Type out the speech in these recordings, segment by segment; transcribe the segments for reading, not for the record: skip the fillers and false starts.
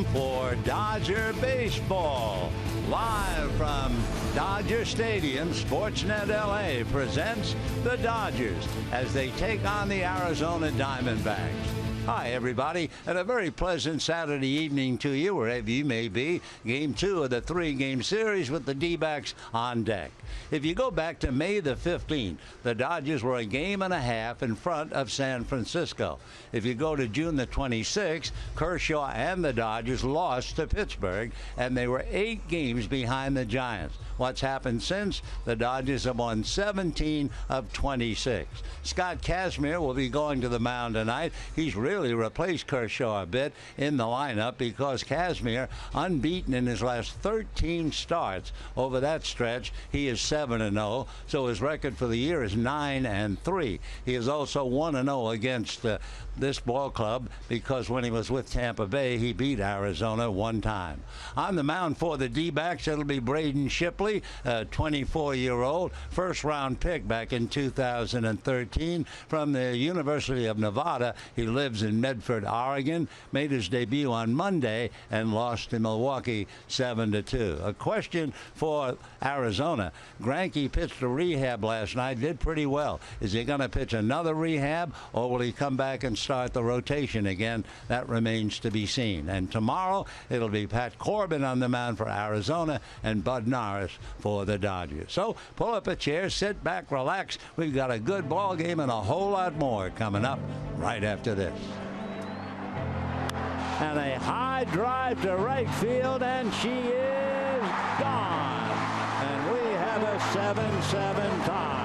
time for Dodger baseball. Live from Dodger Stadium, Sportsnet LA presents the Dodgers as they take on the Arizona Diamondbacks. Hi, everybody, and a very pleasant Saturday evening to you, wherever you may be. Game 2 of the 3-game series with the D-backs on deck. If you go back to May the 15th, the Dodgers were a game and a half in front of San Francisco. If you go to June the 26th, Kershaw and the Dodgers lost to Pittsburgh, and they were 8 games behind the Giants. What's happened since? The Dodgers have won 17 of 26. Scott Kazmir will be going to the mound tonight. He's really replaced Kershaw a bit in the lineup because Kazmir, unbeaten in his last 13 starts over that stretch, he is 7-0, so his record for the year is 9-3. He is also 1-0 against this ball club because when he was with Tampa Bay, he beat Arizona one time. On the mound for the D-backs, it'll be Braden Shipley, a 24-year-old, first-round pick back in 2013 from the University of Nevada. He lives in Medford, Oregon, made his debut on Monday and lost to Milwaukee 7-2. A question for Arizona. Greinke pitched a rehab last night, did pretty well. Is he going to pitch another rehab, or will he come back and start the rotation again? That remains to be seen. And tomorrow, it'll be Pat Corbin on the mound for Arizona and Bud Norris for the Dodgers. So pull up a chair, sit back, relax. We've got a good ball game and a whole lot more coming up right after this. And a high drive to right field, and she is gone. And we have a 7-7 tie.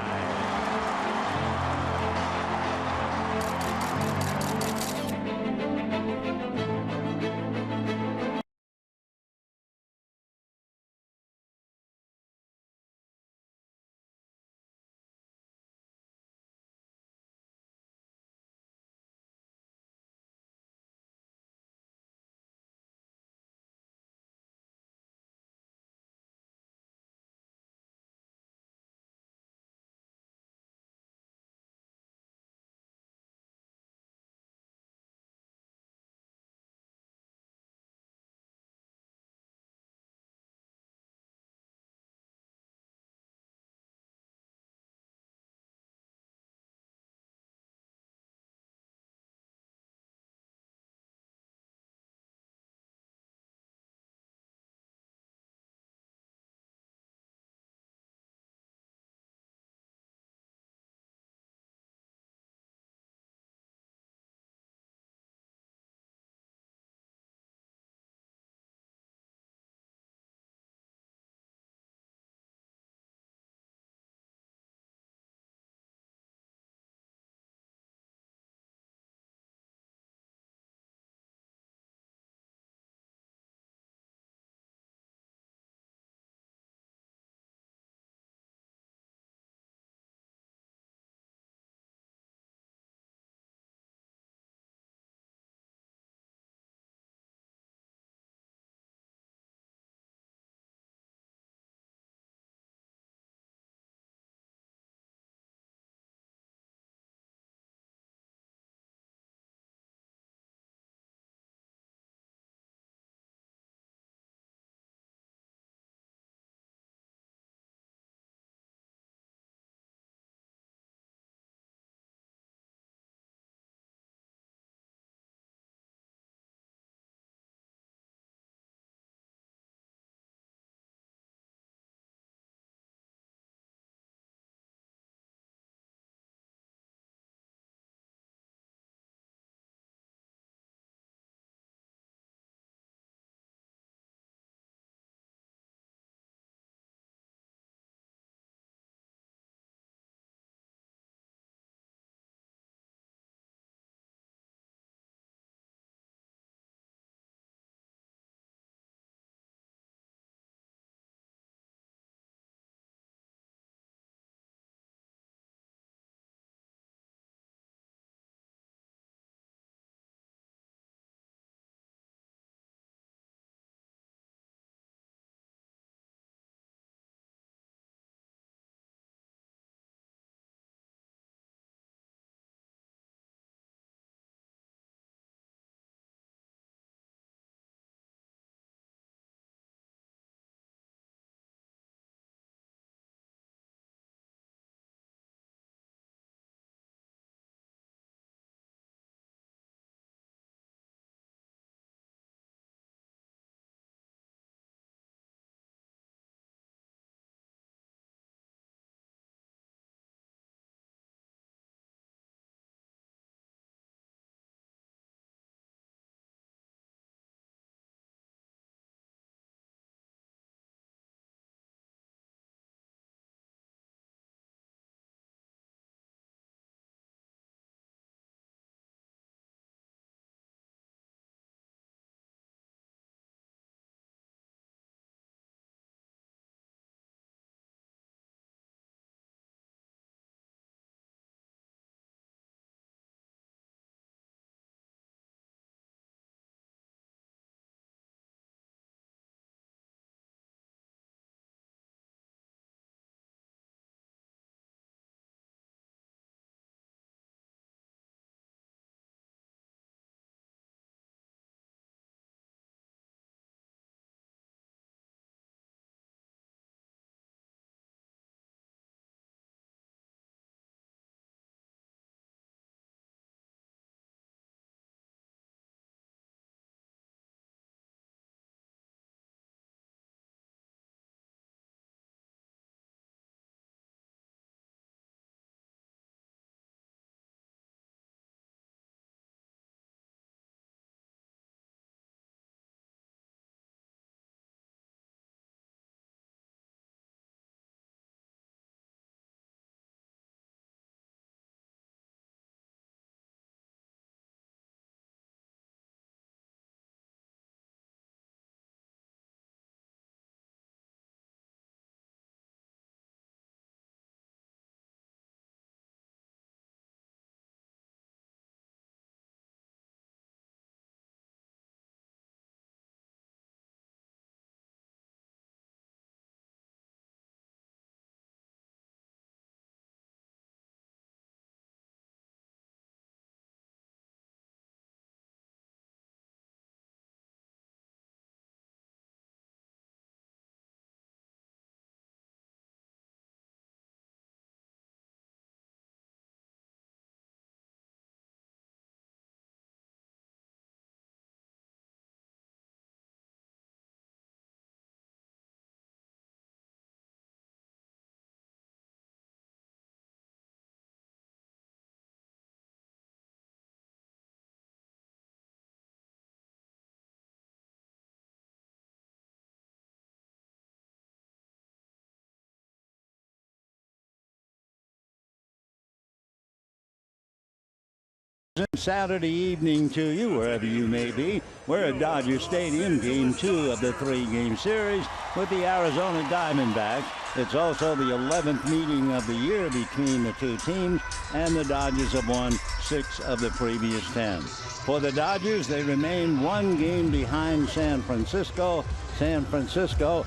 Saturday evening to you, wherever you may be. We're at Dodger Stadium, Game 2 of the 3-game series with the Arizona Diamondbacks. It's also the 11th meeting of the year between the two teams, and the Dodgers have won 6 of the previous 10. For the Dodgers, they remain 1 game behind San Francisco. San Francisco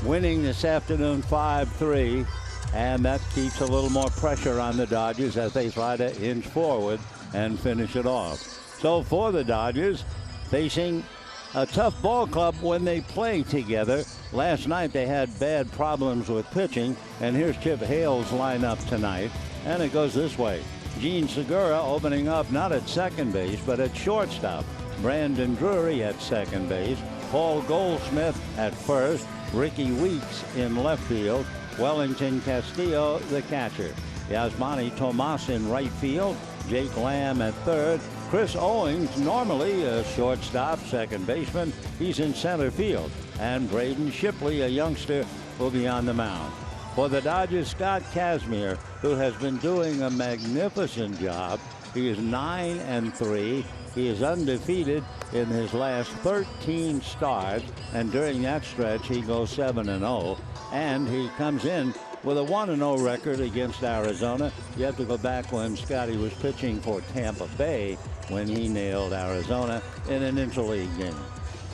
winning this afternoon 5-3, and that keeps a little more pressure on the Dodgers as they try to inch forward and finish it off. So for the Dodgers, facing a tough ball club when they play together. Last night they had bad problems with pitching, and here's Chip Hale's lineup tonight, and it goes this way. Gene Segura opening up not at second base but at shortstop. Brandon Drury at second base. Paul Goldschmidt at first. Ricky Weeks in left field. Wellington Castillo, the catcher. Yasmani Tomas in right field. Jake Lamb at third. Chris Owings, normally a shortstop, second baseman. He's in center field. And Braden Shipley, a youngster, will be on the mound. For the Dodgers, Scott Kazmir, who has been doing a magnificent job. He is 9-3. He is undefeated in his last 13 starts, and during that stretch he goes 7-0, and he comes in with a 1-0 record against Arizona. You have to go back when Scotty was pitching for Tampa Bay when he nailed Arizona in an interleague game.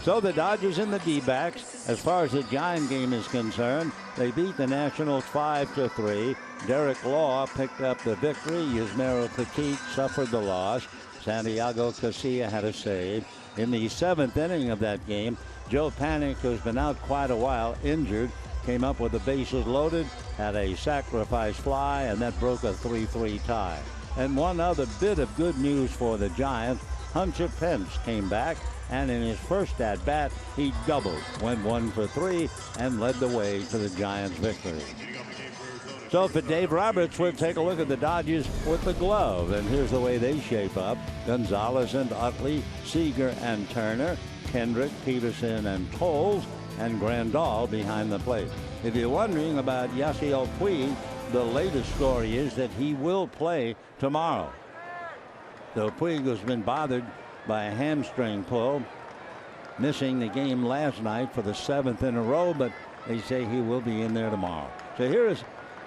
So the Dodgers and the D-backs, as far as the Giant game is concerned, they beat the Nationals 5-3. Derek Law picked up the victory. Yusmeiro Petit suffered the loss. Santiago Casilla had a save. In the 7th inning of that game, Joe Panik, who's been out quite a while, injured, came up with the bases loaded, had a sacrifice fly, and that broke a 3-3 tie. And one other bit of good news for the Giants, Hunter Pence came back, and in his first at-bat, he doubled, went 1 for 3, and led the way to the Giants' victory. So for Dave Roberts, we'll take a look at the Dodgers with the glove, and here's the way they shape up. Gonzalez and Utley, Seager and Turner, Kendrick, Peterson and Coles, and Grandal behind the plate. If you're wondering about Yasiel Puig, the latest story is that he will play tomorrow. So Puig has been bothered by a hamstring pull, missing the game last night for the 7th in a row, but they say he will be in there tomorrow. So here is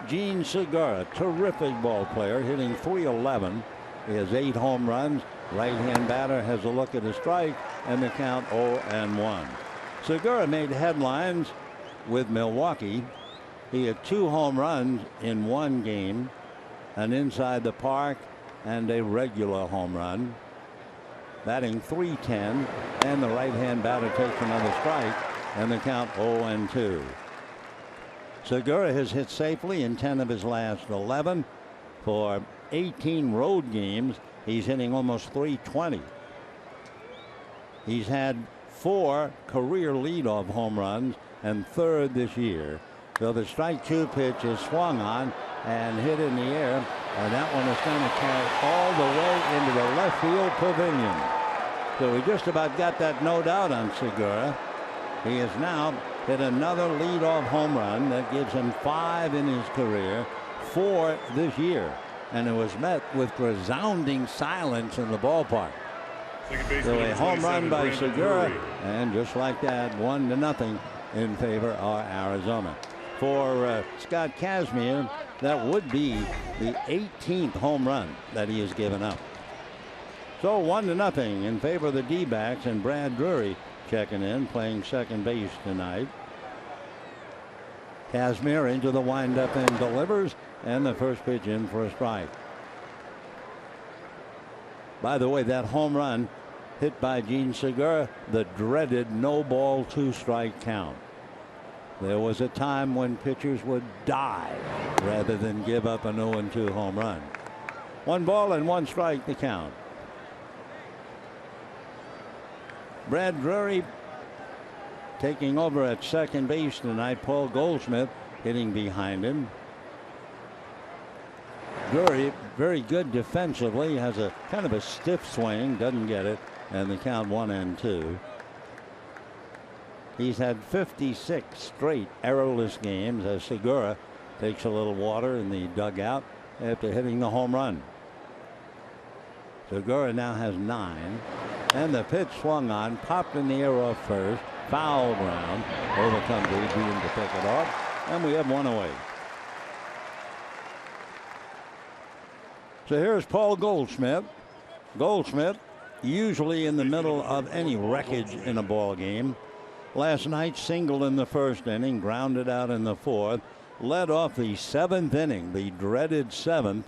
Gene Segura, terrific ball player, hitting .311. He has 8 home runs. Right-hand batter has a look at a strike, and the count 0-1. Segura made headlines with Milwaukee. He had 2 home runs in 1 game, an inside the park and a regular home run. Batting .310, and the right-hand batter takes another strike, and the count 0-2. Segura has hit safely in 10 of his last 11. For 18 road games, he's hitting almost .320. He's had 4 career leadoff home runs and 3rd this year. So the strike 2 pitch is swung on and hit in the air, and that one is going to carry all the way into the left field pavilion. So we just about got that note out on Segura. He has now hit another leadoff home run that gives him 5 in his career, 4 this year, and it was met with resounding silence in the ballpark. So a home run by Segura, and just like that, 1-0 in favor of Arizona. For Scott Kazmir, that would be the 18th home run that he has given up. So 1-0 in favor of the D-backs, and Brad Drury checking in, playing second base tonight. Kazmir into the windup and delivers, and the first pitch in for a strike. By the way, that home run hit by Gene Segura, the dreaded no ball 2 strike count. There was a time when pitchers would die rather than give up an 0-2 home run. 1 ball and 1 strike the count. Brad Drury taking over at second base tonight. Paul Goldschmidt hitting behind him. Drury very good defensively, has a kind of a stiff swing, doesn't get it, and the count 1-2. He's had 56 straight errorless games as Segura takes a little water in the dugout after hitting the home run. Segura now has 9. And the pitch swung on, popped in the air off first, foul ground. Over comes Adrian to pick it off, and we have one away. So here's Paul Goldschmidt. Goldschmidt, usually in the middle of any wreckage in a ball game. Last night, singled in the first inning, grounded out in the fourth, led off the 7th inning, the dreaded 7th.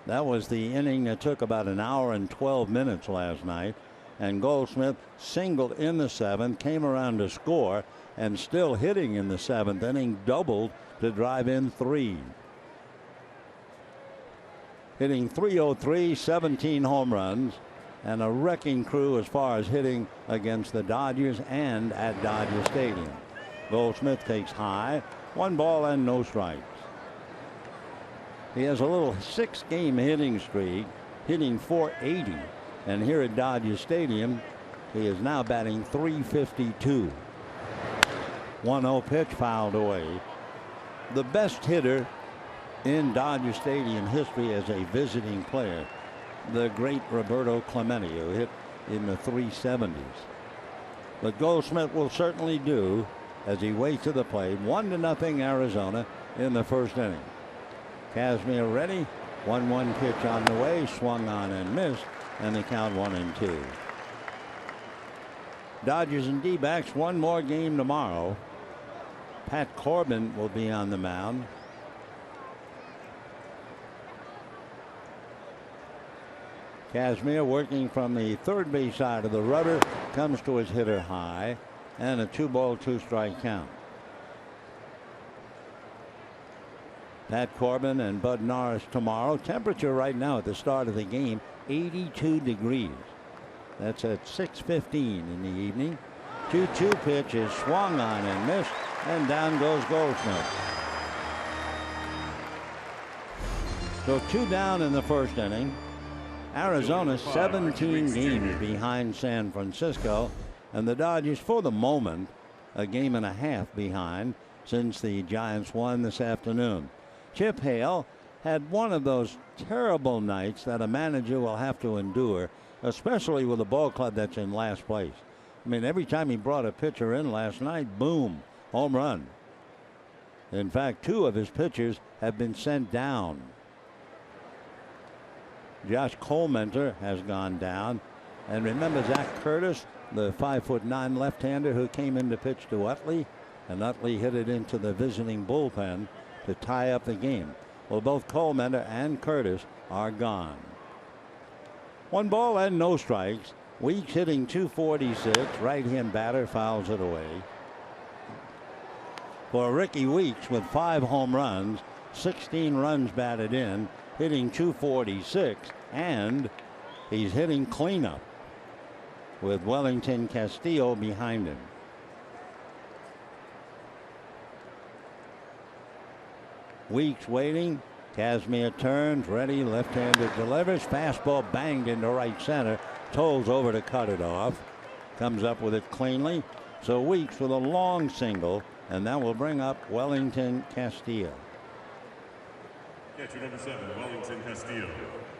That was the inning that took about an hour and 12 minutes last night. And Goldschmidt singled in the 7th, came around to score, and still hitting in the 7th inning, doubled to drive in 3. Hitting .303, 17 home runs, and a wrecking crew as far as hitting against the Dodgers and at Dodger Stadium. Goldschmidt takes high, 1 ball and no strikes. He has a little 6-game hitting streak, hitting .480. And here at Dodger Stadium, he is now batting .352. 1-0 pitch fouled away. The best hitter in Dodger Stadium history as a visiting player, the great Roberto Clemente, who hit in the 370s. But Goldschmidt will certainly do as he waits to the plate. 1-0 Arizona in the first inning. Casimir ready. 1-1 pitch on the way, swung on and missed, and the count 1-2. Dodgers and D-backs, one more game tomorrow. Pat Corbin will be on the mound. Casimir working from the third base side of the rubber, comes to his hitter high, and a 2-ball, 2-strike count. Pat Corbin and Bud Norris tomorrow. Temperature right now at the start of the game, 82 degrees. That's at 6:15 in the evening. 2-2 pitch is swung on and missed, and down goes Goldschmidt. So 2 down in the first inning. Arizona 17 games behind San Francisco, and the Dodgers for the moment a game and a half behind since the Giants won this afternoon. Chip Hale had one of those terrible nights that a manager will have to endure, especially with a ball club that's in last place. I mean, every time he brought a pitcher in last night, boom, home run. In fact, 2 of his pitchers have been sent down. Josh Colmenter has gone down. And remember Zach Curtis, the 5'9" left-hander who came in to pitch to Utley, and Utley hit it into the visiting bullpen to tie up the game. Well, both Colmenter and Curtis are gone. 1 ball and no strikes. Weeks hitting .246. Right-hand batter fouls it away. For Ricky Weeks with 5 home runs, 16 runs batted in, hitting .246, and he's hitting cleanup with Wellington Castillo behind him. Weeks waiting. Casimir turns, ready, left-handed delivers. Fastball banged into right center. Tolles over to cut it off. Comes up with it cleanly. So Weeks with a long single, and that will bring up Wellington Castillo. Catcher number 7, Wellington Castillo.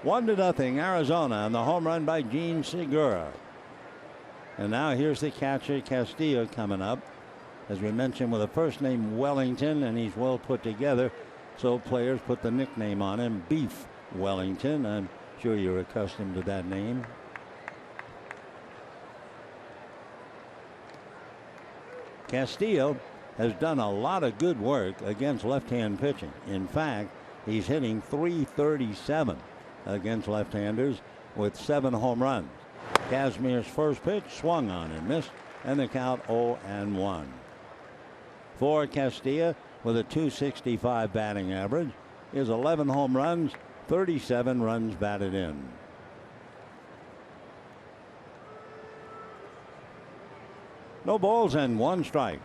1-0 Arizona on the home run by Gene Segura. And now here's the catcher Castillo coming up. As we mentioned, with a first name Wellington, and he's well put together. So players put the nickname on him, Beef Wellington. I'm sure you're accustomed to that name. Castillo has done a lot of good work against left-hand pitching. In fact, he's hitting .337 against left-handers with 7 home runs. Casimir's first pitch swung on and missed, and the count 0-1. For Castillo, with a .265 batting average, is 11 home runs, 37 runs batted in. No balls and 1 strike.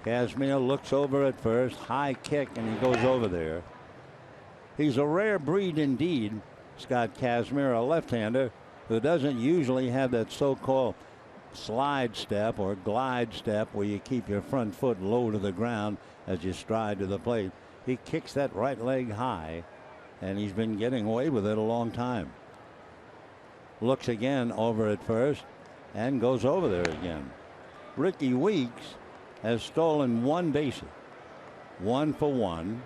Casimir looks over at first, high kick, and he goes over there. He's a rare breed indeed, Scott Casimir, a left-hander who doesn't usually have that so-called slide step or glide step where you keep your front foot low to the ground as you stride to the plate. He kicks that right leg high, and he's been getting away with it a long time. looks again over at first and goes over there again. Ricky Weeks has stolen 1 base. 1 for 1.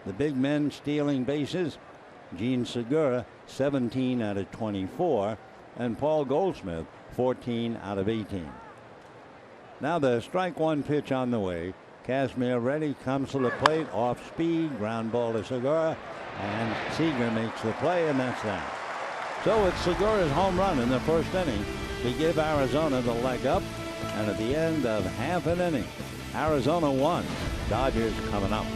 The big men stealing bases: Gene Segura, 17 out of 24, and Paul Goldschmidt, 14 out of 18. Now the strike 1 pitch on the way. Kazmir ready, comes to the plate, off speed, ground ball to Segura, and Seager makes the play, and that's that. So it's Segura's home run in the first inning to give Arizona the leg up, and at the end of half an inning, Arizona 1, Dodgers coming up.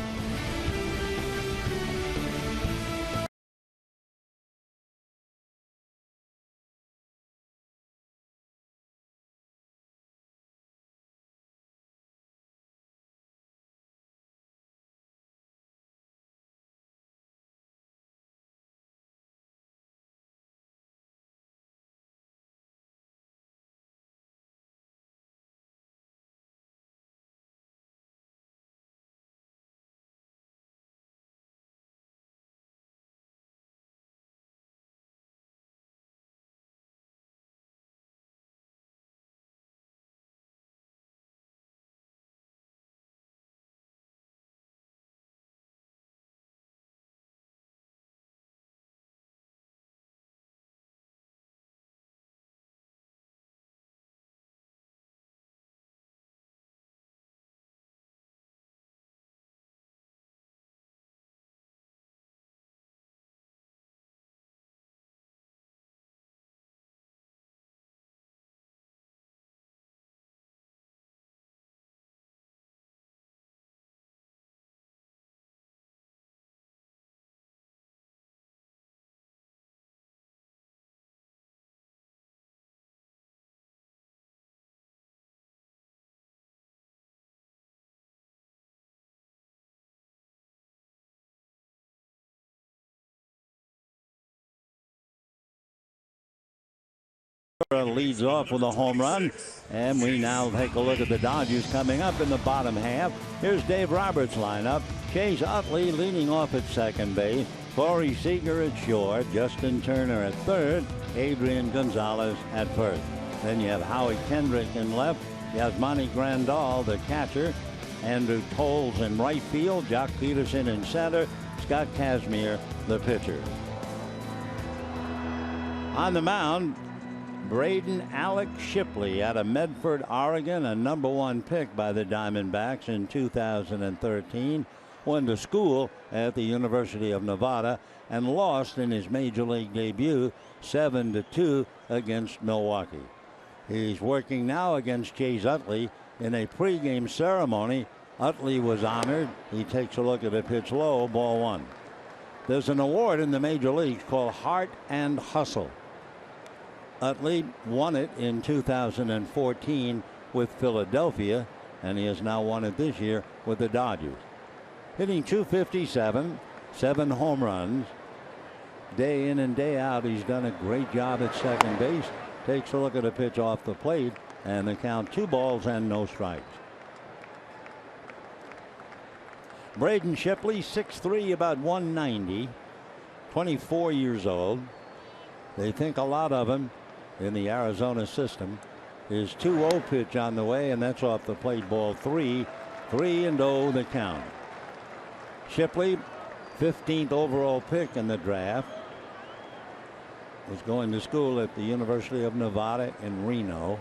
Leads off with a home run, and we now take a look at the Dodgers coming up in the bottom half. Here's Dave Roberts' lineup. Chase Utley leading off at second base, Corey Seager at short, Justin Turner at third, Adrian Gonzalez at first. Then you have Howie Kendrick in left, Yasmani Grandal the catcher, Andrew Toles in right field, Jock Peterson in center, Scott Kazmir the pitcher. On the mound, Braden Alec Shipley out of Medford, Oregon, a #1 pick by the Diamondbacks in 2013. Went to school at the University of Nevada and lost in his major league debut 7-2 against Milwaukee. He's working now against Chase Utley in a pregame ceremony. Utley was honored. He takes a look at a pitch low, ball 1. There's an award in the major leagues called Heart and Hustle. Utley won it in 2014 with Philadelphia, and he has now won it this year with the Dodgers. Hitting .257, 7 home runs. Day in and day out, he's done a great job at second base. Takes a look at a pitch off the plate, and the count 2 balls and no strikes. Braden Shipley, 6'3", about 190, 24 years old. They think a lot of him in the Arizona system. His 2-0 pitch on the way, and that's off the plate, ball 3. 3-0 the count. Shipley, 15th overall pick in the draft. Was going to school at the University of Nevada in Reno.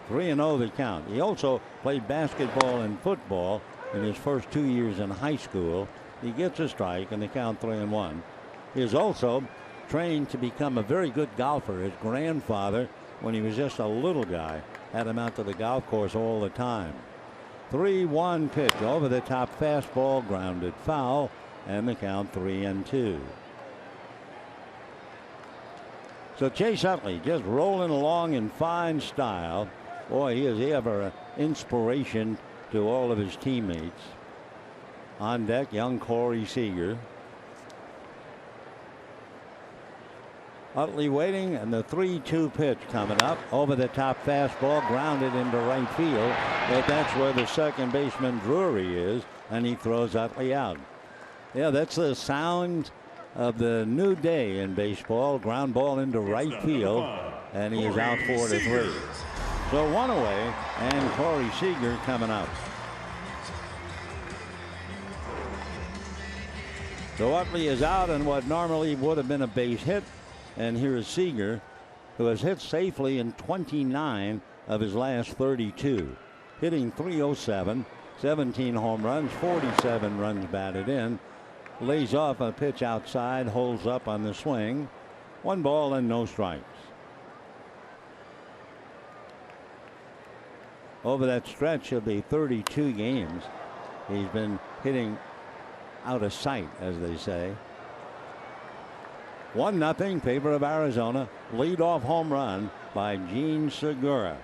3-0 the count. He also played basketball and football in his first 2 years in high school. He gets a strike, and the count 3-1. He is also trained to become a very good golfer. His grandfather, when he was just a little guy, had him out to the golf course all the time. 3-1 pitch, over the top fastball, grounded foul, and the count 3-2. So Chase Utley just rolling along in fine style. Boy, he is ever an inspiration to all of his teammates. On deck, young Corey Seager. Utley waiting, and the 3-2 pitch coming up. Over the top fastball, grounded into right field, but that's where the second baseman Drury is, and he throws Utley out. Yeah, that's the sound of the new day in baseball. Ground ball into right field, and he is out 4-3. So one away, and Corey Seager coming up. So Utley is out on what normally would have been a base hit. And here is Seager, who has hit safely in 29 of his last 32. Hitting .307, 17 home runs, 47 runs batted in. Lays off a pitch outside, holds up on the swing. 1 ball and no strikes. Over that stretch of the 32 games, he's been hitting out of sight, as they say. 1-0 favor of Arizona. Leadoff home run by Gene Segura.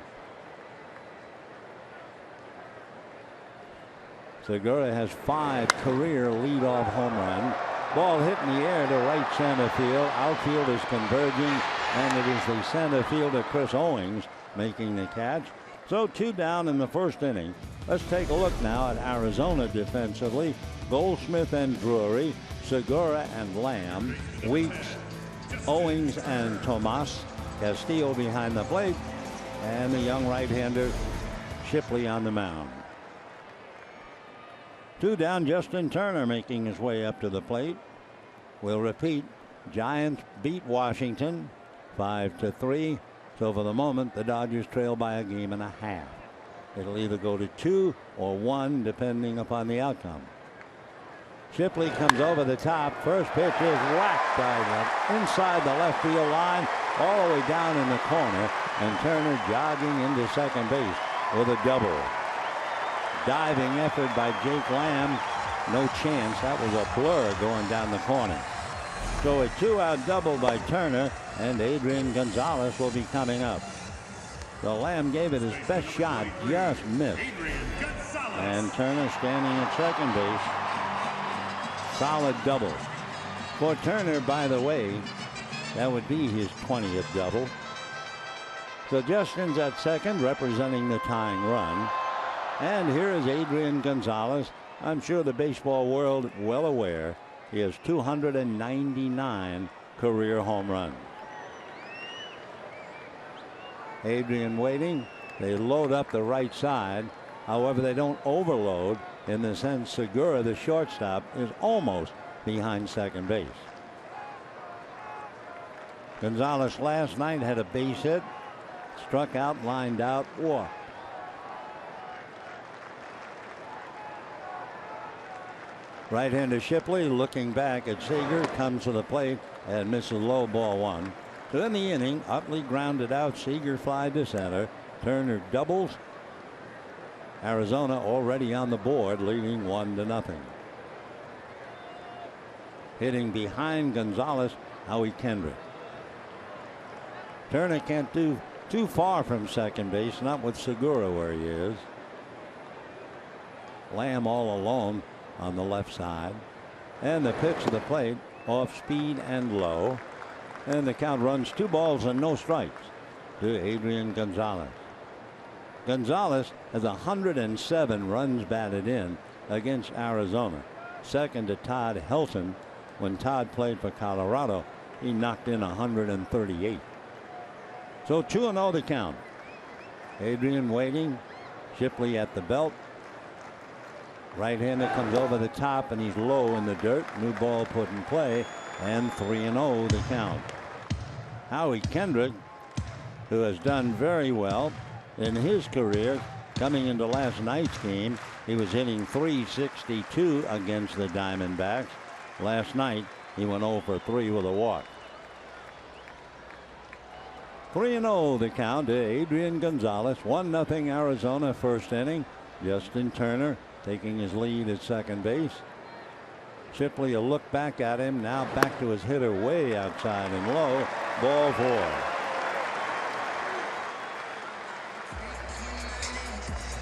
Segura has 5 career leadoff home runs. Ball hit in the air to right center field. Outfield is converging, and it is the center fielder Chris Owings making the catch. So 2 down in the first inning. Let's take a look now at Arizona defensively. Goldschmidt and Drury, Segura and Lamb, Weeks, Owings and Tomas, Castillo behind the plate, and the young right-hander Shipley on the mound. 2 down, Justin Turner making his way up to the plate. We'll repeat. Giants beat Washington 5-3. So for the moment, the Dodgers trail by a game and a half. It'll either go to 2 or 1 depending upon the outcome. Shipley comes over the top. First pitch is whacked by the inside the left field line, all the way down in the corner, and Turner jogging into second base with a double. Diving effort by Jake Lamb. No chance. That was a blur going down the corner. So a 2-out double by Turner, and Adrian Gonzalez will be coming up. So Lamb gave it his best shot, just missed. And Turner standing at second base. Solid double. For Turner, by the way, that would be his 20th double. So Justin's at second, representing the tying run. And here is Adrian Gonzalez. I'm sure the baseball world well aware he has 299 career home runs. Adrian waiting. They load up the right side. However, they don't overload in the sense Segura, the shortstop, is almost behind second base. Gonzalez last night had a base hit, struck out, lined out, walked. Right-hander Shipley looking back at Seager, comes to the plate and misses low, ball 1. So in the inning, Utley grounded out, Seager fly to center, Turner doubles. Arizona already on the board, leading 1-0. Hitting behind Gonzalez, Howie Kendrick. Turner can't do too far from second base, not with Segura where he is. Lamb all alone on the left side. And the pitch to the plate, off speed and low. And the count runs 2 balls and no strikes to Adrian Gonzalez. Gonzalez has 107 runs batted in against Arizona. Second to Todd Helton. When Todd played for Colorado, he knocked in 138. So 2-0 the count. Adrian waiting. Shipley at the belt. Right-hander comes over the top, and he's low in the dirt. New ball put in play, and 3-0 the count. Howie Kendrick, who has done very well in his career, coming into last night's game, he was hitting .362 against the Diamondbacks. Last night, he went 0 for 3 with a walk. 3-0 the count to Adrian Gonzalez. 1-0 Arizona first inning. Justin Turner taking his lead at second base. Shipley a look back at him. Now back to his hitter way outside and low. Ball 4.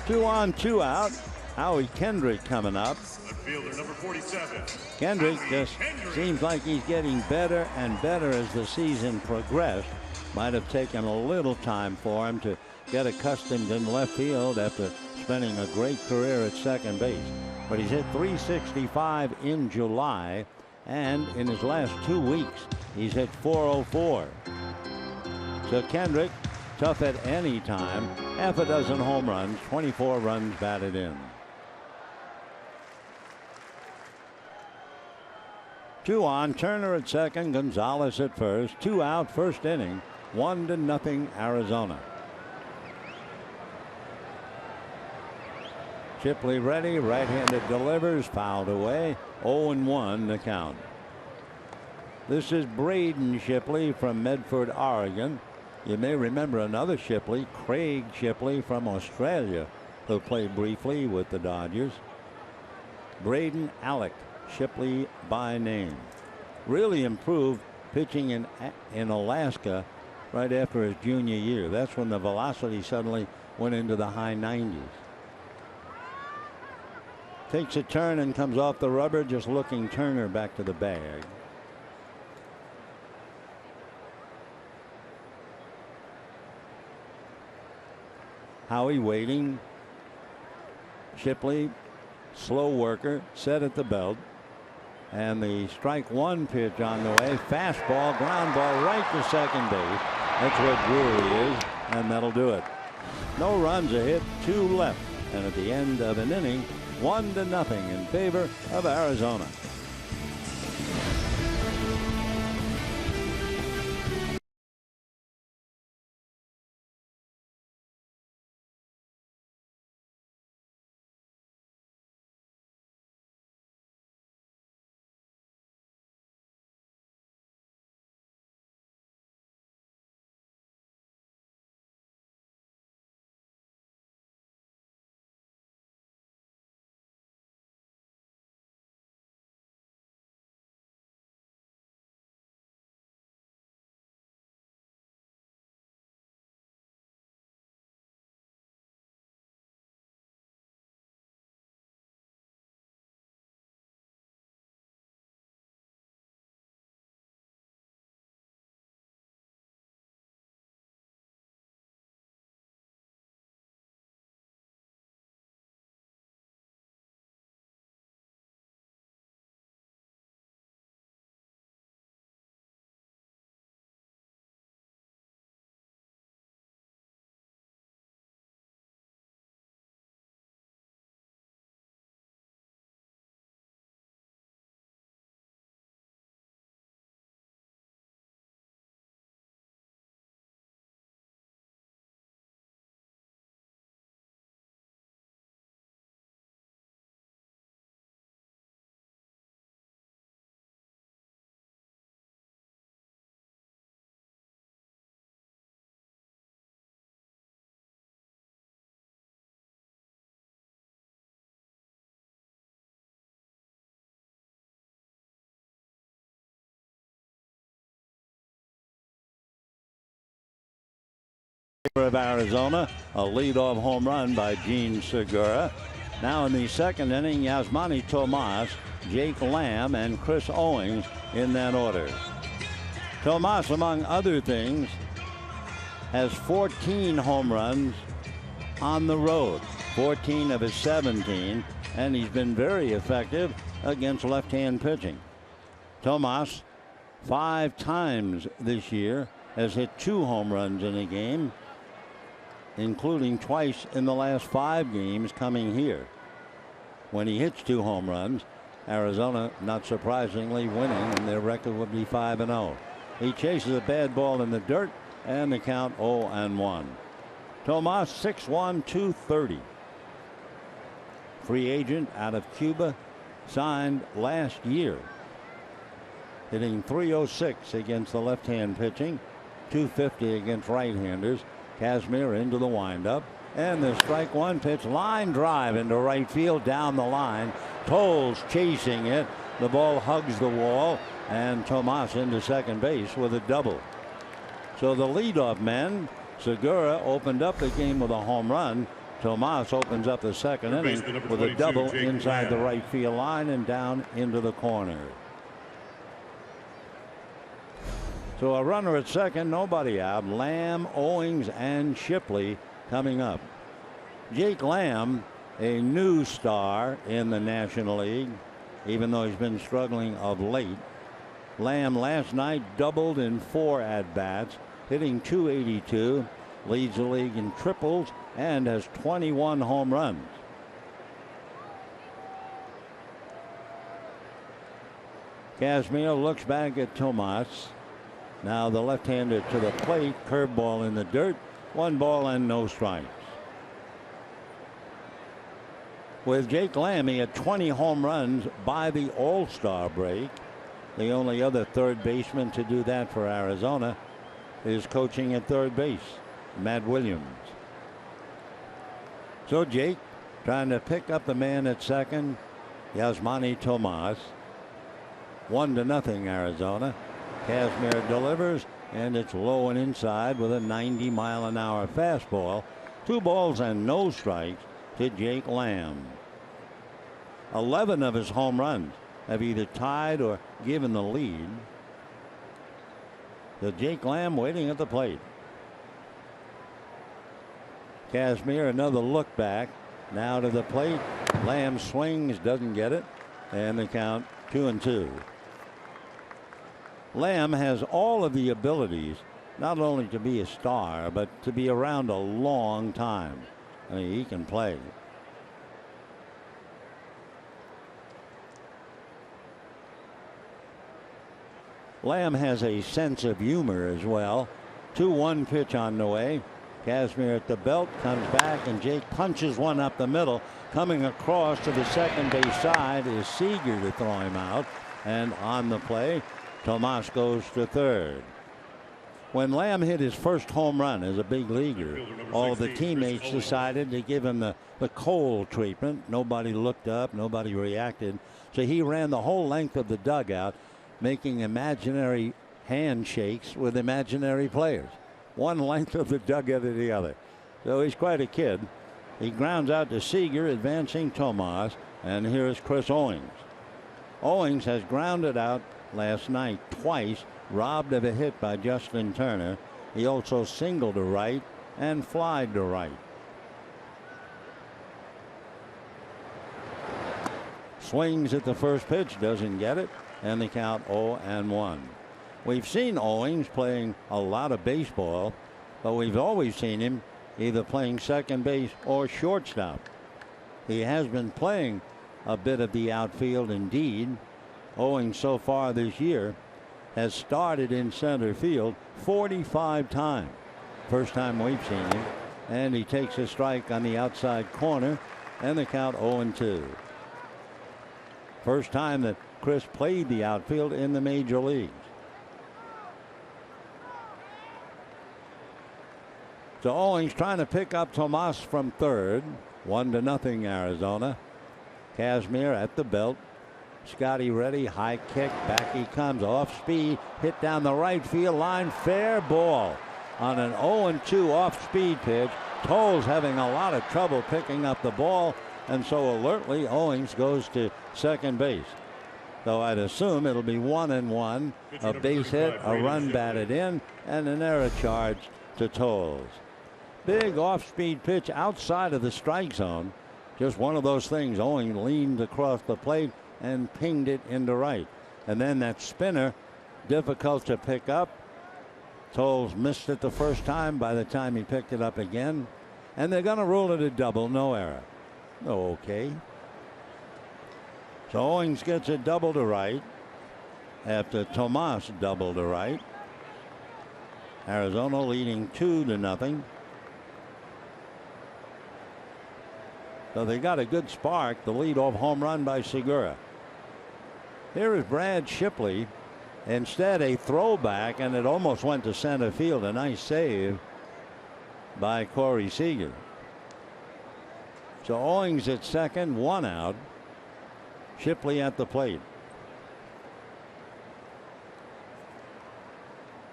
2 on, 2 out. Howie Kendrick coming up. Fielder number 47. Kendrick just seems like he's getting better and better as the season progressed. Might have taken a little time for him to get accustomed in left field after spending a great career at second base. But he's hit .365 in July, And in his last 2 weeks, he's hit .404. So Kendrick, tough at any time. Half a dozen home runs, 24 runs batted in. 2 on, Turner at second, Gonzalez at first. 2 out, first inning, 1-0 Arizona. Shipley ready, right-handed delivers, fouled away, 0-1 the count. This is Braden Shipley from Medford, Oregon. You may remember another Shipley, Craig Shipley from Australia, who played briefly with the Dodgers. Braden Alec Shipley by name. Really improved pitching in Alaska right after his junior year. That's when the velocity suddenly went into the high 90s. Takes a turn and comes off the rubber, just looking Turner back to the bag. Howie waiting. Shipley, slow worker, set at the belt. And the strike one pitch on the way. Fastball, ground ball right to second base. That's what Brewery is, and that'll do it. No runs, a hit, 2 left. And at the end of an inning, 1-0 in favor of Arizona. Of Arizona, a leadoff home run by Gene Segura. Now in the second inning, Yasmani Tomas, Jake Lamb, and Chris Owings in that order. Tomas, among other things, has 14 home runs on the road, 14 of his 17, and he's been very effective against left-hand pitching. Tomas, 5 times this year, has hit 2 home runs in a game, including twice in the last 5 games coming here. When he hits 2 home runs, Arizona, not surprisingly, winning, and their record would be 5-0. He chases a bad ball in the dirt, and the count 0-1. Tomas, 6'1", 230. Free agent out of Cuba, signed last year. Hitting .306 against the left-hand pitching, .250 against right-handers. Kazmir into the windup, and the strike one pitch, line drive into right field down the line. Tolles chasing it. The ball hugs the wall, and Tomas into second base with a double. So the leadoff man, Segura, opened up the game with a home run. Tomas opens up the second inning with a double inside the right field line and down into the corner. So a runner at second, nobody out. Lamb, Owings, and Shipley coming up. Jake Lamb, a new star in the National League. even though he's been struggling of late. Lamb last night doubled in 4 at-bats, hitting .282, leads the league in triples, and has 21 home runs. Kazmir looks back at Tomas. Now the left-hander to the plate, curveball in the dirt, 1 ball and no strikes. With Jake Lamb, he had 20 home runs by the All-Star break. The only other third baseman to do that for Arizona is coaching at third base, Matt Williams. So Jake trying to pick up the man at second, Yasmani Tomas. 1-0 Arizona. Kazmir delivers, and it's low and inside with a 90-mile-an-hour fastball. 2 balls and no strikes to Jake Lamb. 11 of his home runs have either tied or given the lead. The Jake Lamb waiting at the plate. Kazmir another look back. Now to the plate. Lamb swings, doesn't get it, and the count 2-2. Lamb has all of the abilities not only to be a star but to be around a long time. I mean, he can play. Lamb has a sense of humor as well. 2-1 pitch on the way. Kazmir at the belt, comes back, and Jake punches one up the middle. Coming across to the second base side is Seager to throw him out. And on the play, Tomas goes to third. When Lamb hit his first home run as a big leaguer, all the teammates decided to give him the Cole treatment. Nobody looked up, nobody reacted. So he ran the whole length of the dugout, making imaginary handshakes with imaginary players. One length of the dugout to the other. So he's quite a kid. He grounds out to Seager, advancing Tomas, and here's Chris Owings. Owings has grounded out last night twice, robbed of a hit by Justin Turner. He also singled to right and flied to right. Swings at the first pitch, doesn't get it, and the count 0-1. We've seen Owings playing a lot of baseball, but we've always seen him either playing second base or shortstop. He has been playing a bit of the outfield indeed. Owings so far this year has started in center field 45 times. First time we've seen him, and he takes a strike on the outside corner, and the count 0-2. First time that Chris played the outfield in the major leagues. So Owings trying to pick up Tomas from third. 1-0 Arizona. Kazmir at the belt. Scotty ready, high kick, back he comes, off speed, hit down the right field line, fair ball on an 0-2 off speed pitch. Toll's having a lot of trouble picking up the ball, and so alertly Owings goes to second base. Though I'd assume it'll be 1-1, a base hit, a run batted in, and an error charge to Tolles. Big off speed pitch outside of the strike zone. Just one of those things. Owings leaned across the plate and pinged it into right. And then that spinner, difficult to pick up. Tolles missed it the first time by the time he picked it up again. And they're going to rule it a double, no error. Okay. So Owings gets a double to right after Tomas doubled to right. Arizona leading 2-0. So they got a good spark. The leadoff home run by Segura. Here is Brad Shipley. Instead, a throwback, and it almost went to center field. A nice save by Corey Seager. So Owings at second, 1 out. Shipley at the plate.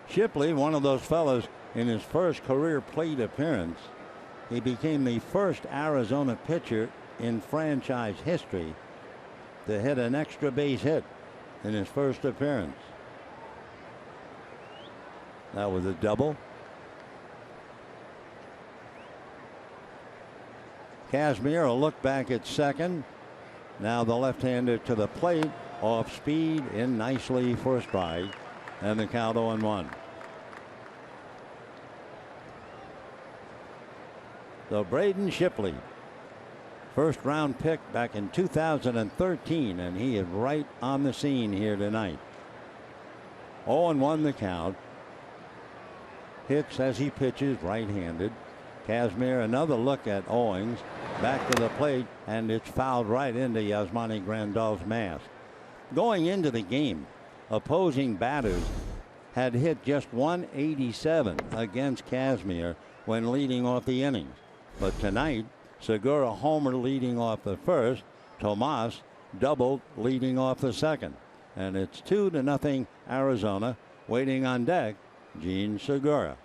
Shipley, one of those fellas in his first career plate appearance. He became the first Arizona pitcher in franchise history to hit an extra base hit in his first appearance. That was a double. Kazmir will look back at second. Now the left-hander to the plate, off speed, in nicely for a strike, and the count 0-1. So Braden Shipley, first round pick back in 2013, and he is right on the scene here tonight. 0-1 the count. Hits as he pitches, right-handed. Kazmir, another look at Owings, back to the plate, and it's fouled right into Yasmani Grandal's mask. Going into the game, opposing batters had hit just 187 against Kazmir when leading off the innings. But tonight, Segura homer leading off the first, Tomas doubled leading off the second. And it's 2-0 Arizona. Waiting on deck, Gene Segura.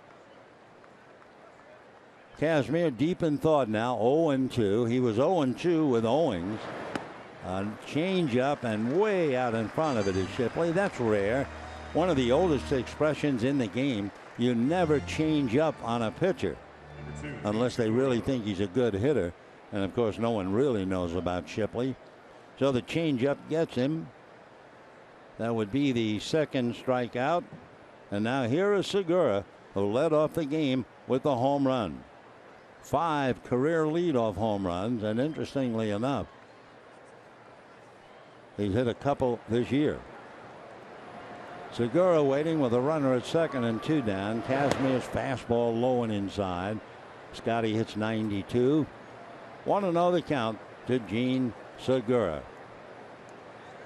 Kazmir deep in thought now, 0-2. He was 0-2 with Owings. A change up and way out in front of it is Shipley. That's rare. One of the oldest expressions in the game. You never change up on a pitcher unless they really think he's a good hitter. And of course, no one really knows about Shipley. So the changeup gets him. That would be the second strikeout. And now here is Segura, who led off the game with the home run. 5 career leadoff home runs, and interestingly enough, he's hit a couple this year. Segura waiting with a runner at second and 2 down. Kazmir's fastball low and inside. Scotty hits 92. 1-0 the count to Gene Segura.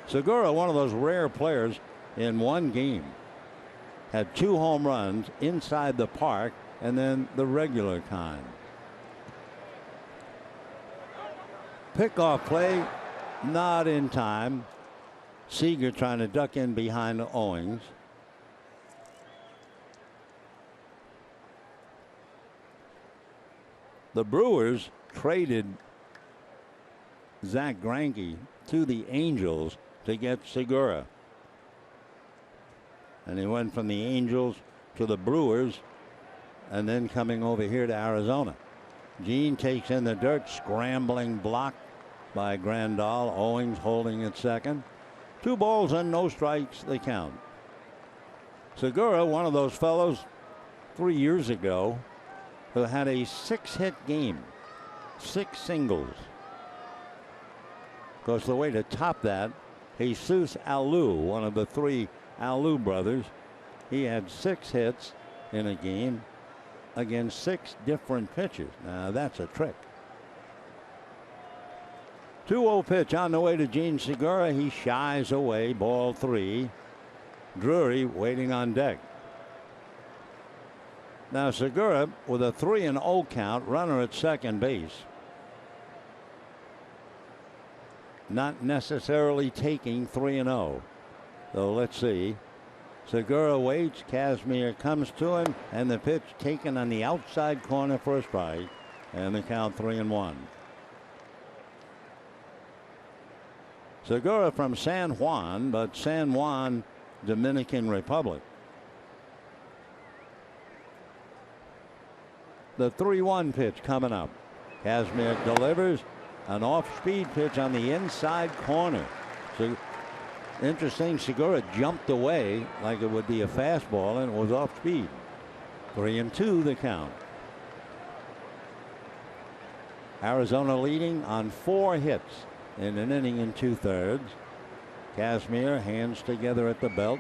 Segura, one of those rare players in one game, had 2 home runs inside the park and then the regular kind. Pickoff play, not in time. Seager trying to duck in behind Owings. The Brewers traded Zach Greinke to the Angels to get Segura. And he went from the Angels to the Brewers and then coming over here to Arizona. Gene takes in the dirt, scrambling block by Grandal. Owings holding at second. 2 balls and no strikes, the count. Segura, one of those fellows 3 years ago who had a 6-hit game, 6 singles. Of course, the way to top that, Jesus Alou, one of the 3 Alou brothers, he had 6 hits in a game against 6 different pitchers. Now that's a trick. 2-0 pitch on the way to Gene Segura. He shies away, ball 3. Drury waiting on deck. Now Segura with a 3-0 count, runner at second base. Not necessarily taking 3-0. So let's see. Segura waits. Kazmir comes to him, and the pitch taken on the outside corner for a strike, and the count 3-1. Segura from San Juan, but San Juan, Dominican Republic. The 3-1 pitch coming up. Kazmir delivers an off-speed pitch on the inside corner. So interesting, Segura jumped away like it would be a fastball, and it was off speed. 3-2 the count. Arizona leading on 4 hits in an inning and 2/3. Kazmir, hands together at the belt.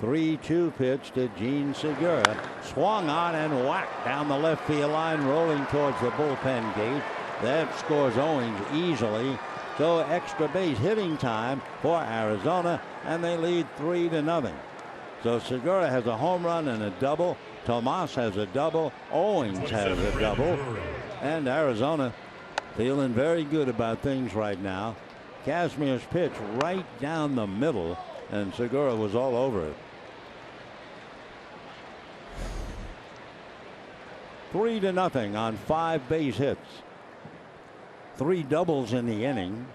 3-2 pitch to Gene Segura. Swung on and whacked down the left field line, rolling towards the bullpen gate. That scores Owings easily. So extra base hitting time for Arizona, and they lead 3-0. So Segura has a home run and a double. Tomas has a double. Owings has a double. And Arizona feeling very good about things right now. Kazmir's pitch right down the middle, and Segura was all over it. 3-0 on 5 base hits. 3 doubles in the inning.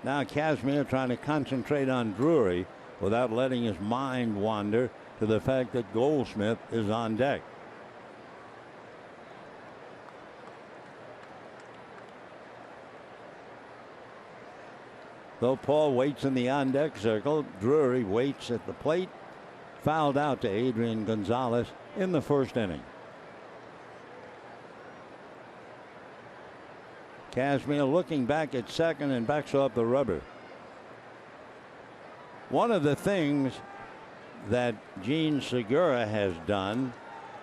Now Kazmir trying to concentrate on Drury without letting his mind wander to the fact that Goldschmidt is on deck. Though Paul waits in the on-deck circle, Drury waits at the plate. Fouled out to Adrian Gonzalez in the first inning. Kazmir looking back at second and backs off the rubber. One of the things that Gene Segura has done,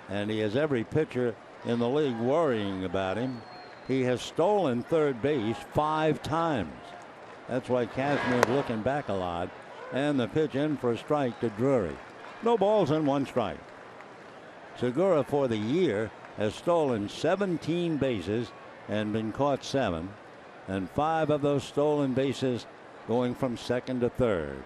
and he has every pitcher in the league worrying about him, he has stolen third base 5 times. That's why Kazmir is looking back a lot. And the pitch in for a strike to Drury. No balls and 1 strike. Segura for the year has stolen 17 bases and been caught 7. And 5 of those stolen bases going from second to third.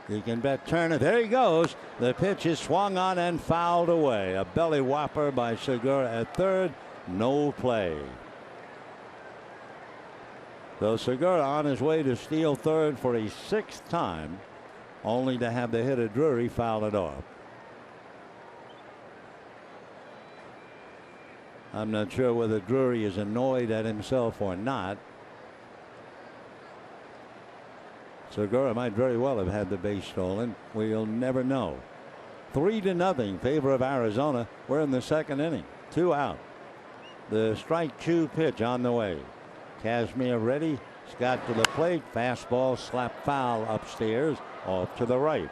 You can bet Turner. There he goes. The pitch is swung on and fouled away. A belly whopper by Segura at third. No play. So Segura on his way to steal third for a 6th time, only to have the hitter Drury foul it off. I'm not sure whether Drury is annoyed at himself or not. Segura might very well have had the base stolen. We'll never know. 3-0 favor of Arizona. We're in the second inning. 2 out. The strike 2 pitch on the way. Kazmir ready. Scott to the plate. Fastball slap foul upstairs off to the right.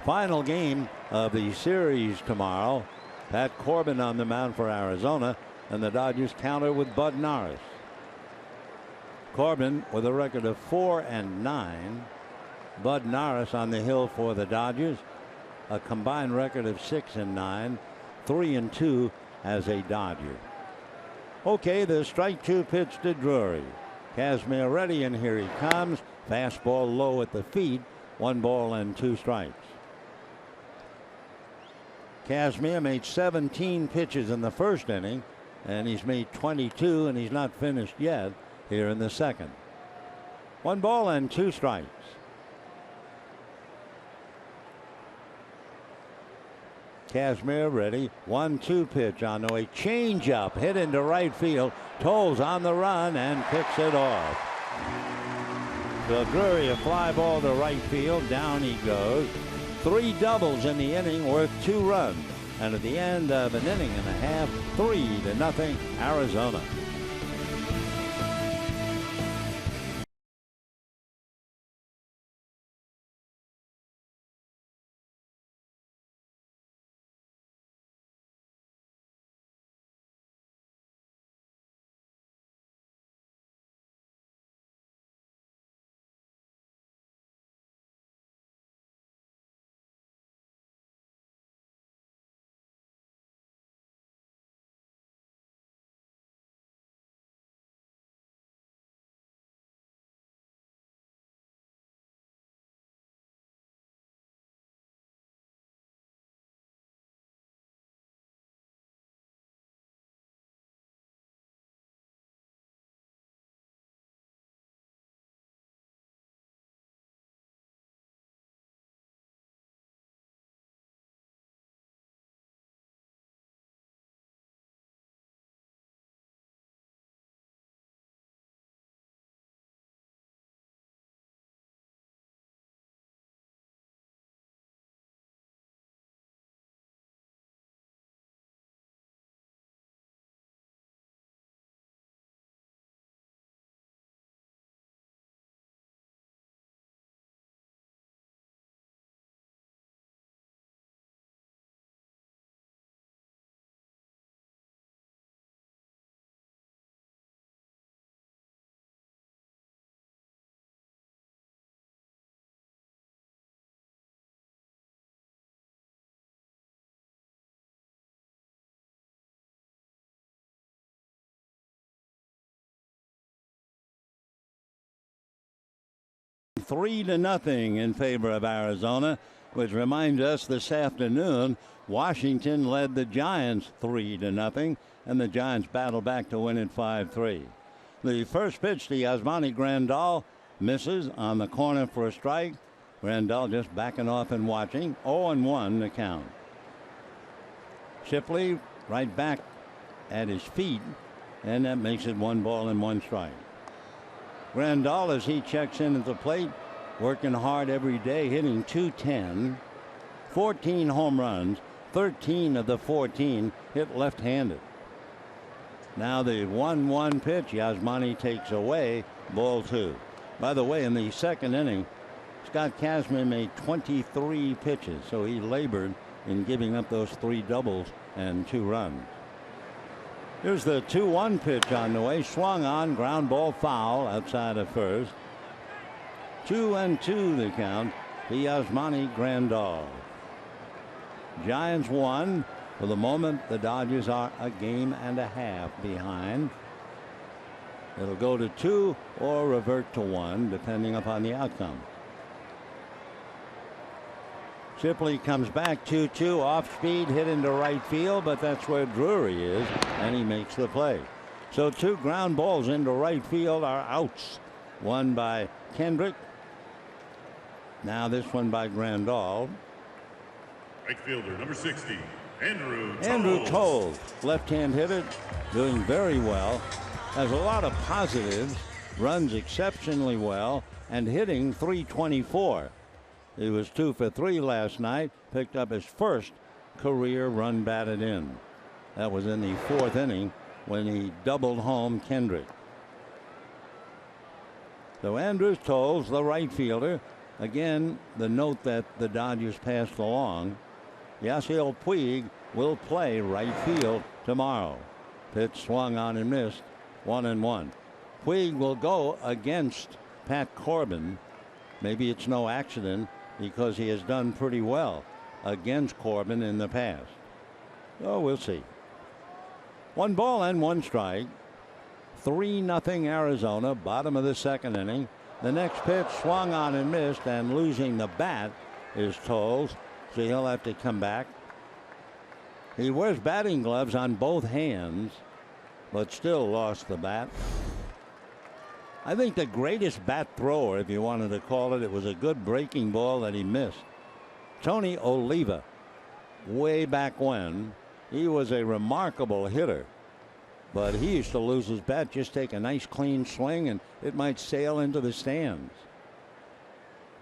Final game of the series tomorrow. Pat Corbin on the mound for Arizona, and the Dodgers counter with Bud Norris. Corbin with a record of 4-9. Bud Norris on the hill for the Dodgers, a combined record of 6-9, 3-2 as a Dodger. Okay, the strike 2 pitch to Drury. Kazmir ready, and here he comes. Fastball low at the feet. 1 ball and 2 strikes. Kazmir made 17 pitches in the first inning, and he's made 22, and he's not finished yet here in the second. 1 ball and 2 strikes. Kazmir ready. 1-2 pitch on the way. Change up hit into right field. Tolles on the run and picks it off. So Drury a fly ball to right field. Down he goes. 3 doubles in the inning worth 2 runs. And at the end of an inning and a half, 3-0 Arizona. Three to nothing in favor of Arizona, which reminds us this afternoon Washington led the Giants 3-0, and the Giants battled back to win it 5-3. The first pitch to Yasmani Grandal misses on the corner for a strike. Grandal just backing off and watching. 0-1 the count. Shipley right back at his feet. And that makes it 1 ball and 1 strike. Grandal, as he checks in at the plate, working hard every day, hitting .210, 14 home runs, 13 of the 14 hit left-handed. Now the 1-1 pitch, Yasmani takes away, ball 2. By the way, in the second inning, Scott Kazmir made 23 pitches, so he labored in giving up those 3 doubles and 2 runs. Here's the 2-1 pitch on the way, swung on, ground ball foul outside of first. 2-2 the count to Yasmani Grandal. Giants won. For the moment, the Dodgers are a game and a half behind. It'll go to 2 or revert to 1, depending upon the outcome. Shipley comes back 2-2, off speed, hit into right field, but that's where Drury is, and he makes the play. So 2 ground balls into right field are outs. One by Kendrick. Now this one by Grandal. Right fielder, number 60, Andrew Toles, left-hand hitter, doing very well. Has a lot of positives, runs exceptionally well, and hitting .324. He was 2 for 3 last night, picked up his first career run batted in. That was in the 4th inning when he doubled home Kendrick. So Andrew Toles, the right fielder. Again, the note that the Dodgers passed along. Yasiel Puig will play right field tomorrow. Pitch swung on and missed. 1-1. Puig will go against Pat Corbin. Maybe it's no accident because he has done pretty well against Corbin in the past. Oh, we'll see. 1 ball and 1 strike. 3-0 Arizona, bottom of the second inning. The next pitch swung on and missed, and losing the bat is Toles, so he'll have to come back. He wears batting gloves on both hands, but still lost the bat. I think the greatest bat thrower, if you wanted to call it, it was a good breaking ball that he missed. Tony Oliva, way back when, he was a remarkable hitter. But he used to lose his bat, just take a nice clean swing, and it might sail into the stands.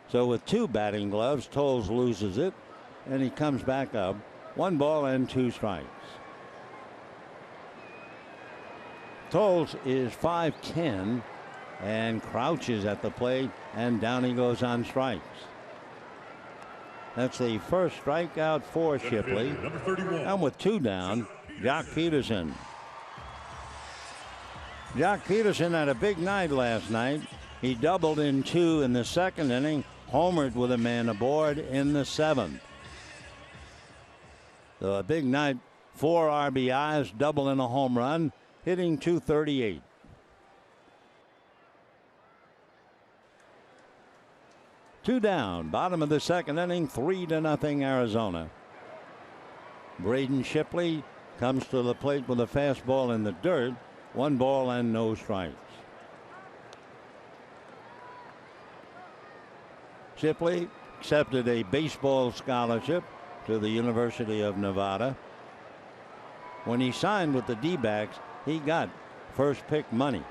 So with 2 batting gloves, Toles loses it, and he comes back up. 1 ball and 2 strikes. Toles is 5'10", and crouches at the plate, and down he goes on strikes. That's the first strikeout for Shipley. Number 31. And with 2 down, Jock Peterson. Jock Peterson had a big night last night. He doubled in 2 in the second inning, homered with a man aboard in the 7th. So a big night, 4 RBIs, double and a home run, hitting .238. Two down, bottom of the second inning, 3-0 Arizona. Braden Shipley comes to the plate with a fastball in the dirt. 1 ball and no strikes. Shipley accepted a baseball scholarship to the University of Nevada. When he signed with the D-backs, he got first pick money.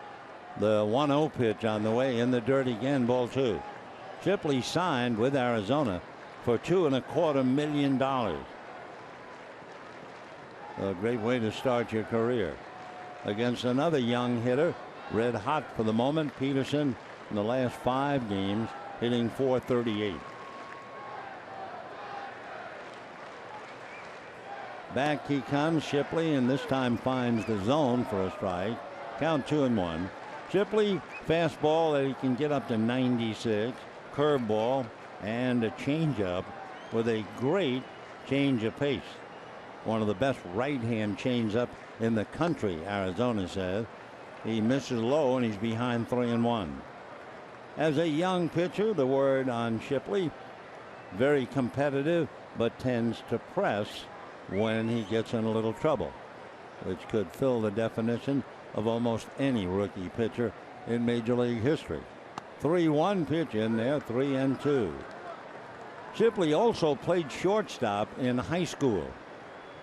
The 1-0 pitch on the way, in the dirt again, ball 2. Shipley signed with Arizona for $2.25 million. A great way to start your career. Against another young hitter, red hot for the moment, Peterson, in the last 5 games, hitting .438. Back he comes, Shipley, and this time finds the zone for a strike. Count 2-1. Shipley, fastball that he can get up to 96, curveball, and a changeup with a great change of pace. One of the best right-hand changeup in the country, Arizona says. He misses low, and he's behind 3-1. As a young pitcher, the word on Shipley, very competitive, but tends to press when he gets in a little trouble, which could fill the definition of almost any rookie pitcher in Major League history. 3-1 pitch in there, 3-2. Shipley also played shortstop in high school,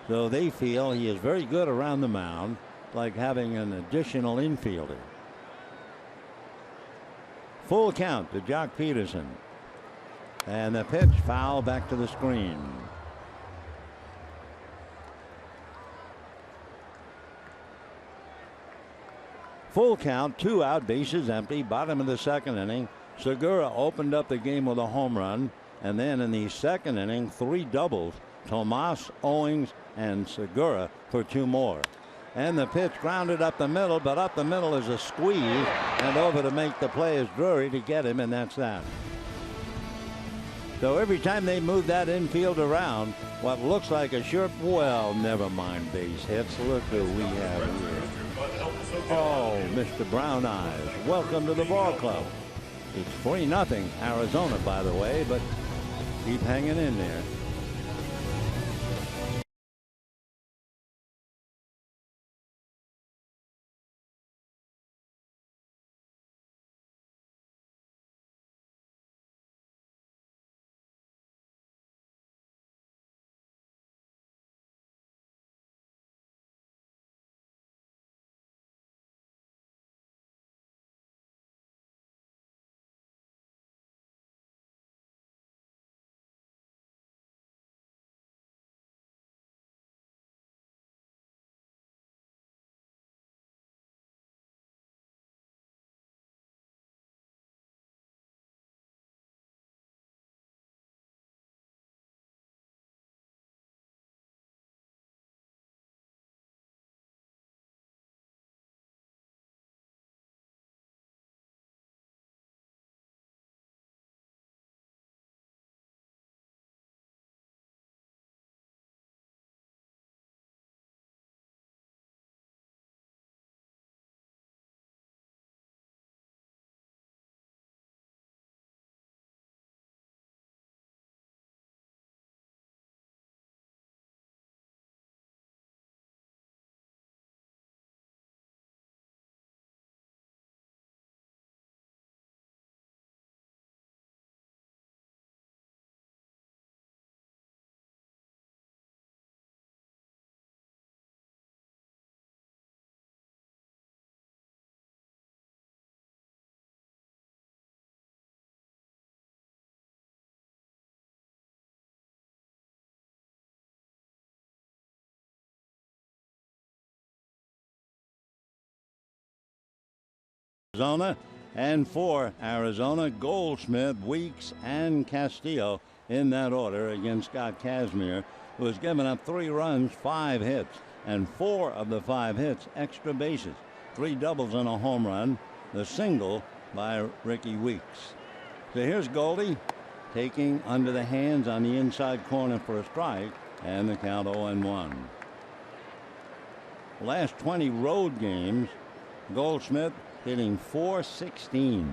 so they feel he is very good around the mound. like having an additional infielder. Full count to Jock Peterson. And the pitch foul back to the screen. Full count, 2 out, bases empty, bottom of the second inning. Segura opened up the game with a home run. And then in the second inning, 3 doubles. Tomas, Owings, and Segura for 2 more. And the pitch grounded up the middle, but up the middle is a squeeze. And over to make the play is Drury to get him, and that's that. So every time they move that infield around, what looks like a sure, well, never mind base hits. Look who we have here. Oh, Mr. Brown Eyes, welcome to the ball club. It's 3-0 Arizona, by the way, but keep hanging in there. Arizona, and for Arizona, Goldschmidt, Weeks, and Castillo in that order against Scott Kazmir, who has given up 3 runs, 5 hits, and 4 of the 5 hits extra bases, 3 doubles and a home run, the single by Ricky Weeks. So here's Goldie taking under the hands on the inside corner for a strike, and the count 0-1. Last 20 road games, Goldschmidt hitting .416.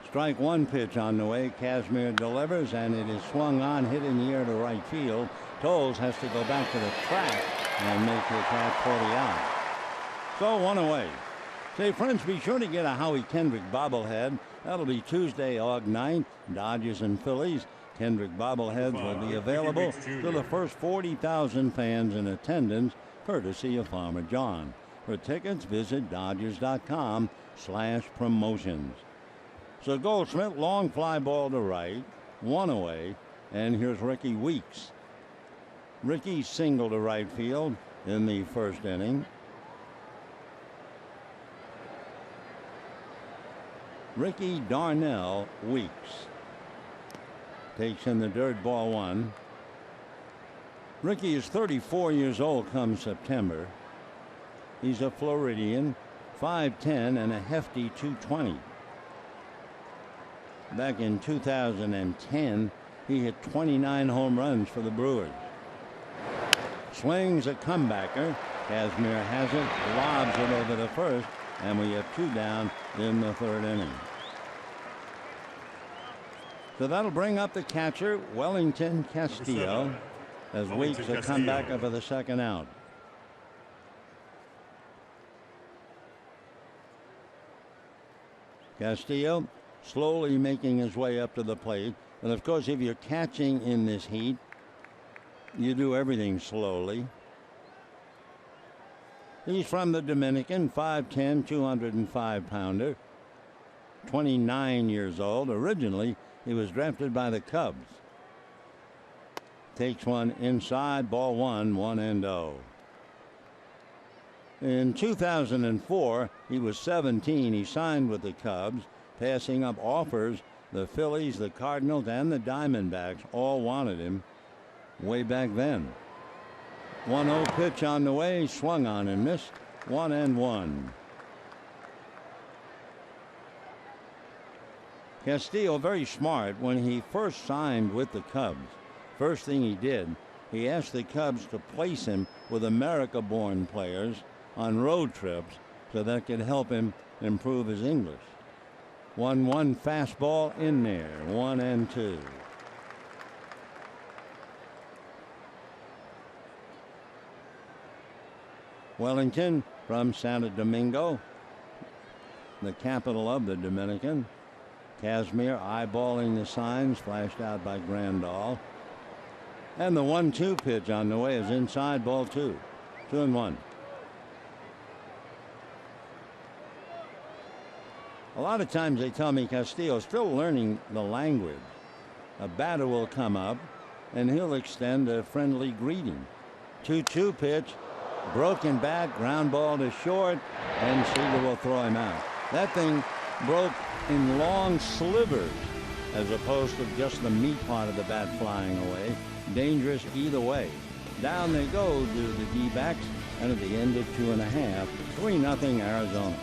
Strike 1 pitch on the way. Kazmir delivers, and it is swung on, hit in the air to right field. Toles has to go back to the track and make the catch for the out. So 1 away. Say, friends, be sure to get a Howie Kendrick bobblehead. That'll be Tuesday, August 9th. Dodgers and Phillies. Kendrick bobbleheads will be available to the first 40,000 fans in attendance, courtesy of Farmer John. For tickets, visit Dodgers.com/promotions. So Goldschmidt, long fly ball to right, 1 away, and here's Ricky Weeks. Ricky single to right field in the first inning. Ricky Darnell Weeks takes in the dirt, ball 1. Ricky is 34 years old come September. He's a Floridian, 5'10" and a hefty 220. Back in 2010, he hit 29 home runs for the Brewers. Swings a comebacker. Kazmir has it, lobs it over the first, and we have 2 down in the third inning. So that'll bring up the catcher, Wellington Castillo, as Weeks a comebacker for the second out. Castillo slowly making his way up to the plate. And of course, if you're catching in this heat, you do everything slowly. He's from the Dominican, 5'10", 205-pounder, 29 years old. Originally, he was drafted by the Cubs. Takes one inside, ball one, 1-0. In 2004, he was 17. He signed with the Cubs, passing up offers. The Phillies, the Cardinals, and the Diamondbacks all wanted him way back then. 1-0 pitch on the way, swung on and missed, 1-1. Castillo, very smart. When he first signed with the Cubs, first thing he did, he asked the Cubs to place him with America-born players on road trips so that could help him improve his English. 1-1 fastball in there, 1-2. Wellington from Santo Domingo, the capital of the Dominican. Casimir eyeballing the signs flashed out by Grandal. And the 1-2 pitch on the way is inside, ball two. 2-1. A lot of times they tell me Castillo's still learning the language. A batter will come up and he'll extend a friendly greeting. 2-2 pitch, broken bat, ground ball to short, and Seager will throw him out. That thing broke in long slivers as opposed to just the meat part of the bat flying away. Dangerous either way. Down they go to the D-backs, and at the end of 2.5, 3-0 Arizona.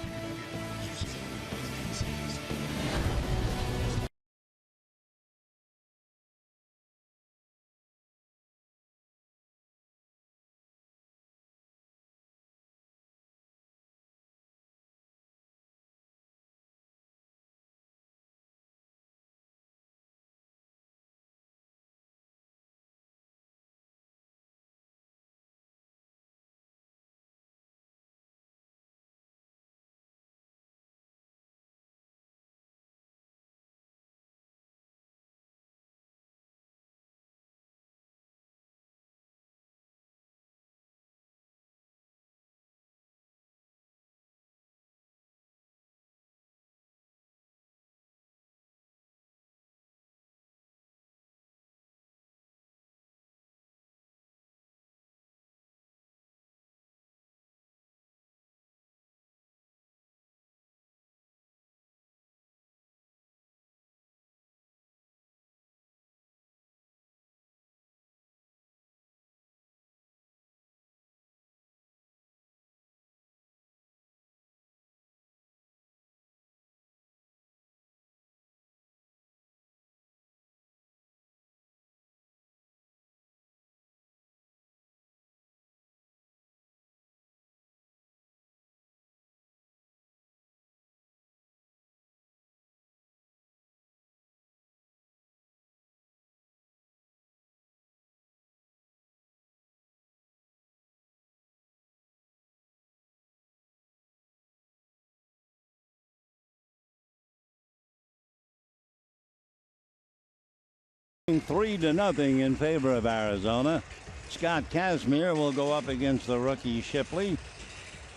Three to nothing in favor of Arizona. Scott Kazmir will go up against the rookie Shipley.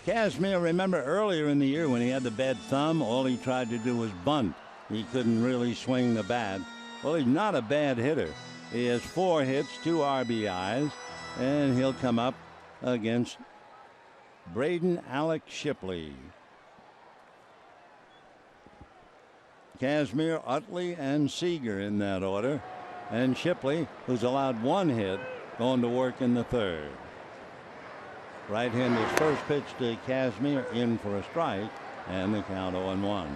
Kazmir, remember earlier in the year when he had the bad thumb, all he tried to do was bunt. He couldn't really swing the bat. Well, he's not a bad hitter. He has 4 hits, 2 RBIs, and he'll come up against Braden Alec Shipley. Kazmir, Utley, and Seager in that order. And Shipley, who's allowed 1 hit, going to work in the 3rd. Right-hander's first pitch to Kazmir, in for a strike, and the count 0-1.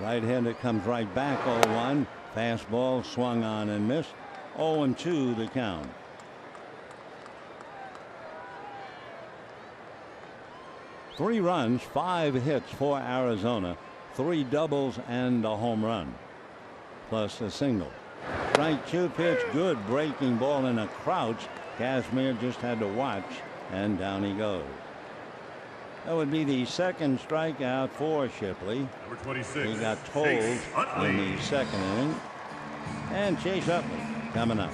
Right-hander comes right back, 0-1. Fastball swung on and missed. 0-2 the count. Three runs, 5 hits for Arizona, 3 doubles and a home run, plus a single. Strike 2 pitch, good breaking ball in a crouch. Kazmir just had to watch, and down he goes. That would be the 2nd strikeout for Shipley. Number 26. He got told in the 2nd inning. And Chase Utley coming up.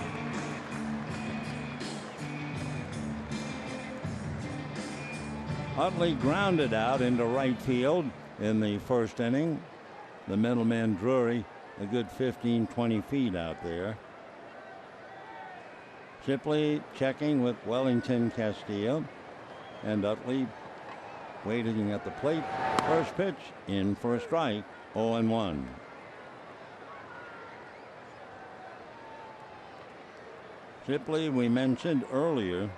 Utley grounded out into right field in the first inning. The middleman Drury a good 15-20 feet out there. Shipley checking with Wellington Castillo, and Utley waiting at the plate. First pitch in for a strike, 0-1. Shipley, we mentioned earlier,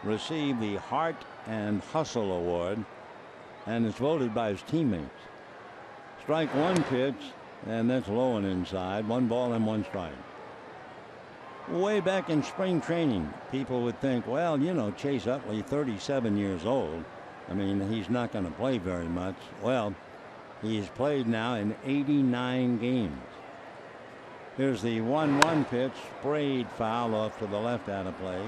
received the Heart and Hustle Award and is voted by his teammates. Strike one pitch, and that's low and inside. 1 ball and 1 strike. Way back in spring training, people would think, well, you know, Chase Utley, 37 years old. I mean, he's not going to play very much. Well, he's played now in 89 games. Here's the 1-1 pitch, sprayed foul off to the left out of play.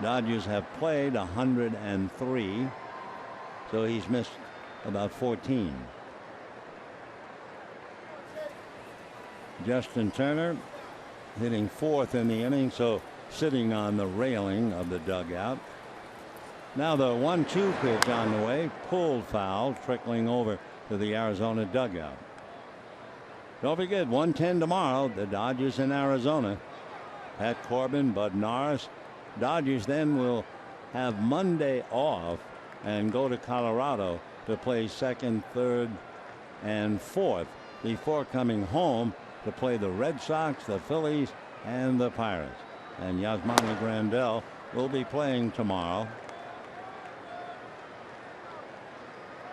Dodgers have played 103, so he's missed about 14. Justin Turner hitting 4th in the inning, so sitting on the railing of the dugout. Now the 1-2 pitch on the way, pulled foul, trickling over to the Arizona dugout. Don't forget, 1:10 tomorrow, the Dodgers in Arizona. Pat Corbin, Bud Norris. Dodgers then will have Monday off and go to Colorado to play 2nd, 3rd, and 4th before coming home to play the Red Sox, the Phillies, and the Pirates. And Yasmani Grandal will be playing tomorrow,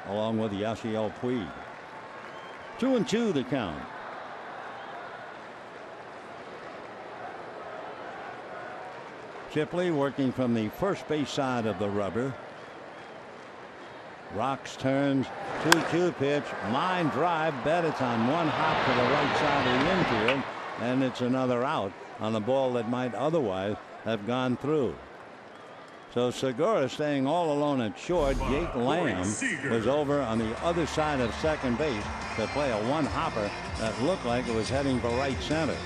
along with Yasiel Puig. 2-2 the count. Shipley working from the first base side of the rubber. Rocks turns, 2-2 pitch, line drive, bet it's on one hop to the right side of the infield, and it's another out on a ball that might otherwise have gone through. So Segura staying all alone at short. Jake Lamb was over on the other side of second base to play a one-hopper that looked like it was heading for right center.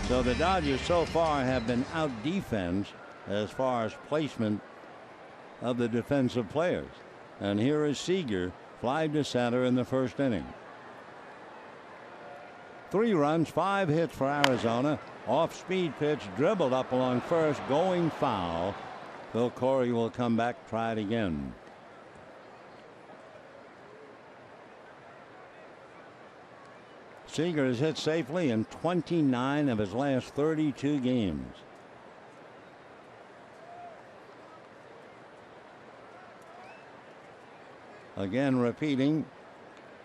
So the Dodgers so far have been out defense as far as placement of the defensive players. And here is Seager, fly to center in the first inning. 3 runs, 5 hits for Arizona. Off-speed pitch, dribbled up along first, going foul. Phil Corey will come back, try it again. Seager has hit safely in 29 of his last 32 games. Again, repeating,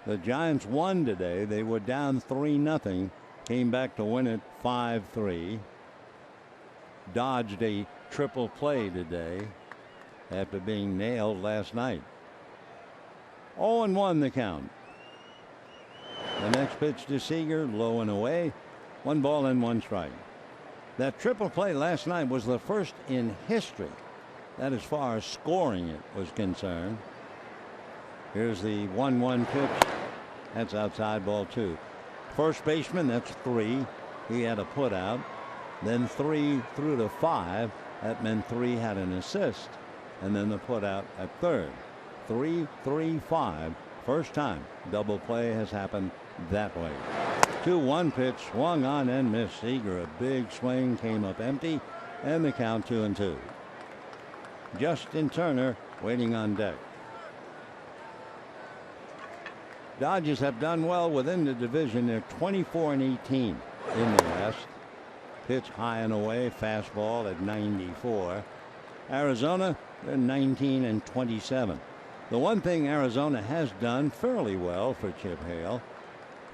the Giants won today. They were down 3-0, came back to win it 5-3. Dodged a triple play today after being nailed last night. 0-1 the count. The next pitch to Seager, low and away. 1 ball and 1 strike. That triple play last night was the first in history, that as far as scoring it was concerned. Here's the 1-1 pitch. That's outside, ball 2. First baseman, that's 3. He had a put out. Then 3 through to 5. That meant 3 had an assist. And then the put out at third. 3-3-5. First time double play has happened that way. 2-1 pitch, swung on and missed. Seager, a big swing, came up empty, and the count 2-2. Justin Turner waiting on deck. Dodgers have done well within the division. They're 24-18 in the West. Pitch high and away, fastball at 94. Arizona, they're 19-27. The one thing Arizona has done fairly well for Chip Hale,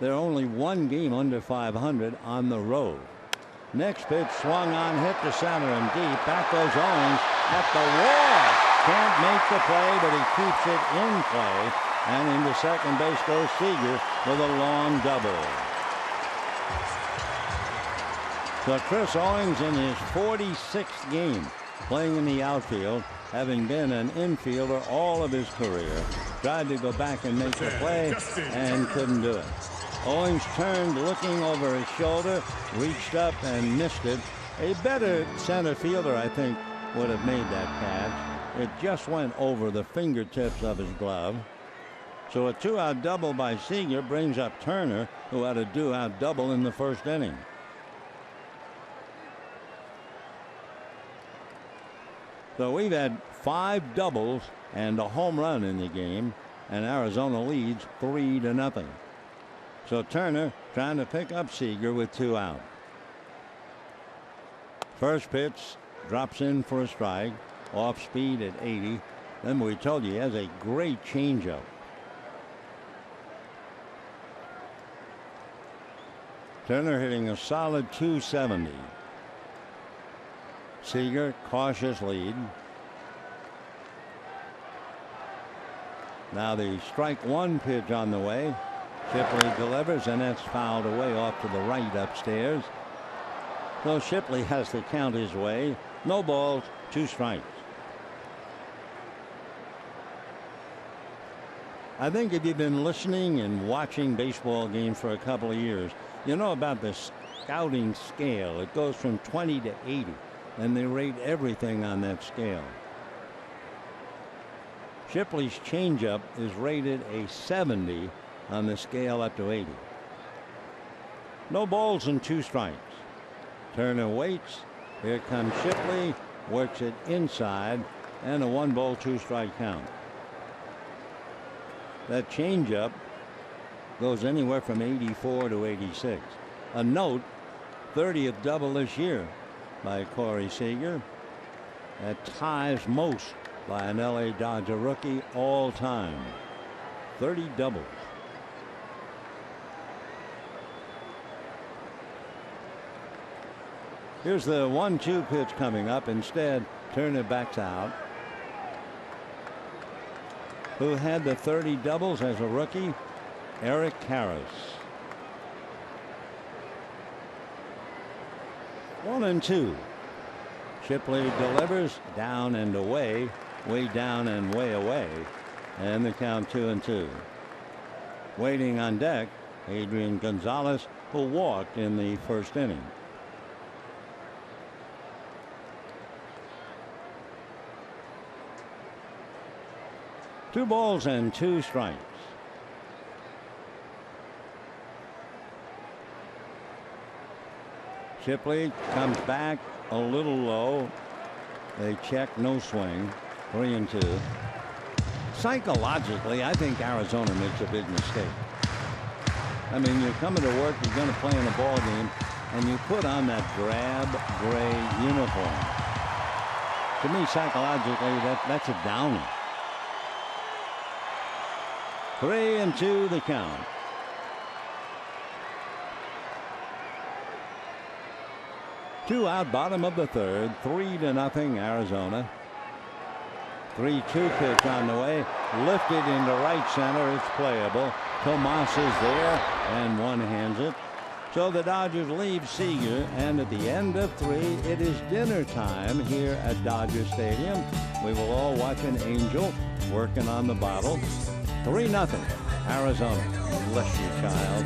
they're only 1 game under 500 on the road. Next pitch, swung on, hit to center and deep. Back goes Owens at the wall. Can't make the play, but he keeps it in play. And into second base goes Seager with a long double. So Chris Owens in his 46th game playing in the outfield, having been an infielder all of his career, tried to go back and make the play and couldn't do it. Owings turned, looking over his shoulder, reached up and missed it. A better center fielder, I think, would have made that catch. It just went over the fingertips of his glove. So a 2-out double by Seager brings up Turner, who had a 2-out double in the first inning. So we've had 5 doubles and a home run in the game, and Arizona leads 3-0. So Turner trying to pick up Seager with 2 out. First pitch drops in for a strike, off speed at 80. Then we told you he has a great changeup. Turner hitting a solid 270. Seager, cautious lead. Now the strike 1 pitch on the way. Shipley delivers, and that's fouled away off to the right upstairs. So Shipley has to count his way. No balls, 2 strikes. I think if you've been listening and watching baseball games for a couple of years, you know about the scouting scale. It goes from 20 to 80, and they rate everything on that scale. Shipley's changeup is rated a 70 on the scale up to 80. No balls and 2 strikes. Turner waits. Here comes Shipley, works it inside, and a 1-ball, 2-strike count. That changeup goes anywhere from 84 to 86. A note, 30th double this year by Corey Seager. That ties most by an LA Dodger rookie all time. 30 doubles. Here's the 1-2 pitch coming up. Instead, Turner backs out. Who had the 30 doubles as a rookie? Eric Karras. 1-2. Shipley delivers down and away, way down and way away, and the count 2-2. Waiting on deck, Adrian Gonzalez, who walked in the first inning. Two balls and 2 strikes. Shipley comes back a little low. They check, no swing. 3-2. Psychologically, I think Arizona makes a big mistake. I mean, you're coming to work, you're going to play in a ball game, and you put on that drab gray uniform. To me, psychologically, that's a downer. 3-2 the count. Two out, bottom of the third. 3-0 Arizona. 3-2 pitch on the way. Lifted into right center. It's playable. Tomas is there and one-hands it. So the Dodgers leave Seager, and at the end of 3, it is dinner time here at Dodger Stadium. We will all watch an angel working on the bottle. 3-0 Arizona. Bless you, child.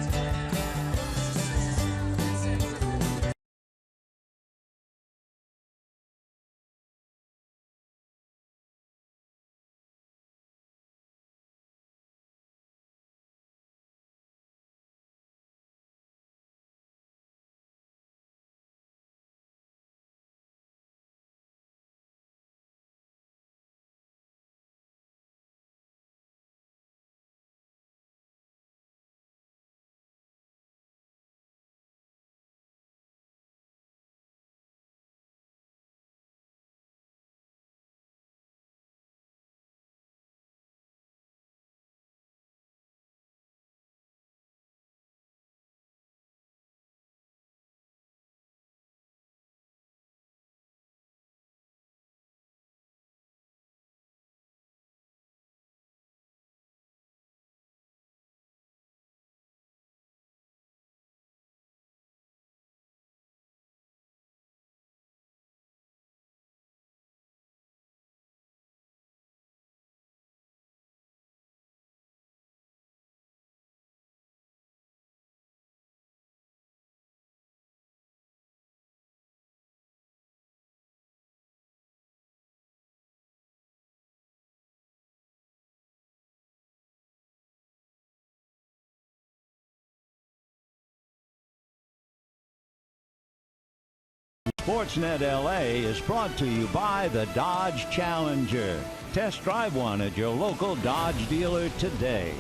Sportsnet LA is brought to you by the Dodge Challenger. Test drive one at your local Dodge dealer today.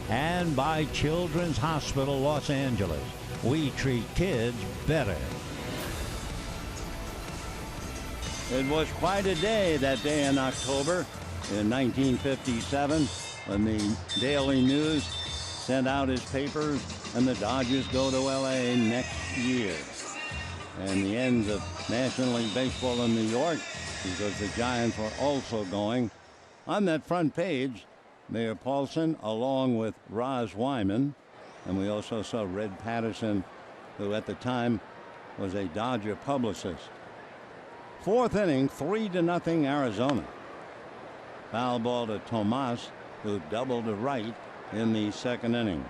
And by Children's Hospital Los Angeles. We treat kids better. It was quite a day that day in October in 1957 when the Daily News sent out his papers and the Dodgers go to LA next year. And the ends of National League Baseball in New York, because the Giants were also going. On that front page, Mayor Paulson along with Roz Wyman, and we also saw Red Patterson, who at the time was a Dodger publicist. Fourth inning, 3-0 Arizona. Foul ball to Tomas, who doubled to right in the second inning.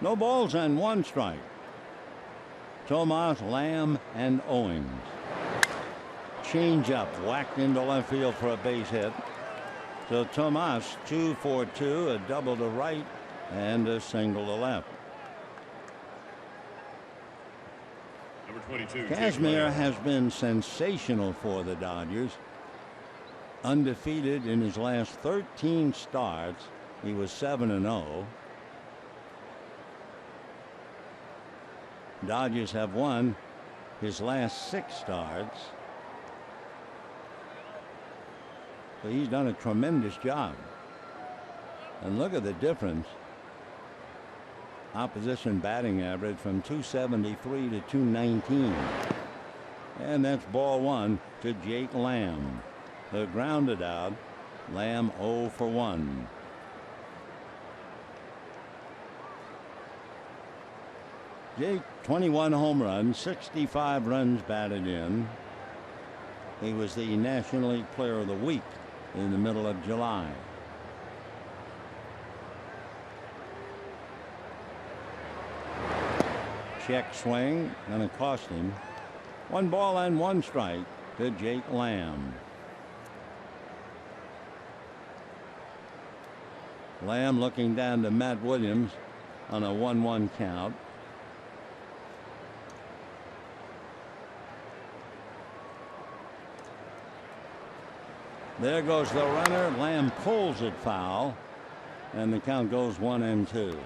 No balls and one strike. Tomas, Lamb, and Owings. Change up, whacked into left field for a base hit. So Tomas 2 for 2, a double to right and a single to left. Number 22. Kazmir has been sensational for the Dodgers. Undefeated in his last 13 starts. He was 7-0. Dodgers have won his last 6 starts. So he's done a tremendous job. And look at the difference. Opposition batting average from 273 to 219. And that's ball 1 to Jake Lamb. The grounded out. Lamb 0 for 1. Jake, 21 home runs, 65 runs batted in. He was the National League Player of the Week in the middle of July. Check swing, gonna cost him. 1 ball and 1 strike to Jake Lamb. Lamb looking down to Matt Williams on a 1-1 count. There goes the runner. Lamb pulls it foul, and the count goes 1-2.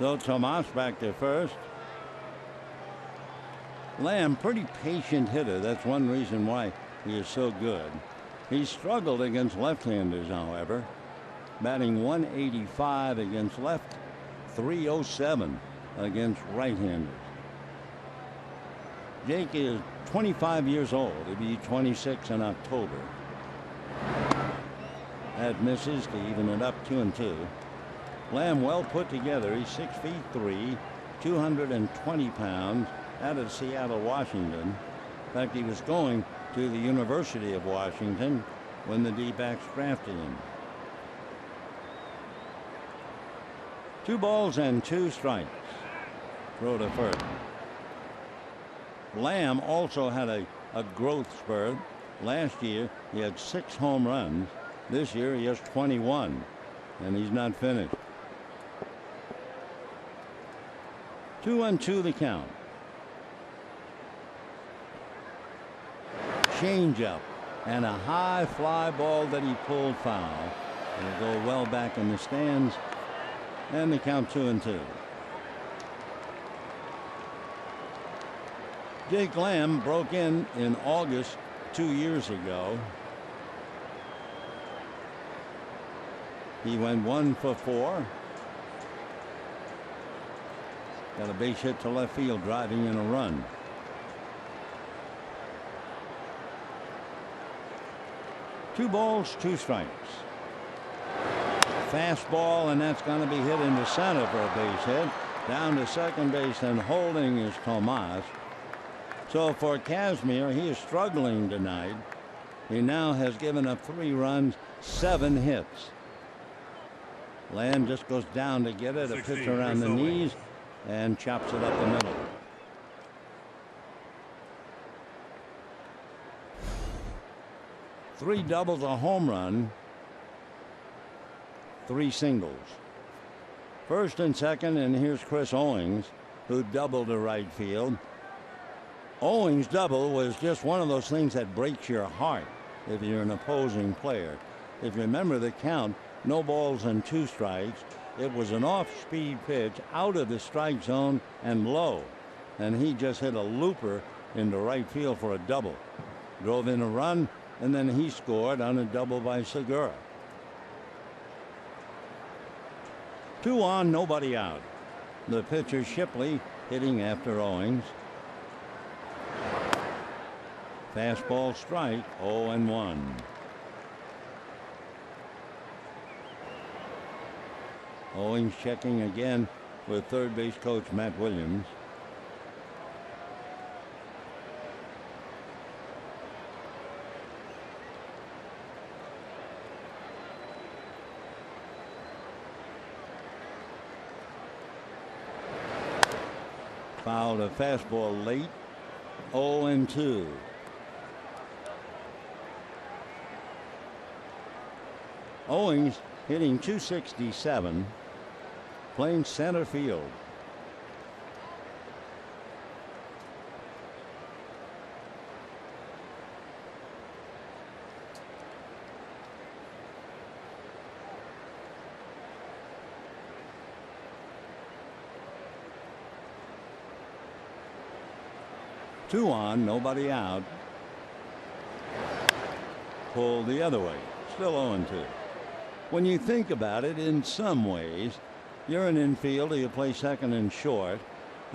So Tomas back to first. Lamb, pretty patient hitter. That's one reason why he is so good. He struggled against left-handers, however, batting 185 against left, 307 against right-handers. Jake is 25 years old. He'll be 26 in October. That misses to even it up 2-2. Lamb well put together. He's 6'3", 220 pounds, out of Seattle, Washington. In fact, he was going to the University of Washington when the D-backs drafted him. 2 balls and 2 strikes. Throw to first. Lamb also had a growth spurt. Last year he had 6 home runs. This year he has 21, and he's not finished. 2-2 the count. Changeup and a high fly ball that he pulled foul. It'll go well back in the stands, and the count 2-2. Jake Lamb broke in August 2 years ago. He went 1 for 4. Got a base hit to left field, driving in a run. Two balls, 2 strikes. Fastball, and that's going to be hit into center for a base hit. Down to second base, and holding is Tomas. So for Kazmir, he is struggling tonight. He now has given up 3 runs, 7 hits. Lamb just goes down to get it, a pitch around the knees, and chops it up the middle. 3 doubles, a home run, 3 singles. First and second, and here's Chris Owings, who doubled to right field. Owings' double was just one of those things that breaks your heart if you're an opposing player. If you remember the count, no balls and 2 strikes. It was an off-speed pitch out of the strike zone and low, and he just hit a looper into right field for a double. Drove in a run, and then he scored on a double by Segura. 2 on, nobody out. The pitcher Shipley hitting after Owings. Fastball strike, 0-1. Owings checking again with third base coach Matt Williams. Fouled a fastball late, 0-2. Owings hitting .267, playing center field. Two on, nobody out. Pulled the other way, still 0-2. When you think about it, in some ways, you're an infielder, you play second and short,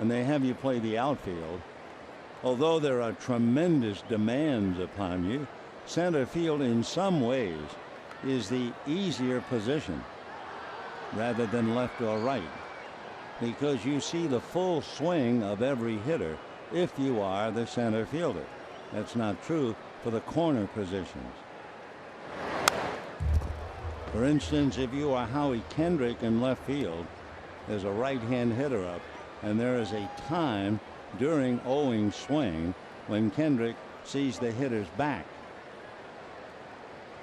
and they have you play the outfield. Although there are tremendous demands upon you, center field in some ways is the easier position rather than left or right, because you see the full swing of every hitter if you are the center fielder. That's not true for the corner positions. For instance, if you are Howie Kendrick in left field, there's a right-hand hitter up, and there is a time during Owings' swing when Kendrick sees the hitter's back.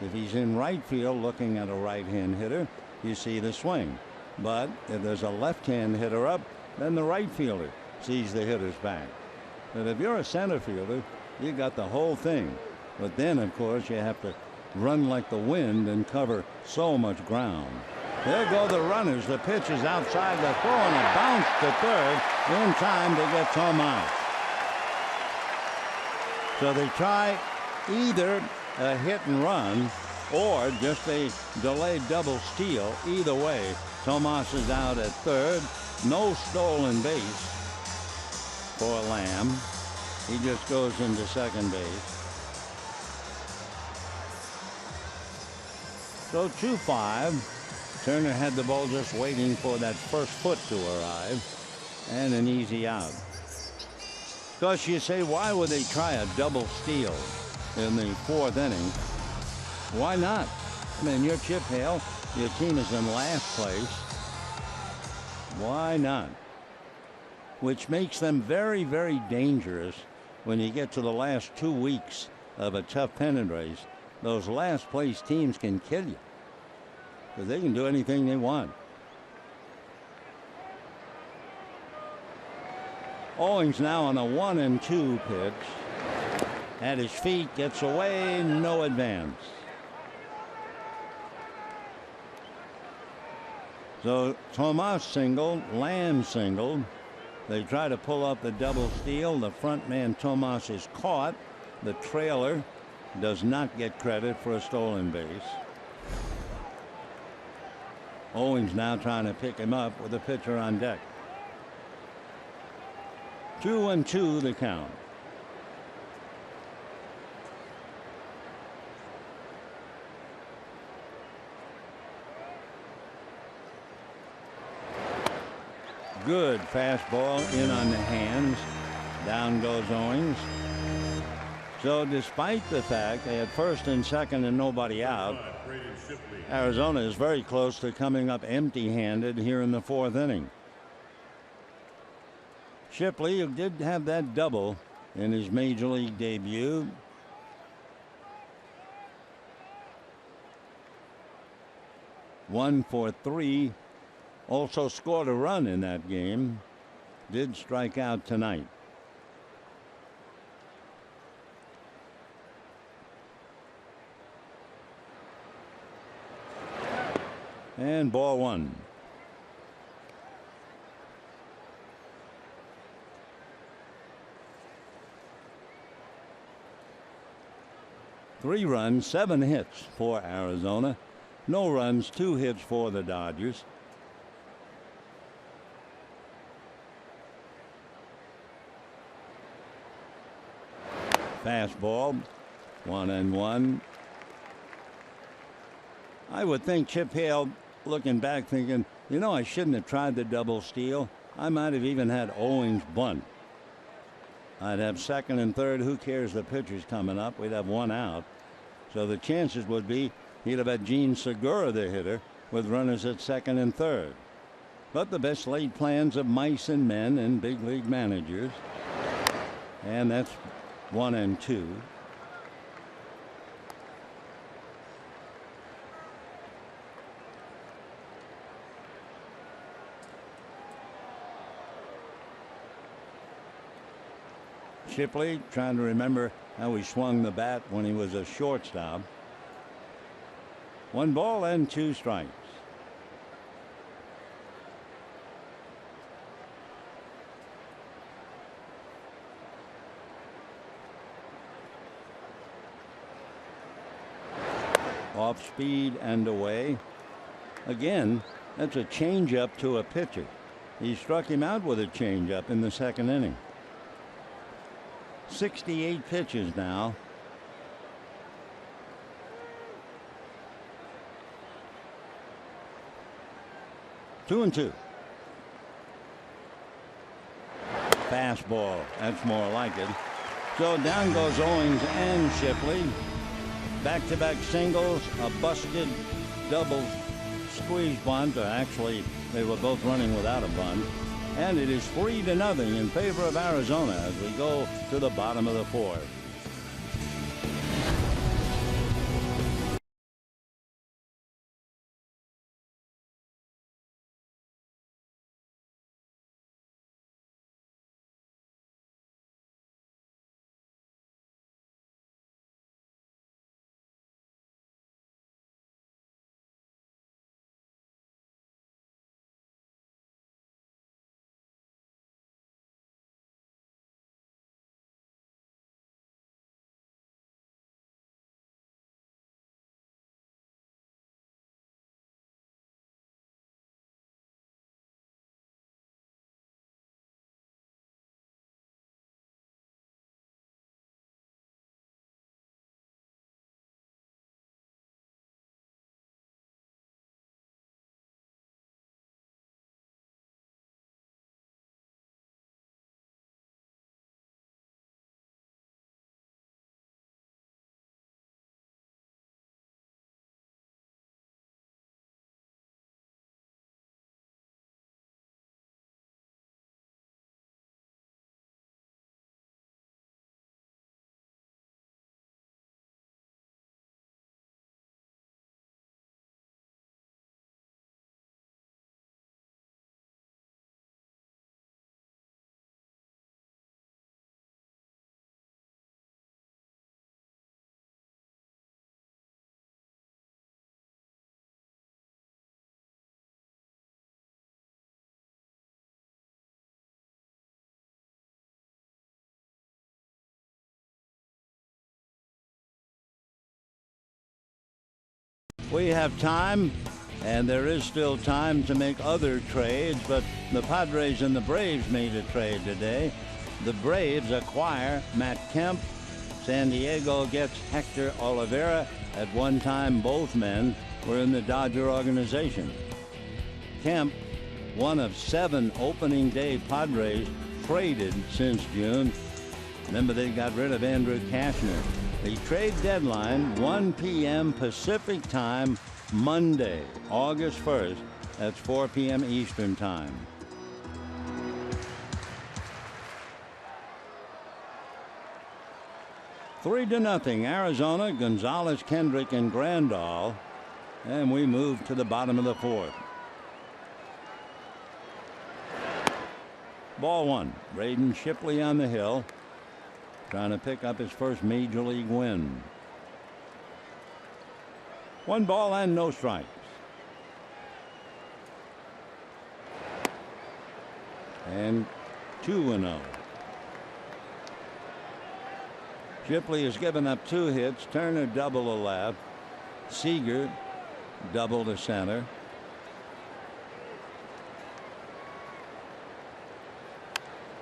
If he's in right field looking at a right-hand hitter, you see the swing. But if there's a left-hand hitter up, then the right fielder sees the hitter's back. But if you're a center fielder, you got the whole thing. But then, of course, you have to run like the wind and cover so much ground. There go the runners. The pitch is outside the throw, and a bounce to third in time to get Tomas. So they try either a hit and run or just a delayed double steal. Either way, Tomas is out at third. No stolen base for Lamb. He just goes into second base. So 2-5. Turner had the ball just waiting for that first foot to arrive, and an easy out. Because you say, why would they try a double steal in the fourth inning? Why not? I mean, you're Chip Hale. Your team is in last place. Why not? Which makes them very, very dangerous when you get to the last 2 weeks of a tough pennant race. Those last place teams can kill you because they can do anything they want. Owings now on a 1-2 pitch. At his feet, gets away, no advance. So Tomas singled, Lamb singled. They try to pull up the double steal. The front man Tomas is caught. The trailer does not get credit for a stolen base. Owings now trying to pick him up with a pitcher on deck. 2-2 the count. Good fastball in on the hands. Down goes Owings. So despite the fact they had first and second and nobody out, Arizona is very close to coming up empty-handed here in the fourth inning. Shipley, who did have that double in his major league debut, 1 for 3. Also scored a run in that game. Did strike out tonight. And ball 1. Three runs, 7 hits for Arizona. No runs, 2 hits for the Dodgers. Fastball, 1-1. I would think Chip Hale, looking back, thinking, you know, I shouldn't have tried the double steal. I might have even had Owings bunt. I'd have second and third. Who cares? The pitcher's coming up. We'd have 1 out. So the chances would be he'd have had Gene Segura, the hitter, with runners at second and third. But the best laid plans of mice and men and big league managers. And that's 1-2. Shipley trying to remember how he swung the bat when he was a shortstop. 1 ball and 2 strikes. Off speed and away. Again, that's a changeup to a pitcher. He struck him out with a changeup in the 2nd inning. 68 pitches now. Two and 2. Fastball. That's more like it. So down goes Owings and Shipley. Back-to-back singles, a busted double squeeze bunt. Actually, they were both running without a bunt. And it is 3-0 in favor of Arizona as we go to the bottom of the 4th. We have time, and there is still time to make other trades, but the Padres and the Braves made a trade today. The Braves acquire Matt Kemp. San Diego gets Hector Olivera. At one time, both men were in the Dodger organization. Kemp, one of 7 opening day Padres traded since June. Remember, they got rid of Andrew Cashner. The trade deadline, 1 p.m. Pacific time, Monday, August 1st. That's 4 p.m. Eastern time. Three to nothing, Arizona. Gonzalez, Kendrick, and Grandal. And we move to the bottom of the fourth. Ball one. Braden Shipley on the hill, trying to pick up his first major league win. 1 ball and no strikes. And 2-0. Shipley has given up 2 hits. Turner double to left. Seager double to center.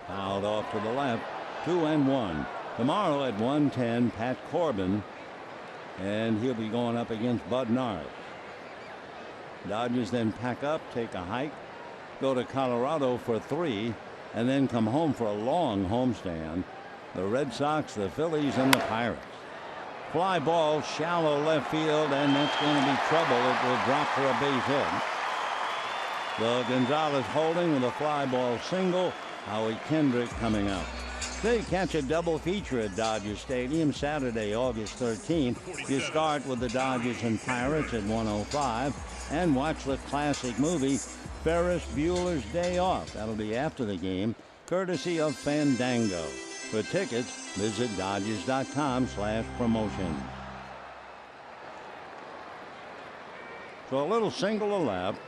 Fouled off to the left. 2-1. Tomorrow at 1:10, Pat Corbin, and he'll be going up against Bud Norris. Dodgers then pack up, take a hike, go to Colorado for 3, and then come home for a long homestand. The Red Sox, the Phillies, and the Pirates. Fly ball, shallow left field, and that's going to be trouble. It will drop for a base hit. So Gonzalez holding with a fly ball single. Howie Kendrick coming up. They catch a double feature at Dodger Stadium Saturday, August 13th. You start with the Dodgers and Pirates at 1:05 and watch the classic movie Ferris Bueller's Day Off. That'll be after the game, courtesy of Fandango. For tickets, visit Dodgers.com/promotions. So a little single to left.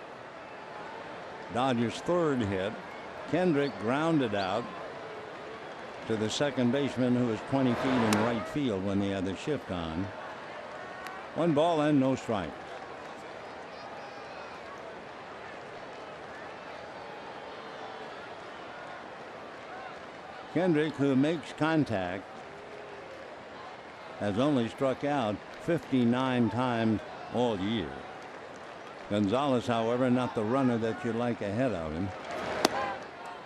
Dodgers' 3rd hit. Kendrick grounded out to the second baseman, who was 20 feet in right field when they had the shift on. 1 ball and no strikes. Kendrick, who makes contact, has only struck out 59 times all year. Gonzalez, however, not the runner that you'd like ahead of him.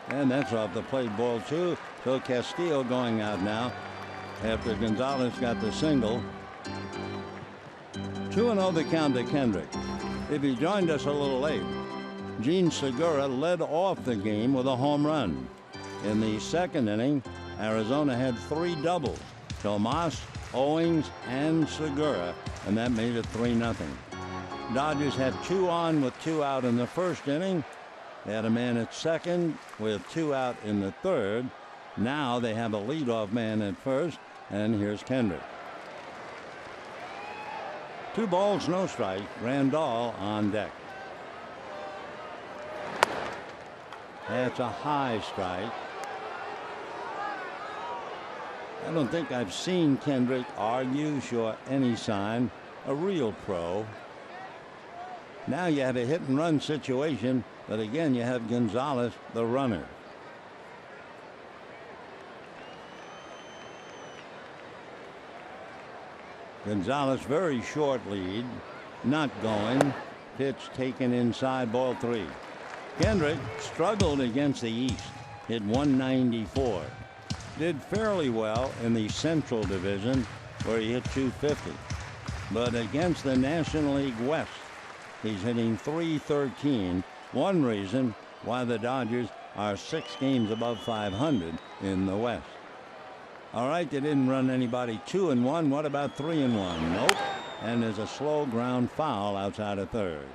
And that's off the plate, ball 2. So Castillo going out now after Gonzalez got the single. 2-0 the count to Kendrick. If he joined us a little late, Gene Segura led off the game with a home run. In the 2nd inning, Arizona had 3 doubles. Tomas, Owings, and Segura, and that made it 3-0. Dodgers had 2 on with 2 out in the 1st inning. They had a man at second with 2 out in the 3rd. Now they have a leadoff man at first, and here's Kendrick. 2 balls, no strike. Randall on deck. That's a high strike. I don't think I've seen Kendrick argue, show any sign. A real pro. Now you have a hit and run situation, but again you have Gonzalez, the runner. Gonzalez very short lead, not going. Pitch taken inside, ball 3. Kendrick struggled against the East, hit 194. Did fairly well in the Central Division where he hit 250. But against the National League West, he's hitting .313. One reason why the Dodgers are 6 games above 500 in the West. All right, they didn't run anybody 2-1. What about 3-1? Nope. And there's a slow ground foul outside of 3rd.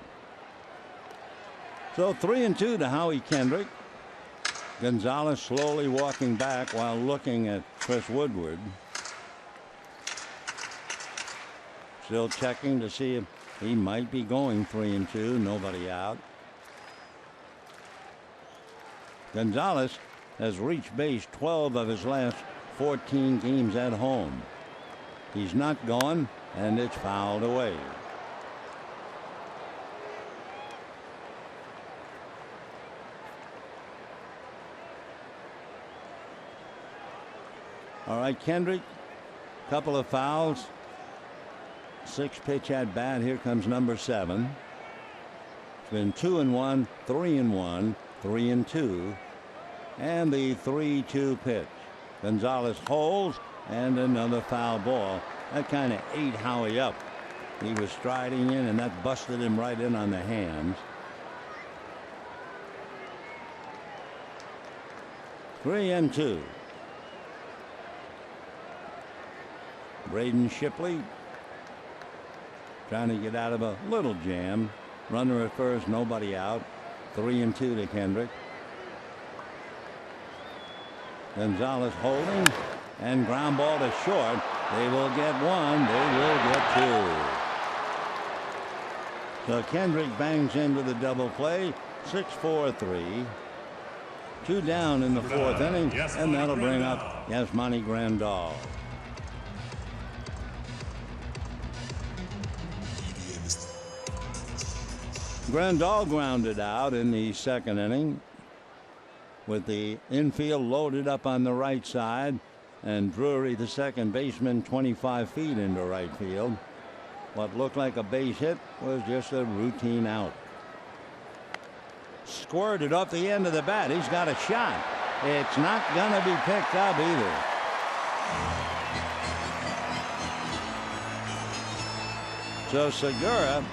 So 3-2 to Howie Kendrick. Gonzalez slowly walking back while looking at Chris Woodward. Still checking to see if he might be going 3-2. Nobody out. Gonzalez has reached base 12 of his last 14 games at home. He's not going, and it's fouled away. All right, Kendrick, couple of fouls. 6-pitch at bat. Here comes number 7. It's been 2-1, 3-1, 3-2, and the 3-2 pitch. Gonzalez holds, and another foul ball. That kind of ate Howie up. He was striding in, and that busted him right in on the hands. 3-2. Braden Shipley trying to get out of a little jam. Runner at first, nobody out. 3-2 to Kendrick. Gonzalez holding and ground ball to short. They will get one. They will get two. So Kendrick bangs into the double play. 6-4-3. 2 down in the 4th inning, and that'll bring up Yasmani Grandal. Grandal grounded out in the 2nd inning with the infield loaded up on the right side, and Drury, the second baseman, 25 feet into right field. What looked like a base hit was just a routine out. Squirted off the end of the bat. He's got a shot. It's not going to be picked up either. So Segura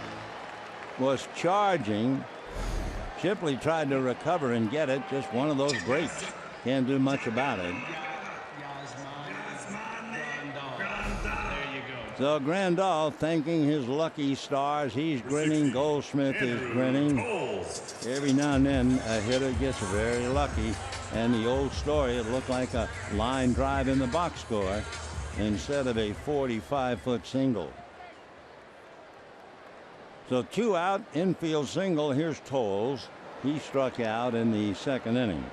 was charging. Shipley tried to recover and get it. Just one of those breaks. Can't do much about it. So Grandal thanking his lucky stars. He's grinning. Goldschmidt is grinning. Every now and then a hitter gets very lucky. And the old story, it looked like a line drive in the box score instead of a 45-foot single. So 2 out, infield single. Here's Tolles. He struck out in the 2nd inning.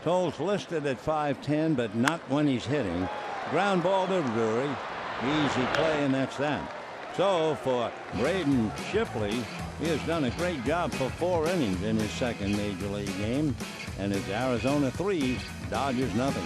Tolles listed at 5'10", but not when he's hitting. Ground ball to Drury. Easy play, and that's that. So for Braden Shipley, he has done a great job for 4 innings in his 2nd major league game. And it's Arizona 3, Dodgers nothing.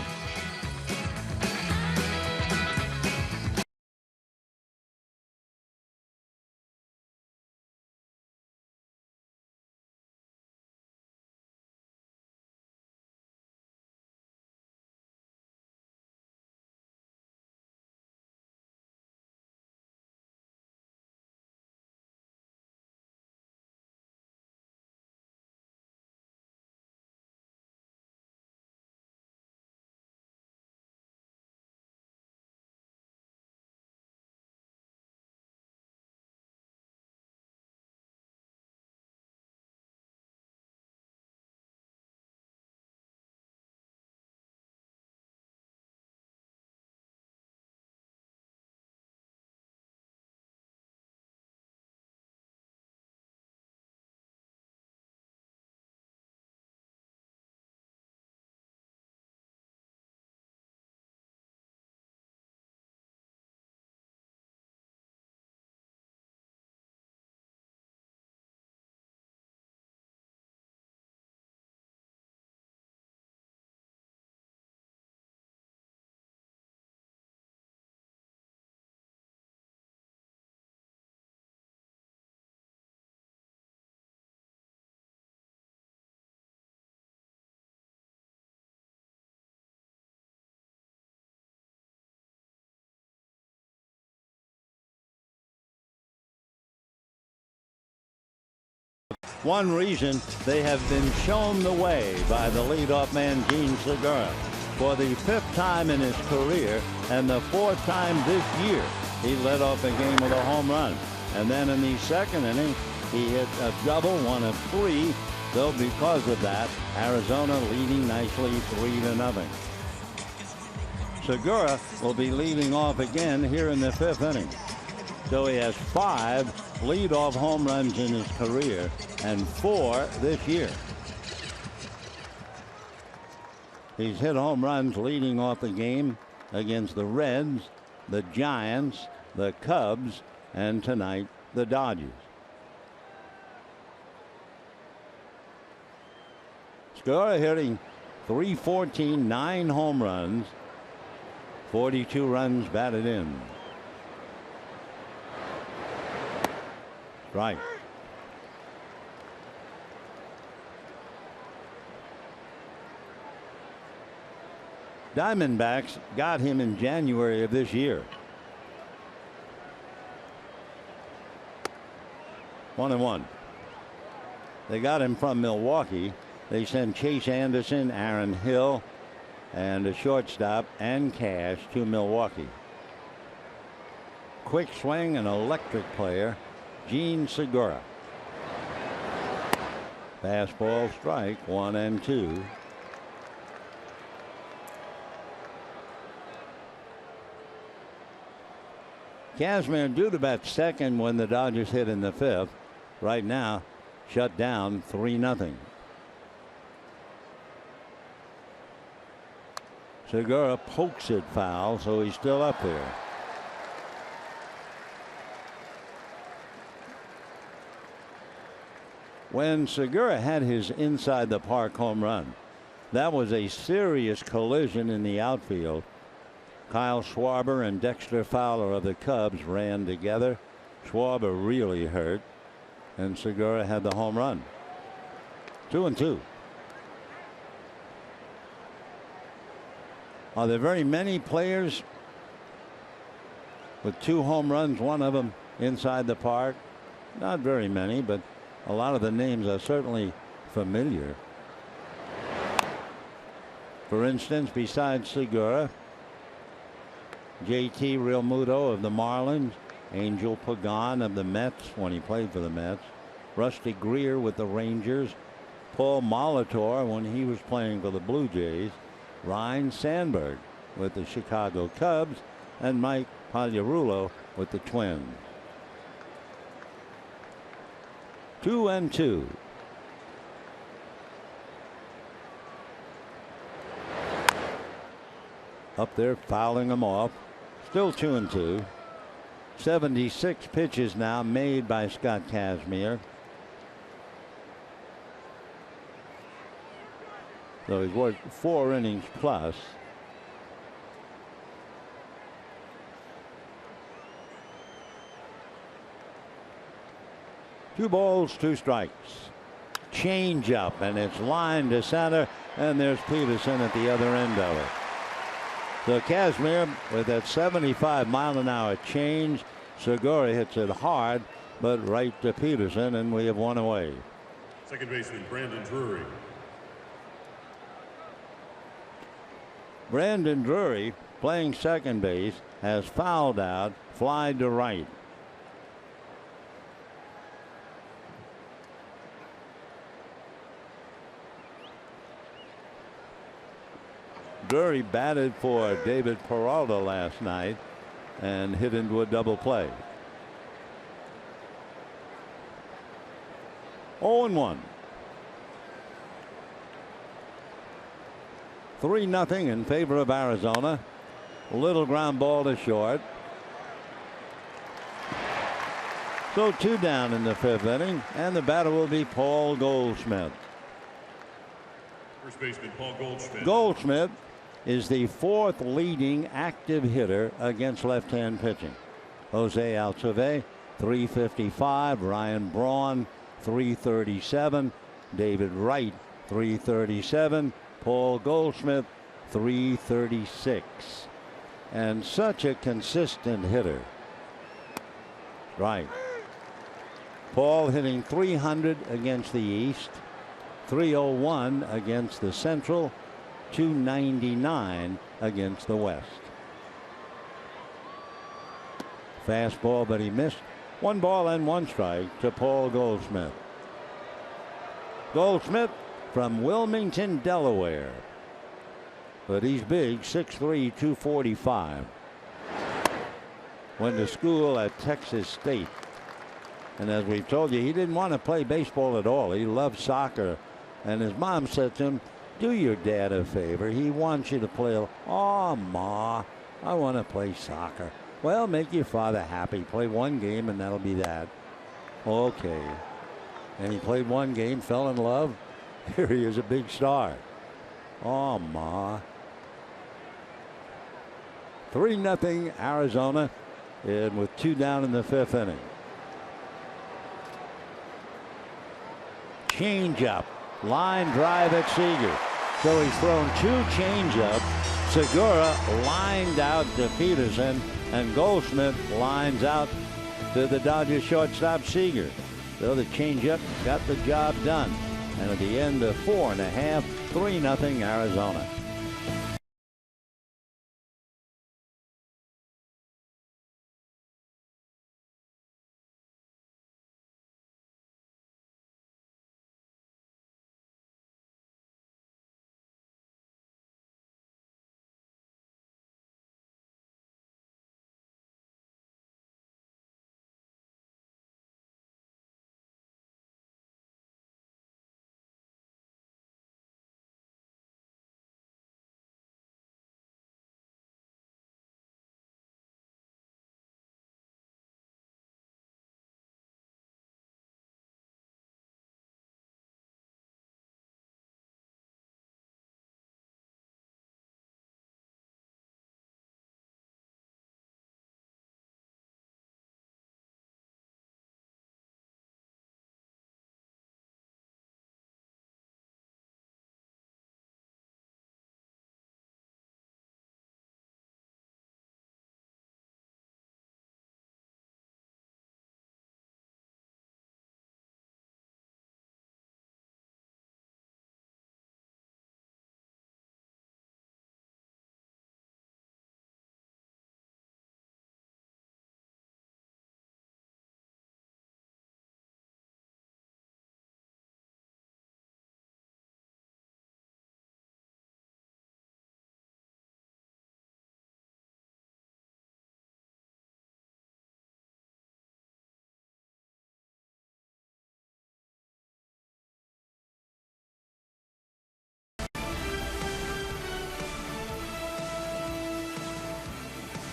One reason they have been shown the way by the leadoff man Gene Segura. For the 5th time in his career and the 4th time this year, he led off a game with a home run. And then in the 2nd inning, he hit a double, 1 of 3. So because of that, Arizona leading nicely 3-0. Segura will be leading off again here in the 5th inning. So he has 5 leadoff home runs in his career and 4 this year. He's hit home runs leading off the game against the Reds, the Giants, the Cubs, and tonight the Dodgers. Segura hitting .314, 9 home runs, 42 runs batted in. Right. Diamondbacks got him in January of this year. 1-1. They got him from Milwaukee. They sent Chase Anderson, Aaron Hill, and a shortstop and Cash to Milwaukee. quick swing and electric player, Gene Segura. Fastball strike, 1-2. Kazmir due to bat second when the Dodgers hit in the 5th. Right now, shut down 3-0. Segura pokes it foul, so he's still up there. When Segura had his inside the park home run, that was a serious collision in the outfield. Kyle Schwarber and Dexter Fowler of the Cubs ran together. Schwarber really hurt, and Segura had the home run. 2-2. Are there very many players with 2 home runs, one of them inside the park? Not very many, but a lot of the names are certainly familiar. For instance, besides Segura, JT Realmuto of the Marlins, Angel Pagan of the Mets when he played for the Mets, Rusty Greer with the Rangers, Paul Molitor when he was playing for the Blue Jays, Ryne Sandberg with the Chicago Cubs, and Mike Pagliarulo with the Twins. 2-2. Up there fouling them off. Still 2-2. 76 pitches now made by Scott Kazmir. So he's worked 4 innings plus. Two balls, 2 strikes. Change up, and it's lined to center, and there's Peterson at the other end of it. So Kazmir with that 75-mile-an-hour change. Segura hits it hard, but right to Peterson, and we have 1 away. Second baseman Brandon Drury. Brandon Drury, playing second base, has fouled out, fly to right. Drury batted for David Peralta last night and hit into a double play. 0-1. 3-0 in favor of Arizona. A little ground ball to short. So 2 down in the 5th inning, and the batter will be Paul Goldschmidt. First baseman Paul Goldschmidt. Goldschmidt is the 4th leading active hitter against left-hand pitching. Jose Altuve, 355. Ryan Braun, 337. David Wright, 337. Paul Goldschmidt, 336. And such a consistent hitter. Right. Paul hitting 300 against the East, 301 against the Central, 299 against the West. Fastball, but he missed. 1 ball and 1 strike to Paul Goldschmidt. Goldschmidt from Wilmington, Delaware. But he's big, 6'3", 245. Went to school at Texas State. And as we've told you, he didn't want to play baseball at all. He loved soccer. And his mom said to him, "Do your dad a favor. He wants you to play." "Oh, Ma, I want to play soccer." "Well, make your father happy. Play 1 game and that'll be that." Okay. And he played 1 game, fell in love. Here he is, a big star. Oh, Ma. 3-0 Arizona, and with 2 down in the 5th inning. Change-up. Line drive at Seager. So he's thrown 2 change-up. Segura lined out to Peterson, and Goldschmidt lines out to the Dodgers shortstop Seager. So the change-up got the job done. And at the end of 4 1/2, 3-0 Arizona.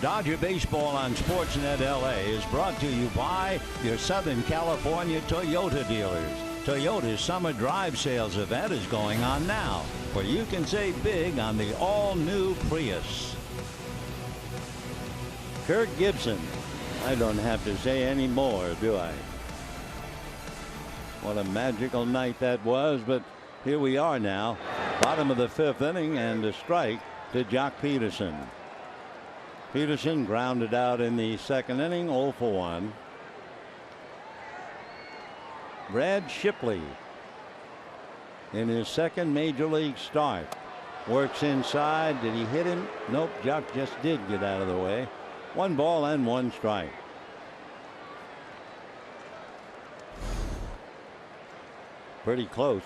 Dodger Baseball on Sportsnet LA is brought to you by your Southern California Toyota dealers. Toyota's Summer Drive Sales event is going on now, where you can save big on the all-new Prius. Kirk Gibson. I don't have to say any more, do I? What a magical night that was, but here we are now. Bottom of the 5th inning and a strike to Jock Peterson. Peterson grounded out in the 2nd inning, 0 for 1. Brad Shipley in his 2nd major league start. Works inside. Did he hit him? Nope. Jock just did get out of the way. 1 ball and 1 strike. Pretty close.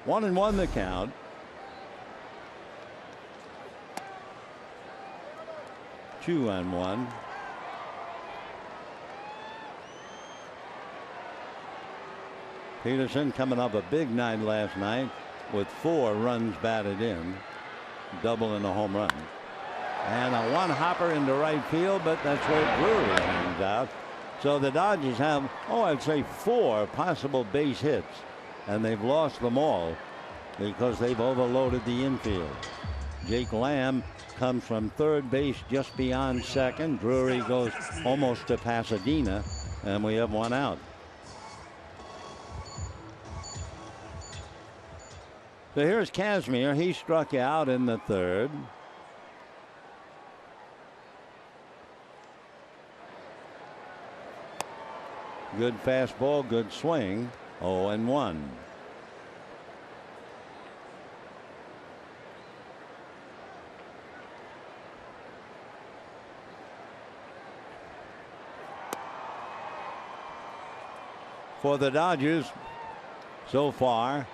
1-1 the count. Two on one. Peterson coming up a big night last night with 4 runs batted in, double and a home run, and a 1-hopper into right field, but that's where Drury hangs out. So the Dodgers have, I'd say 4 possible base hits, and they've lost them all because they've overloaded the infield. Jake Lamb comes from 3rd base just beyond 2nd. Drury goes almost to Pasadena, and we have 1 out. So here's Kazmir. He struck out in the 3rd. Good fastball, good swing. 0-1. For the Dodgers, so far,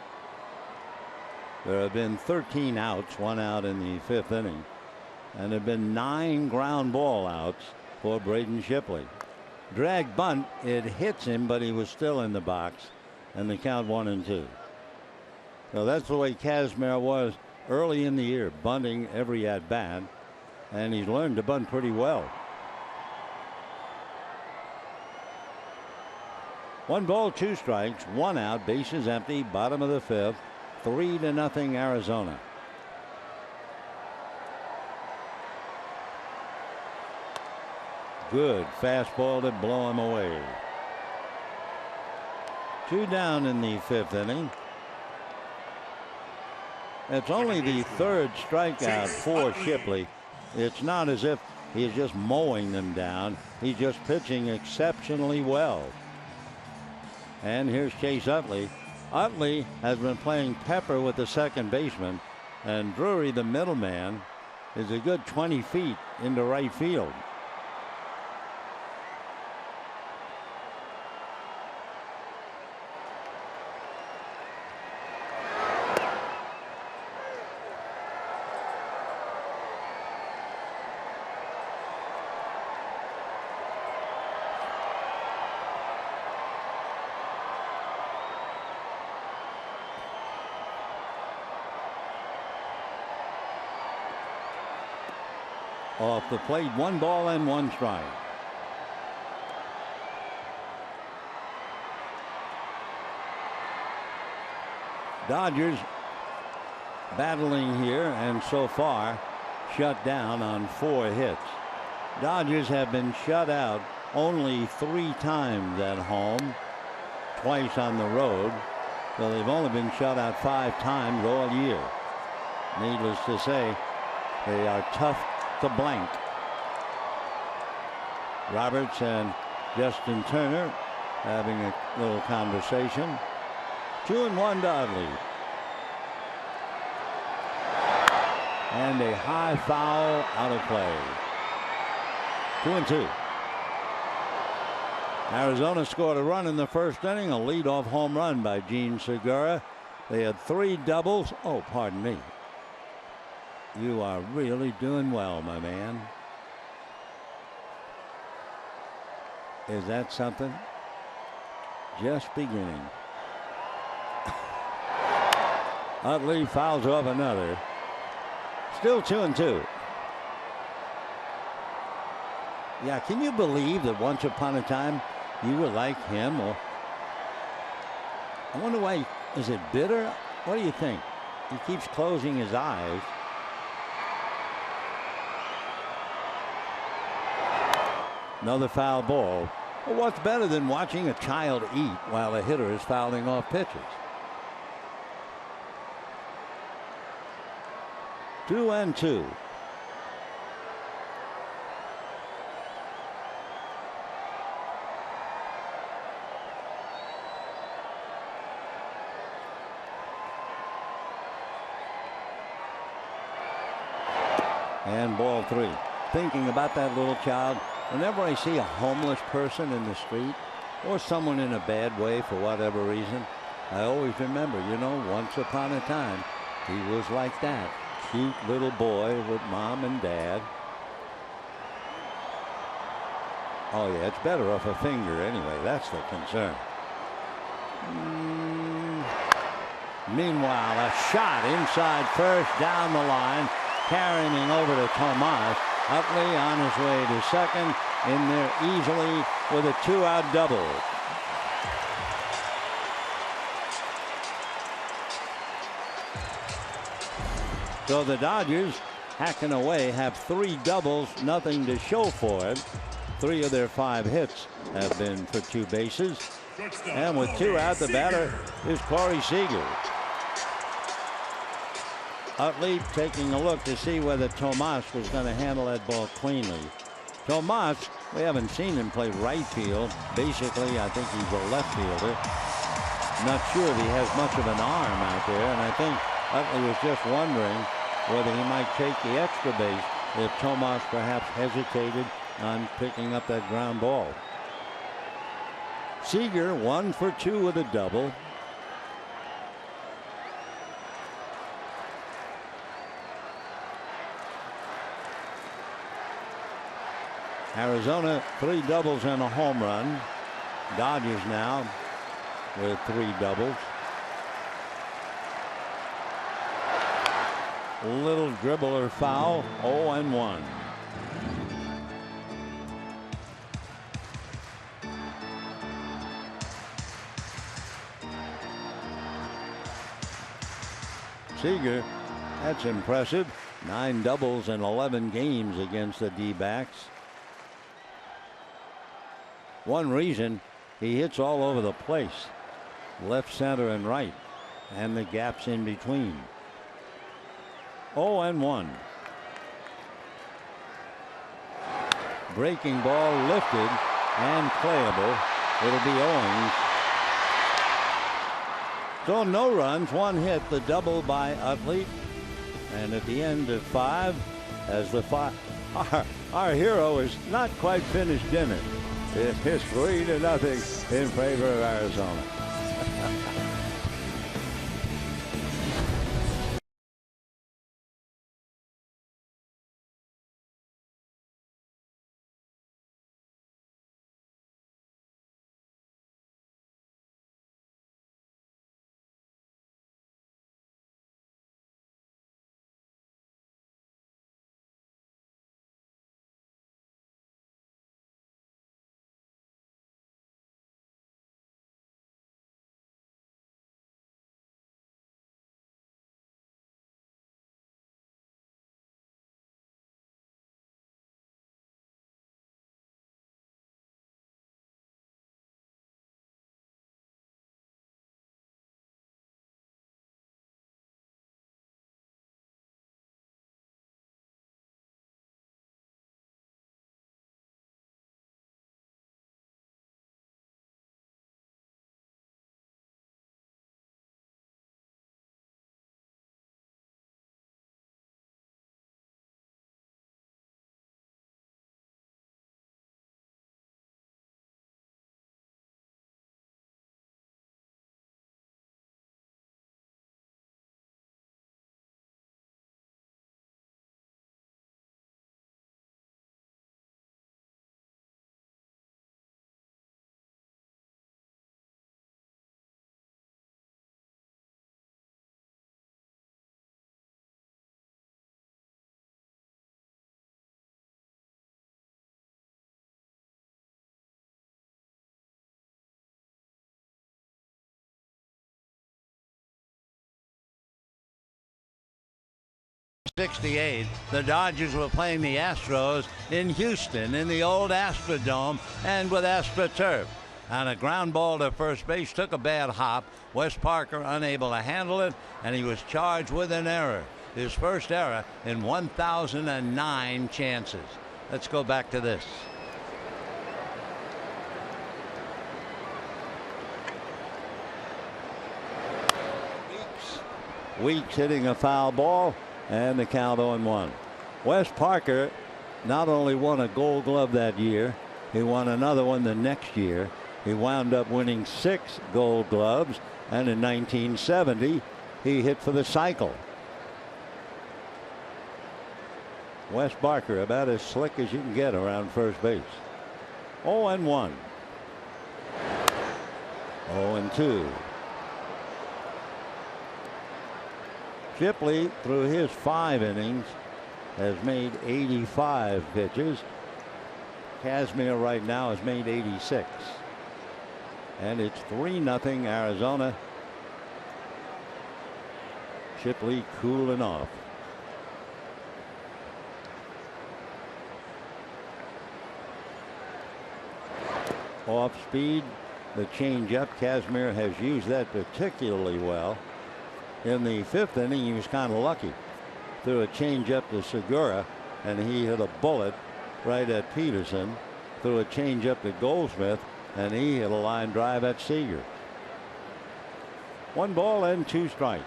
there have been 13 outs, 1 out in the 5th inning, and there have been 9 ground ball outs for Braden Shipley. Drag bunt, it hits him, but he was still in the box, and the count 1-2. So that's the way Kazmir was early in the year, bunting every at bat, and he's learned to bunt pretty well. 1 ball, 2 strikes, 1 out, bases empty, bottom of the 5th, 3-0 Arizona. Good fastball to blow him away. 2 down in the 5th inning. It's only the 3rd strikeout for Shipley. It's not as if he's just mowing them down. He's just pitching exceptionally well. And here's Chase Utley. Utley has been playing pepper with the 2nd baseman, and Drury, the middleman, is a good 20 feet into right field. Off the plate, 1 ball and 1 strike. Dodgers battling here, and so far shut down on 4 hits. Dodgers have been shut out only 3 times at home, twice on the road, so they've only been shut out 5 times all year. Needless to say, they are tough to blank. Roberts and Justin Turner having a little conversation. 2-1 Dudley. And a high foul out of play. 2-2. Arizona scored a run in the 1st inning, a leadoff home run by Gene Segura. They had 3 doubles. Oh, pardon me. You are really doing well, my man. Is that something? Just beginning. Utley fouls off another. Still 2-2. Yeah, can you believe that once upon a time you were like him? Or I wonder why. Is it bitter? What do you think? He keeps closing his eyes. Another foul ball. Well, what's better than watching a child eat while a hitter is fouling off pitches? 2-2. And ball 3. Thinking about that little child. Whenever I see a homeless person in the street or someone in a bad way for whatever reason, I always remember, once upon a time, he was like that. Cute little boy with mom and dad. Oh, yeah, it's better off a finger anyway. That's the concern. Meanwhile, a shot inside first down the line, carrying over to Tomas. Utley on his way to second, in there easily with a 2-out double. So the Dodgers, hacking away, have 3 doubles, nothing to show for it. 3 of their 5 hits have been for 2 bases. And with 2 out, the batter is Corey Seager. Utley taking a look to see whether Tomas was going to handle that ball cleanly. Tomas, we haven't seen him play right field. Basically, I think he's a left fielder. Not sure if he has much of an arm out there, and I think Utley was just wondering whether he might take the extra base if Tomas perhaps hesitated on picking up that ground ball. Seager 1 for 2 with a double. Arizona 3 doubles and a home run. Dodgers now with 3 doubles. Little dribbler foul. 0-1. Seager, that's impressive. 9 doubles in 11 games against the D-backs. One reason, he hits all over the place. Left, center, and right. And the gaps in between. 0-1. Breaking ball lifted and playable. It'll be Owings. So no runs, 1 hit, the double by Utley. And at the end of 5, as the our hero is not quite finished dinner. It is 3-0 in favor of Arizona. 1968, the Dodgers were playing the Astros in Houston in the old Astrodome and with AstroTurf. On a ground ball to first base, took a bad hop. Wes Parker unable to handle it, and he was charged with an error. His first error in 1,009 chances. Let's go back to this. Weeks hitting a foul ball, and the count 0-1. Wes Parker not only won a Gold Glove that year, he won another one the next year. He wound up winning 6 Gold Gloves, and in 1970 he hit for the cycle. Wes Parker about as slick as you can get around first base. 0-1. 0-2. Shipley, through his 5 innings, has made 85 pitches. Casimir right now has made 86. And it's 3-0 Arizona. Shipley cooling off. Off speed, the changeup. Casimir has used that particularly well. In the 5th inning, he was kind of lucky. Threw a changeup to Segura, and he hit a bullet right at Peterson. Threw a changeup to Goldsmith, and he hit a line drive at Seager. 1 ball and 2 strikes.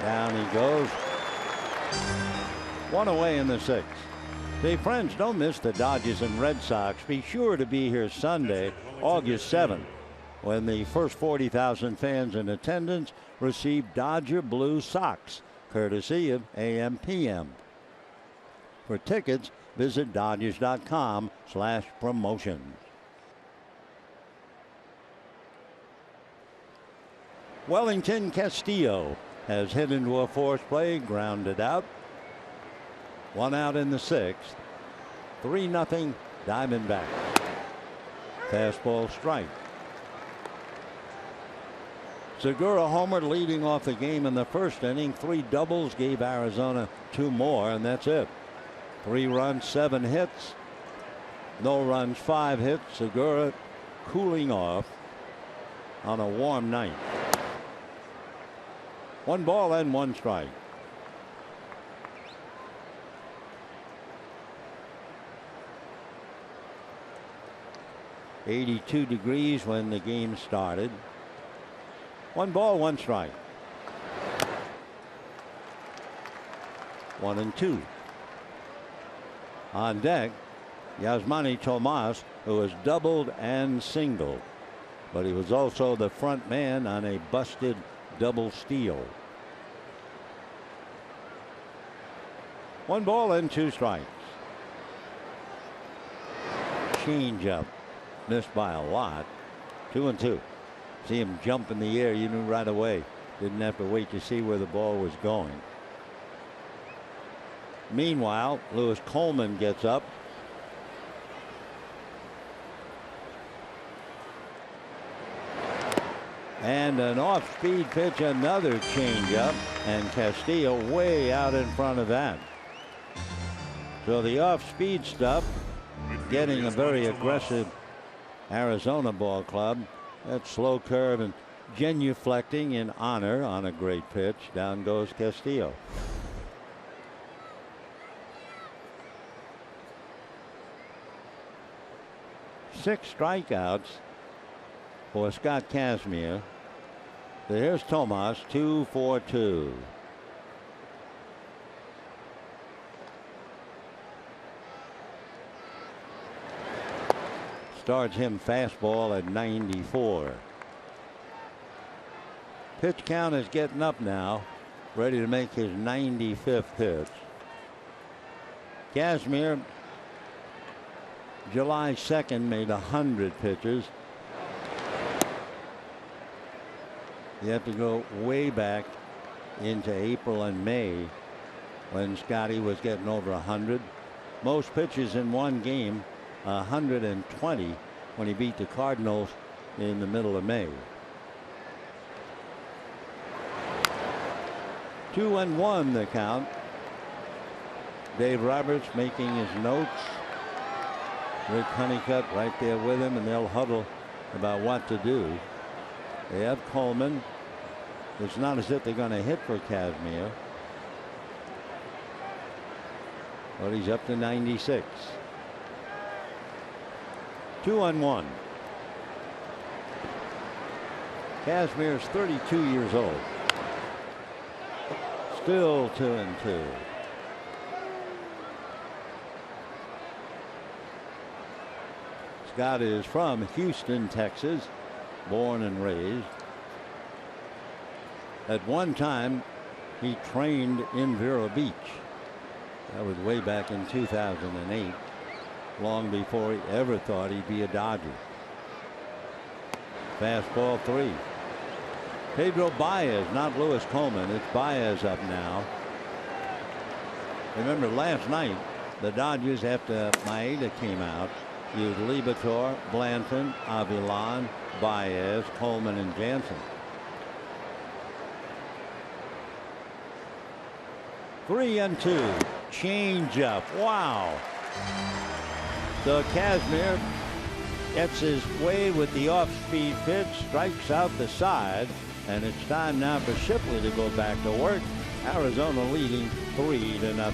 Down he goes. 1 away in the 6th. Hey friends, don't miss the Dodgers and Red Sox. Be sure to be here Sunday, August 7th, when the first 40,000 fans in attendance receive Dodger blue socks, courtesy of AM/PM. For tickets, visit Dodgers.com/promotions. Wellington Castillo has hit into a force play, grounded out. 1 out in the 6th. 3-0 Diamondbacks. Fastball strike. Segura homered, leading off the game in the 1st inning. 3 doubles gave Arizona 2 more, and that's it. 3 runs, 7 hits. No runs, 5 hits. Segura cooling off on a warm night. 1 ball and 1 strike. .82 degrees when the game started. 1 ball, 1 strike. 1-2. On deck, Yasmani Tomas, who has doubled and singled, but he was also the front man on a busted double steal. 1 ball and 2 strikes. Changeup. Missed by a lot. 2-2. See him jump in the air. You knew right away. Didn't have to wait to see where the ball was going. Meanwhile, Lewis Coleman gets up. And an off-speed pitch, another changeup, and Castillo way out in front of that. So the off-speed stuff getting a very aggressive Arizona ball club. That slow curve and genuflecting in honor on a great pitch. Down goes Castillo. Six strikeouts for Scott Casimir. So here's Tomas, 2 for 2. Starts him fastball at 94. Pitch count is getting up now. Ready to make his 95th pitch. Casimir, July 2nd, made 100 pitches. You have to go way back into April and May when Scotty was getting over 100. Most pitches in one game, 120 when he beat the Cardinals in the middle of May. 2-1 the count. Dave Roberts making his notes. Rick Honeycutt right there with him, and they'll huddle about what to do. They have Coleman. It's not as if they're going to hit for Kazmir, but he's up to 96. 2-1. Kazmir's 32 years old. Still 2-2. Scott is from Houston, Texas, born and raised. At one time, he trained in Vero Beach. That was way back in 2008, long before he ever thought he'd be a Dodger. Fastball 3. Pedro Baez, not Luis Coleman. It's Baez up now. Remember last night, the Dodgers, after Maeda came out, used Libator, Blanton, Avilan, Baez, Coleman, and Jansen. 3-2. Change up. Wow. So Kazmir gets his way with the off-speed pitch, strikes out the side, and it's time now for Shipley to go back to work. Arizona leading 3-0.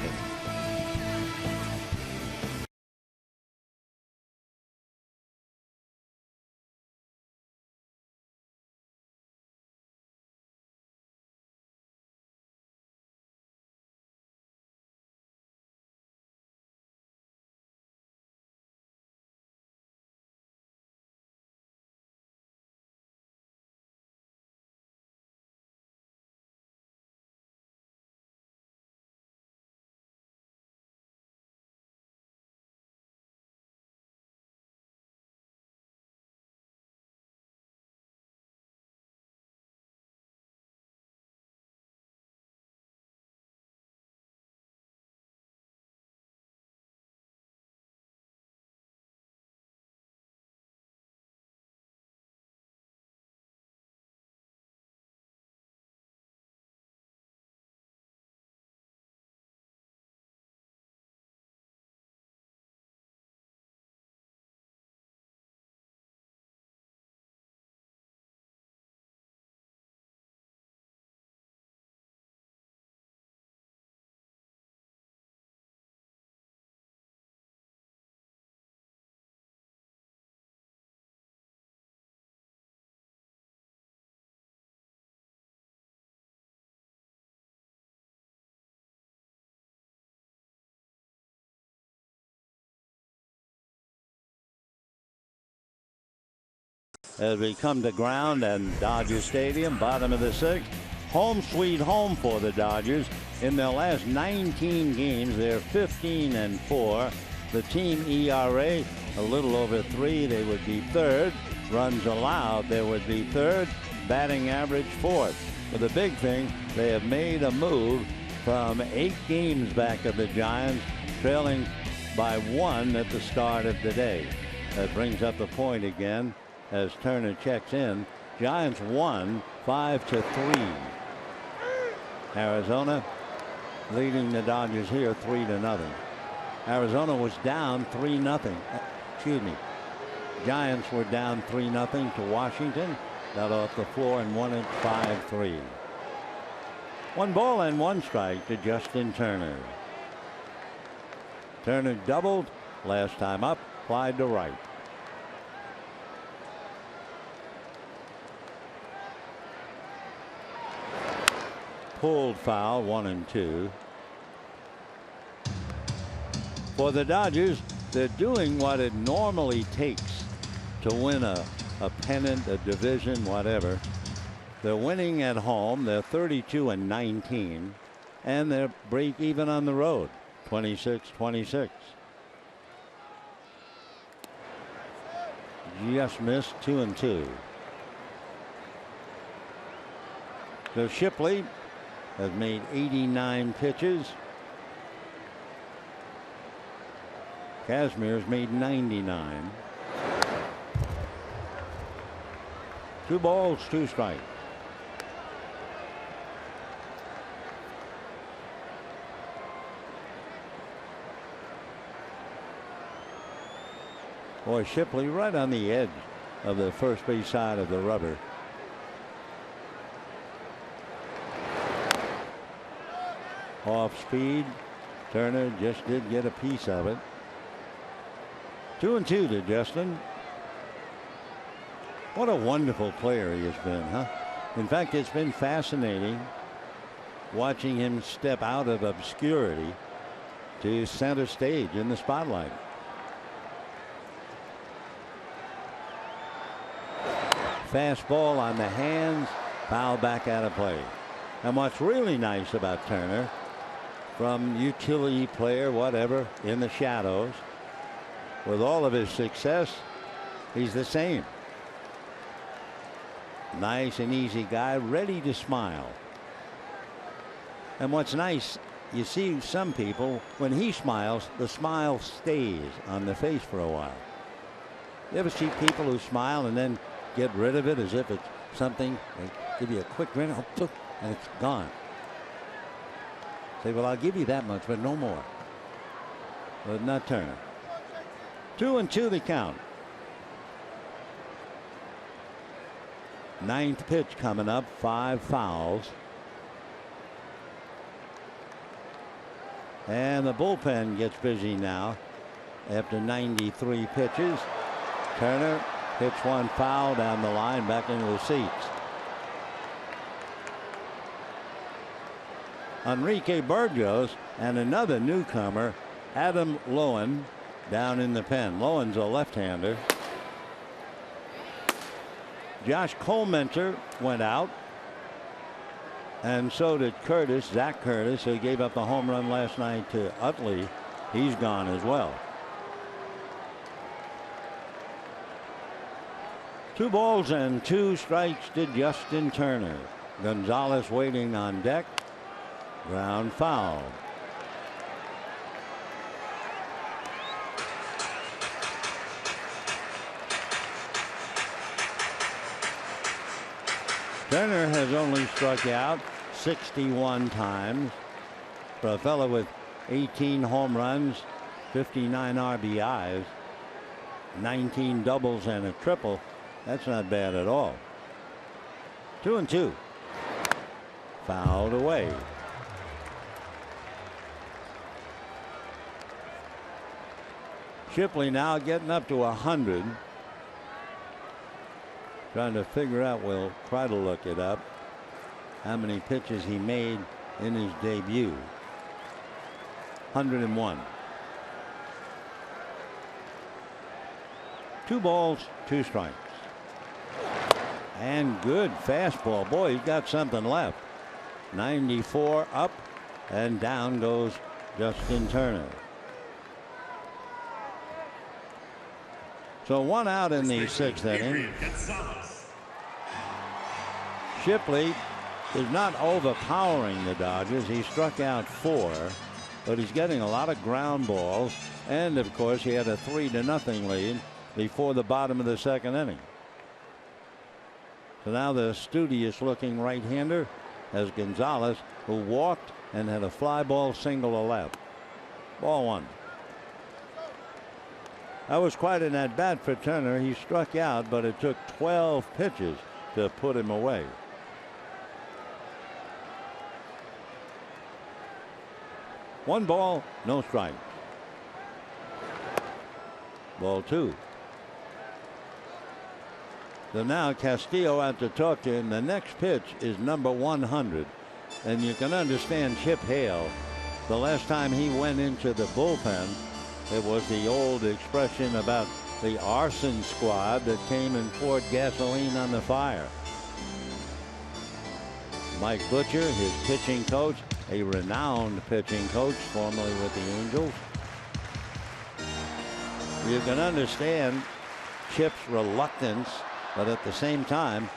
As we come to ground and Dodger Stadium, bottom of the 6th. Home sweet home for the Dodgers. In their last 19 games, they're 15-4. The team ERA a little over 3. They would be 3rd. Runs allowed, they would be 3rd. Batting average 4th. But the big thing, they have made a move from 8 games back of the Giants, trailing by 1 at the start of the day. That brings up the point again as Turner checks in. Giants won 5-3. Arizona leading the Dodgers here 3-0. Arizona was down 3-0. Excuse me. Giants were down 3-0 to Washington. Got off the floor and won it 5-3. 1 ball and 1 strike to Justin Turner. Turner doubled last time up, flied to right. Pulled foul, 1-2. For the Dodgers, they're doing what it normally takes to win a pennant, a division, whatever. They're winning at home. They're 32-19, and they're break even on the road, 26-26. Just missed 2-2. So Shipley has made 89 pitches. Kazmir's made 99. 2 balls, 2 strikes. Boy, Shipley right on the edge of the first base side of the rubber. Off speed. Turner just did get a piece of it. 2-2 to Justin. What a wonderful player he has been, huh? In fact, it's been fascinating watching him step out of obscurity to center stage in the spotlight. Fastball on the hands, foul back out of play. And what's really nice about Turner, from utility player, whatever, in the shadows, with all of his success, he's the same. Nice and easy guy, ready to smile. And what's nice, you see some people, when he smiles, the smile stays on the face for a while. You ever see people who smile and then get rid of it as if it's something, they give you a quick grin, and it's gone. Say, well, I'll give you that much, but no more. But not Turner. 2-2 the count. Ninth pitch coming up, 5 fouls. And the bullpen gets busy now after 93 pitches. Turner hits one foul down the line, back into the seats. Enrique Burgos and another newcomer, Adam Lowen, down in the pen. Lowen's a left-hander. Josh Colmenter went out, and so did Zach Curtis, who gave up the home run last night to Utley. He's gone as well. 2 balls and 2 strikes to Justin Turner. Gonzalez waiting on deck. Ground foul. Turner has only struck out 61 times. For a fellow with 18 home runs, 59 RBIs, 19 doubles and a triple, that's not bad at all. 2-2. Fouled away. Shipley now getting up to 100. Trying to figure out, we'll try to look it up, how many pitches he made in his debut. 101. 2 balls, 2 strikes. And good fastball. Boy, he's got something left. 94 up, and down goes Justin Turner. So 1 out in the 6th inning. Shipley is not overpowering the Dodgers. He struck out 4, but he's getting a lot of ground balls. And of course, he had a 3-0 lead before the bottom of the 2nd inning. So now the studious looking right-hander has Gonzalez, who walked and had a fly ball single to left. Ball 1. That was quite an at-bat for Turner. He struck out, but it took 12 pitches to put him away. One ball, no strike. Ball 2. So now Castillo out to talk to him. The next pitch is number 100. And you can understand Chip Hale. The last time he went into the bullpen, it was the old expression about the arson squad that came and poured gasoline on the fire. Mike Butcher, his pitching coach, a renowned pitching coach, formerly with the Angels. You can understand Chip's reluctance, but at the same time,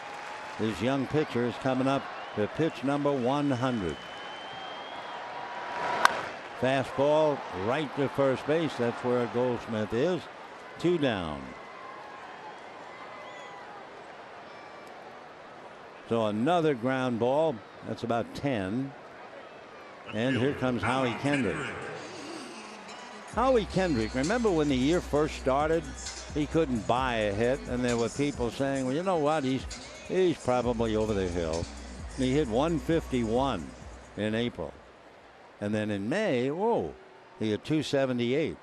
his young pitcher is coming up to pitch number 100. Fastball right to first base. That's where Goldschmidt is. 2 down. So another ground ball. That's about 10. And here comes Howie Kendrick. Howie Kendrick, remember when the year first started, he couldn't buy a hit, and there were people saying, well, you know what, he's probably over the hill. And he hit 151 in April, and then in May, whoa, he hit 278.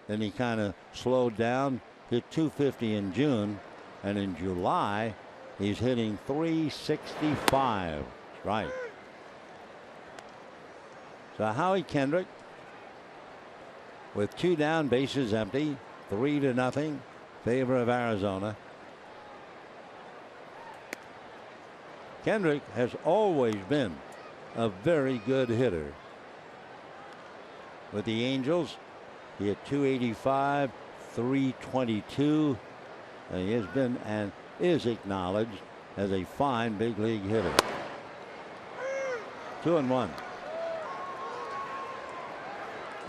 Then he kind of slowed down, hit 250 in June, and in July he's hitting 365. Right. So Howie Kendrick, with 2 down, bases empty, 3-0, favor of Arizona. Kendrick has always been a very good hitter. With the Angels, he hit 285, 322. He has been and is acknowledged as a fine big league hitter. 2-1.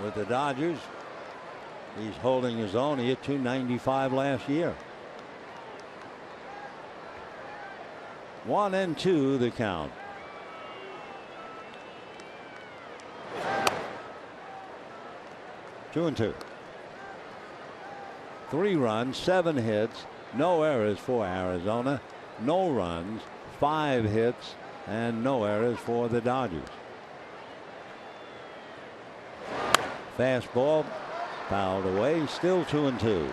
With the Dodgers, he's holding his own. He hit 295 last year. 1-2 the count. Two and two. 3 runs, 7 hits, no errors for Arizona. No runs, 5 hits, and no errors for the Dodgers. Fastball fouled away, still 2-2.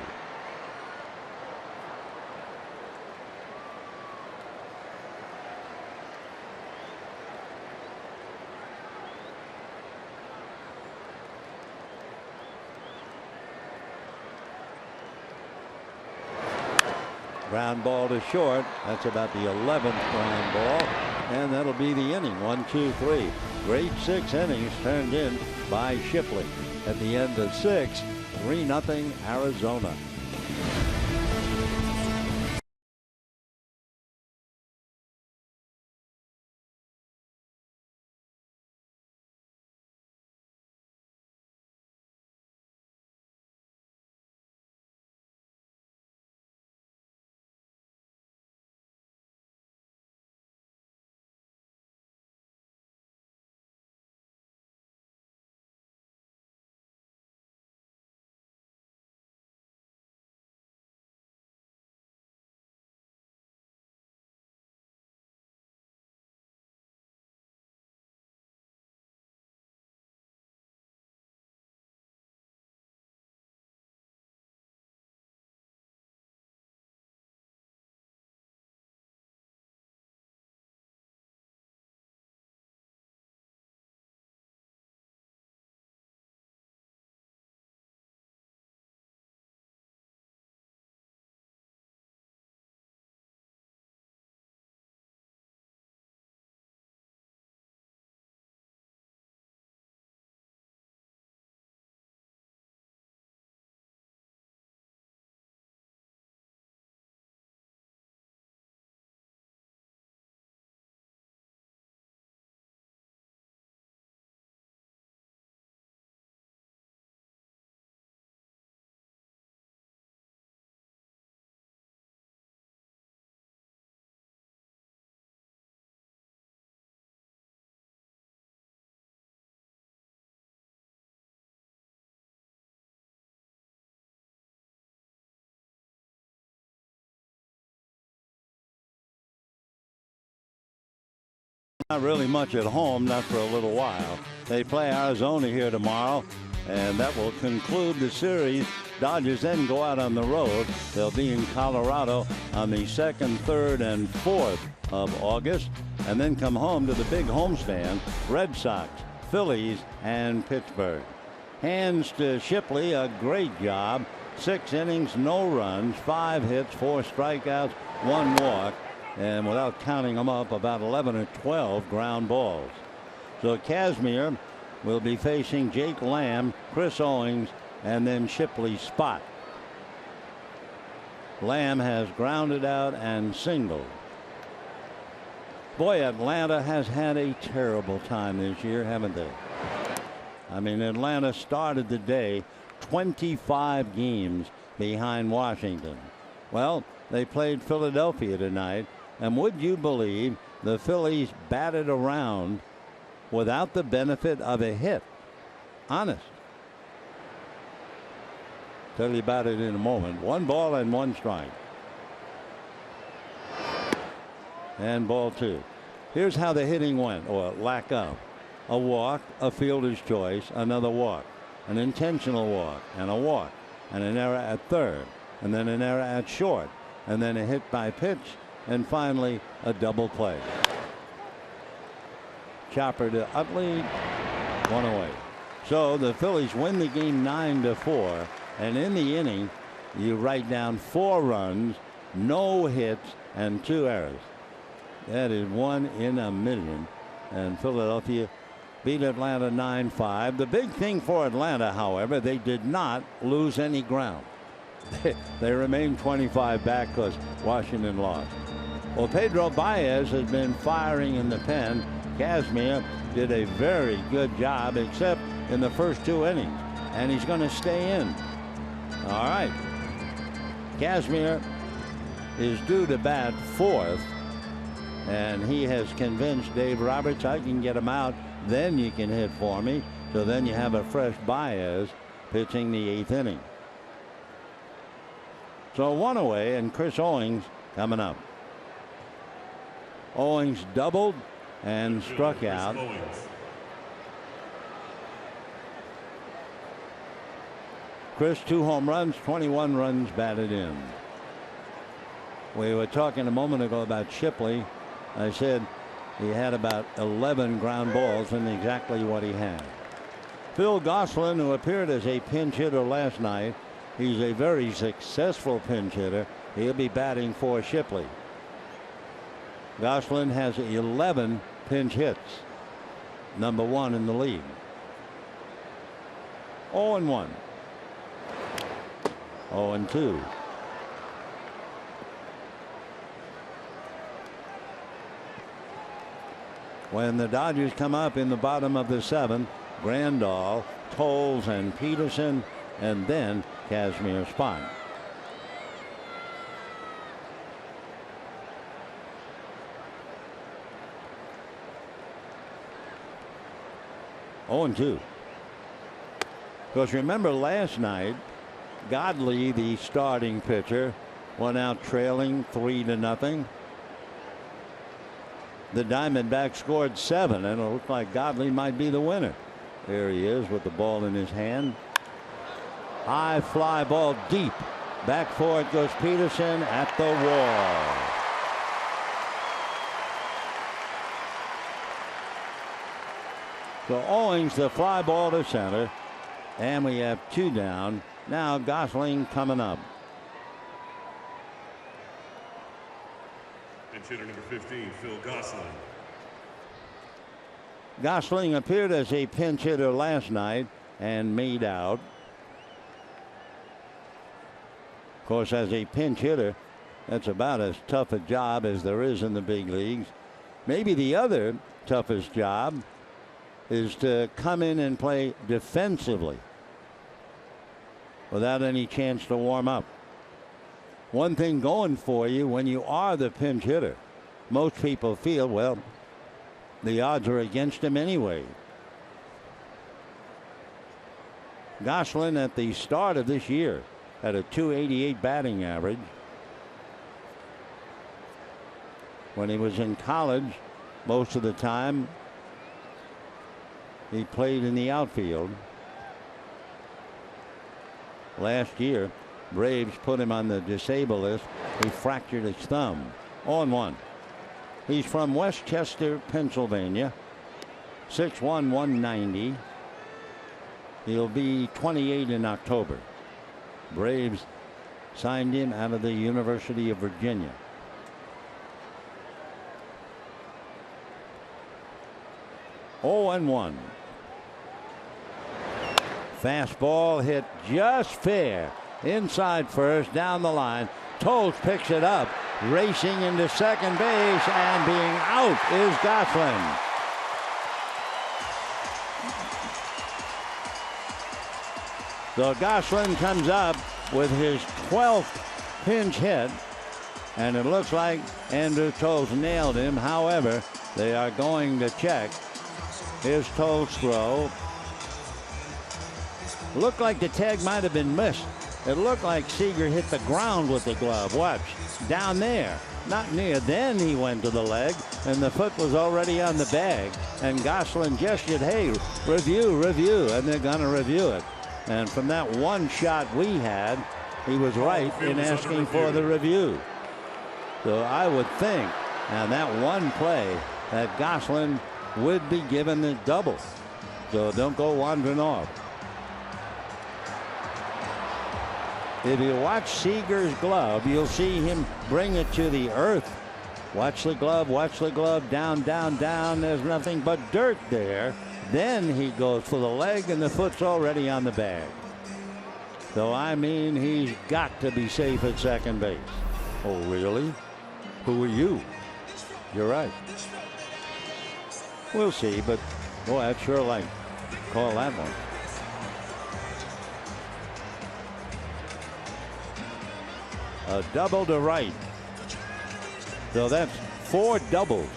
Ground ball to short. That's about the 11th ground ball, and that'll be the inning. 1, 2, 3. Great 6 innings turned in by Shipley. At the end of 6, 3-0 Arizona. Not really much at home, not for a little while. They play Arizona here tomorrow, and that will conclude the series. Dodgers then go out on the road. They'll be in Colorado on the 2nd, 3rd, and 4th of August, and then come home to the big homestand, Red Sox, Phillies, and Pittsburgh. Hands to Shipley, a great job. 6 innings, no runs, 5 hits, 4 strikeouts, 1 walk. And without counting them up, about 11 or 12 ground balls. So Kazmir will be facing Jake Lamb, Chris Owings, and then Shipley's spot. Lamb has grounded out and singled. Boy, Atlanta has had a terrible time this year, haven't they? I mean, Atlanta started the day 25 games behind Washington. Well, they played Philadelphia tonight. And would you believe the Phillies batted around without the benefit of a hit? Honest. Tell you about it in a moment. 1 ball and 1 strike. And ball 2. Here's how the hitting went, or lack of. A walk, a fielder's choice, another walk, an intentional walk, and a walk, and an error at third, and then an error at short, and then a hit by pitch, and finally a double play. Chopper to Utley, 1 away. So the Phillies win the game 9-4, and in the inning you write down 4 runs, no hits, and 2 errors. That is 1 in a million, and Philadelphia beat Atlanta 9-5. The big thing for Atlanta, however, they did not lose any ground. They remained 25 back because Washington lost. Well, Pedro Baez has been firing in the pen. Kazmir did a very good job, except in the first 2 innings, and he's going to stay in. All right. Kazmir is due to bat 4th, and he has convinced Dave Roberts, I can get him out, then you can hit for me. So then you have a fresh Baez pitching the 8th inning. So 1 away, and Chris Owings coming up. Owings doubled and struck out. Chris, 2 home runs, 21 runs batted in. We were talking a moment ago about Shipley. I said he had about 11 ground balls, and exactly what he had. Phil Gosselin, who appeared as a pinch hitter last night, he's a very successful pinch hitter. He'll be batting for Shipley. Gosselin has 11 pinch hits, number 1 in the league. 0-1. 0-2. When the Dodgers come up in the bottom of the 7th, Grandal, Tolles, and Peterson, and then Kazmir spot. Oh, 2. Because remember last night, Godley, the starting pitcher, went out trailing 3-0. The Diamondbacks scored 7, and it looked like Godley might be the winner. There he is with the ball in his hand. High fly ball deep. Back for it goes Peterson at the wall. So Owings, the fly ball to center, and we have 2 down. Now Gosling coming up. Pinch hitter number 15, Phil Gosselin. Gosling appeared as a pinch hitter last night and made out. Of course, as a pinch hitter, that's about as tough a job as there is in the big leagues. Maybe the other toughest job is to come in and play defensively without any chance to warm up. One thing going for you when you are the pinch hitter, most people feel, well, the odds are against him anyway. Gosling at the start of this year had a .288 batting average. When he was in college, most of the time he played in the outfield. Last year, Braves put him on the disabled list. He fractured his thumb. 0-1. He's from Westchester, Pennsylvania. 6'1", 190. He'll be 28 in October. Braves signed him out of the University of Virginia. Oh, and 1. Fastball hit just fair. Inside first, down the line. Tolles picks it up. Racing into second base, and being out is Gosling. So Gosling comes up with his 12th pinch hit, and it looks like Andrew Tolles nailed him. However, they are going to check. Here's Tolles' throw. Looked like the tag might have been missed. It looked like Seager hit the ground with the glove. Watch, down there, not near. Then he went to the leg, and the foot was already on the bag. And Gosselin gestured, hey, review, and they're going to review it. And from that one shot we had, he was right in asking for the review. So I would think, on that one play, that Gosselin would be given the double. So don't go wandering off. If you watch Seager's glove, you'll see him bring it to the earth. Watch the glove, down, down, down. There's nothing but dirt there. Then he goes for the leg, and the foot's already on the bag. So, I mean, he's got to be safe at second base. Oh, really? Who are you? You're right. We'll see, but, boy, I'd sure like to call that one. A double to right. So that's 4 doubles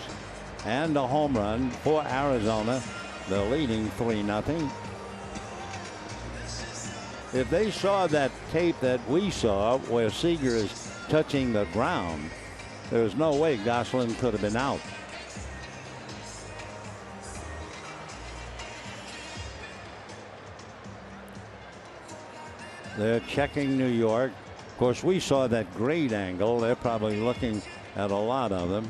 and a home run for Arizona. They're leading 3-0. If they saw that tape that we saw where Seager is touching the ground, there's no way Gosselin could have been out. They're checking New York. Of course, we saw that great angle. They're probably looking at a lot of them.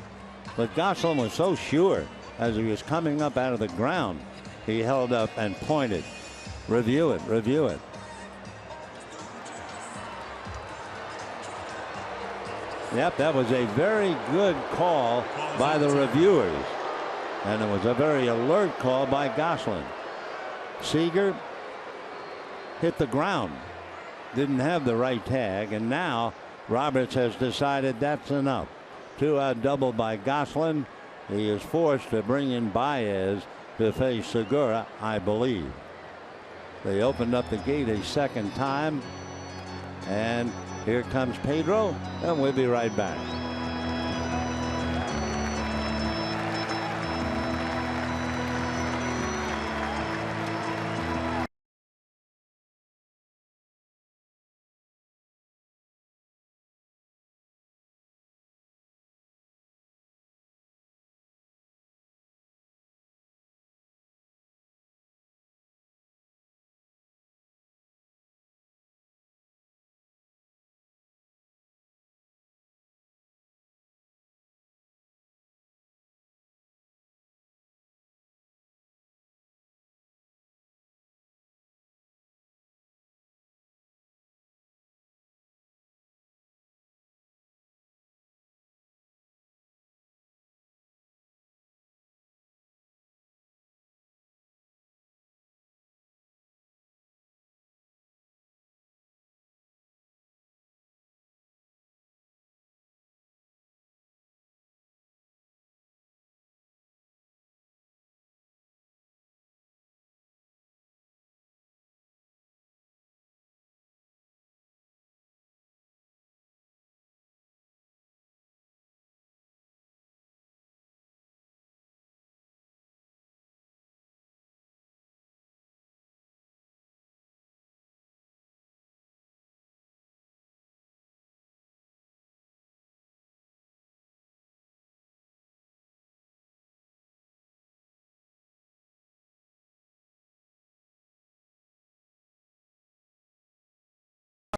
But Gosselin was so sure as he was coming up out of the ground. He held up and pointed. Review it, review it. Yep, that was a very good call by the reviewers. And it was a very alert call by Gosselin. Seager hit the ground. Didn't have the right tag, and now Roberts has decided that's enough. 2-out double by Gosselin. He is forced to bring in Baez to face Segura, I believe. They opened up the gate a second time, and here comes Pedro, and we'll be right back.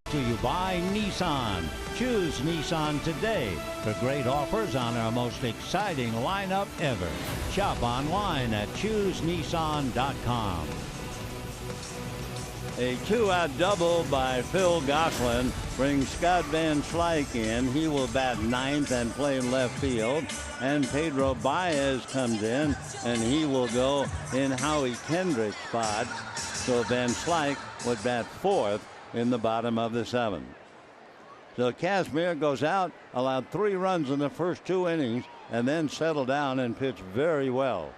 To you by Nissan. Choose Nissan today for great offers on our most exciting lineup ever. Shop online at choosenissan.com. A 2-out double by Phil Gosselin brings Scott Van Slyke in. He will bat ninth and play left field. And Pedro Baez comes in, and he will go in Howie Kendrick's spot. So Van Slyke would bat fourth in the bottom of the seventh. So Kazmir goes out, allowed 3 runs in the first 2 innings, and then settled down and pitched very well.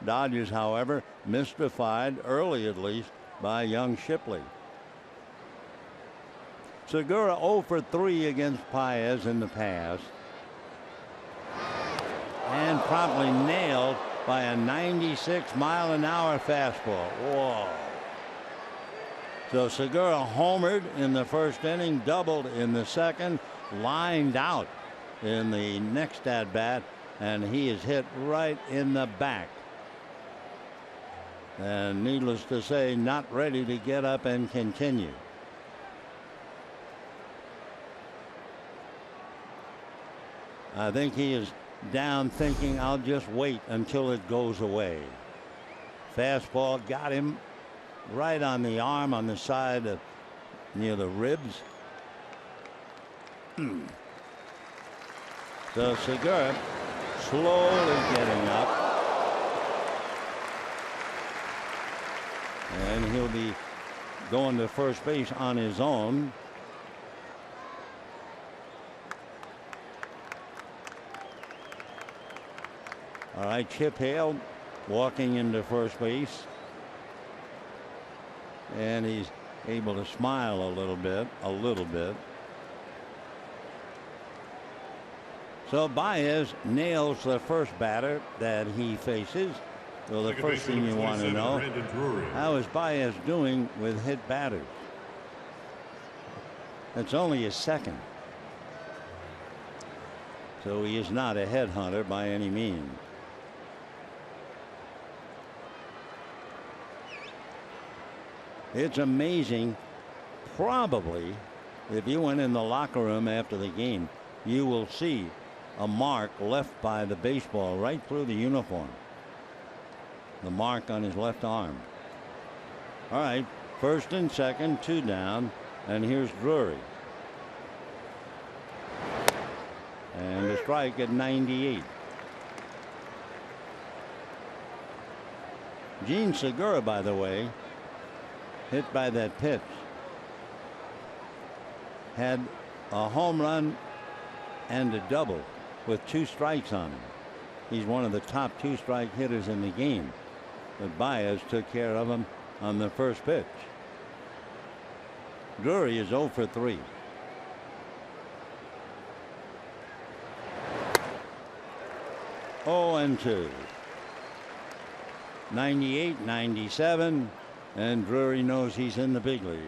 Dodgers, however, mystified, early at least, by young Shipley. Segura 0 for 3 against Paez in the past, and promptly nailed by a 96-mile-an-hour fastball. Whoa. So Segura homered in the first inning, doubled in the second, lined out in the next at bat, and he is hit right in the back. And needless to say, not ready to get up and continue. I think he is down thinking, I'll just wait until it goes away. Fastball got him right on the arm, on the side of near the ribs. So Segura slowly getting up. And he'll be going to first base on his own. All right, Chip Hale walking into first base. And he's able to smile a little bit. So Baez nails the first batter that he faces. Well, the first thing you want to know, how is Baez doing with hit batters? It's only his second. So he is not a headhunter by any means. It's amazing. Probably, if you went in the locker room after the game, you will see a mark left by the baseball right through the uniform. The mark on his left arm. All right, first and second, 2 down, and here's Drury. And a strike at 98. Gene Segura, by the way, hit by that pitch, had a home run and a double with 2 strikes on him. He's one of the top 2-strike hitters in the game. But Baez took care of him on the first pitch. Drury is 0 for 3. Oh and 2. 98, 97, and Drury knows he's in the big leagues.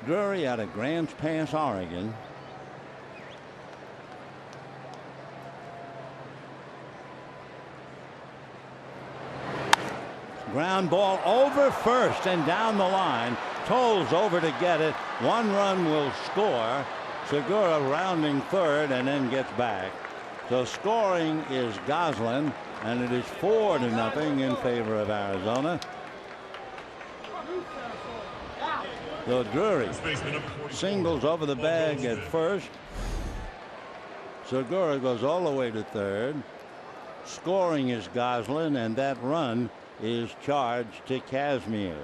Drury out of Grants Pass, Oregon. Ground ball over first and down the line. Tolles over to get it. 1 run will score. Segura rounding third and then gets back. So scoring is Goslin, and it is 4-0 in favor of Arizona. So Drury singles over the bag at first. Segura goes all the way to third. Scoring is Goslin, and that run is charged to Kazmir.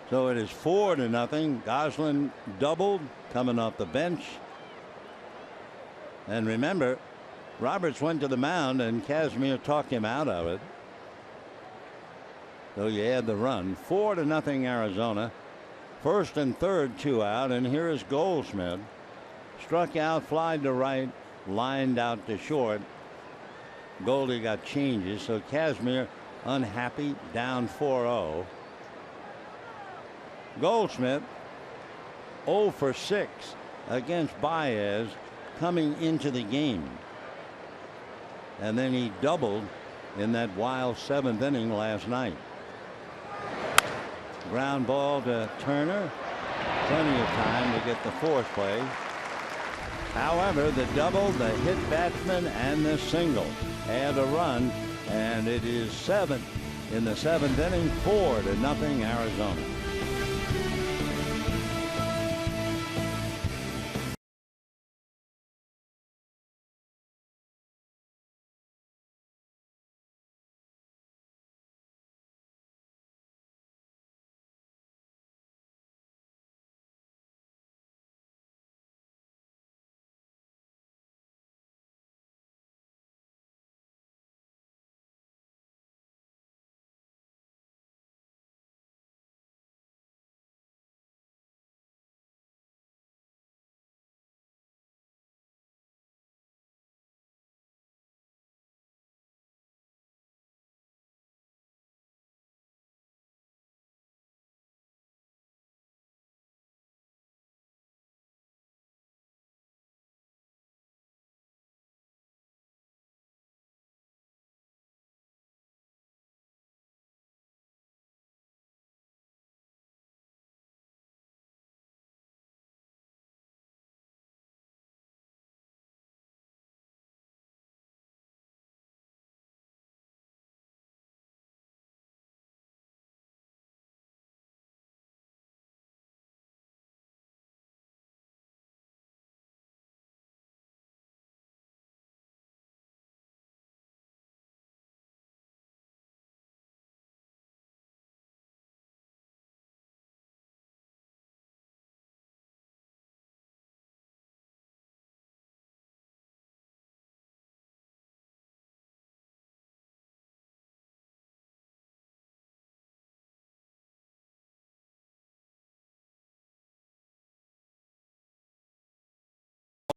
So it is 4-0. Goslin doubled coming off the bench. And remember, Roberts went to the mound and Kazmir talked him out of it. So you add the run. 4-0 Arizona. First and third, 2 out. And here is Goldschmidt. Struck out, flied to right, lined out to short. Goldie got changes. So Kazmir unhappy, down 4-0. Goldschmidt 0 for 6 against Baez coming into the game. And then he doubled in that wild 7th inning last night. Ground ball to Turner. Plenty of time to get the force play. However, the double, the hit batsman, and the single add a run, and it is 7 in the 7th inning, 4-0 Arizona.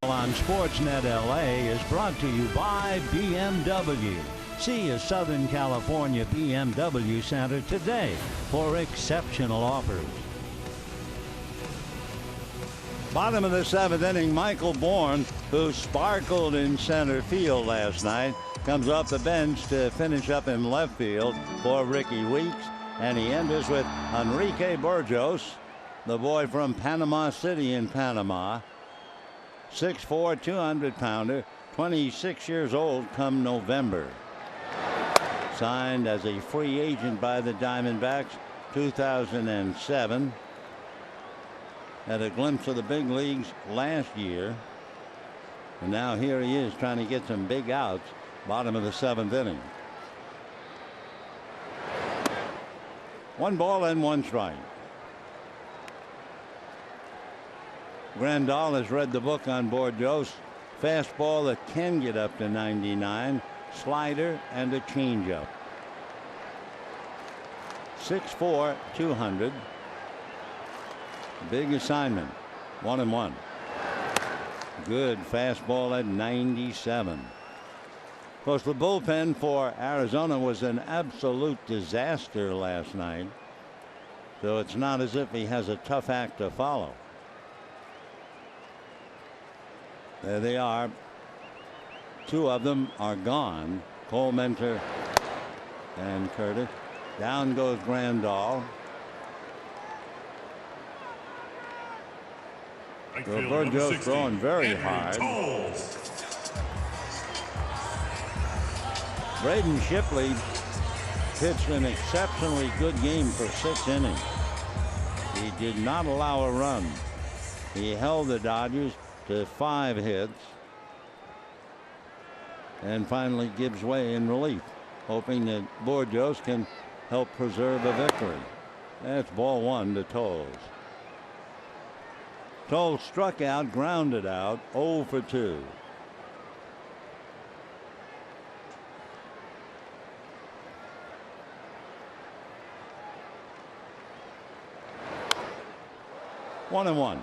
On Sportsnet LA is brought to you by BMW. See a Southern California BMW Center today for exceptional offers. Bottom of the seventh inning, Michael Bourne, who sparkled in center field last night, comes off the bench to finish up in left field for Ricky Weeks. And he enters with Enrique Burgos, the boy from Panama City in Panama. 6'4", 200-pounder, 26 years old come November. Signed as a free agent by the Diamondbacks 2007. Had a glimpse of the big leagues last year. And now here he is trying to get some big outs. Bottom of the seventh inning. 1 ball and 1 strike. Grandal has read the book on Bordeaux. Fastball that can get up to 99. Slider and a changeup. 6'4", 200. Big assignment. 1-1. Good fastball at 97. Of course, the bullpen for Arizona was an absolute disaster last night. So it's not as if he has a tough act to follow. There they are. 2 of them are gone. Cole Mentor and Curtis. Down goes Grandal. Burgos throwing very hard. Braden Shipley pitched an exceptionally good game for 6 innings. He did not allow a run. He held the Dodgers to 5 hits and finally gives way in relief, hoping that Burgos can help preserve a victory. That's ball 1 to Toles. Toles struck out, grounded out, 0 for 2. One and one.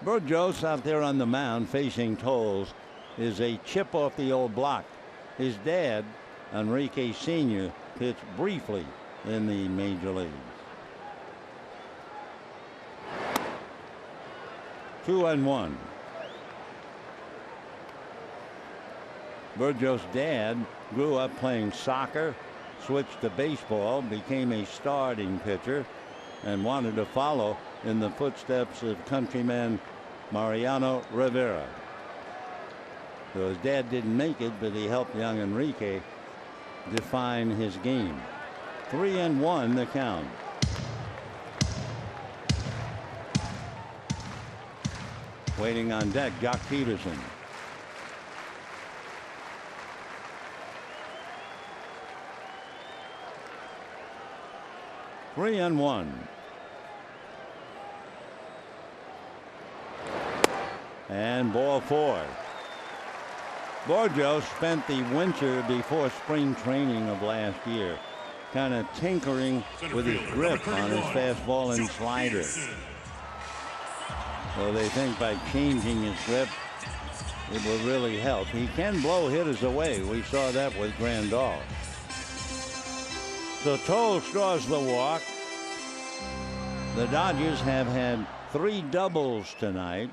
Burgos out there on the mound facing Toles is a chip off the old block. His dad, Enrique Sr., pitched briefly in the major leagues. 2-1. Burgos' dad grew up playing soccer, switched to baseball, became a starting pitcher, and wanted to follow in the footsteps of countryman Mariano Rivera. So his dad didn't make it, but he helped young Enrique define his game. 3-1 the count. Waiting on deck, Jock Peterson. Three and one. And ball 4. Burgos spent the winter before spring training of last year kind of tinkering with his grip on his fastball and slider. So they think by changing his grip it will really help. He can blow hitters away. We saw that with Grandal. So Toles draws the walk. The Dodgers have had 3 doubles tonight,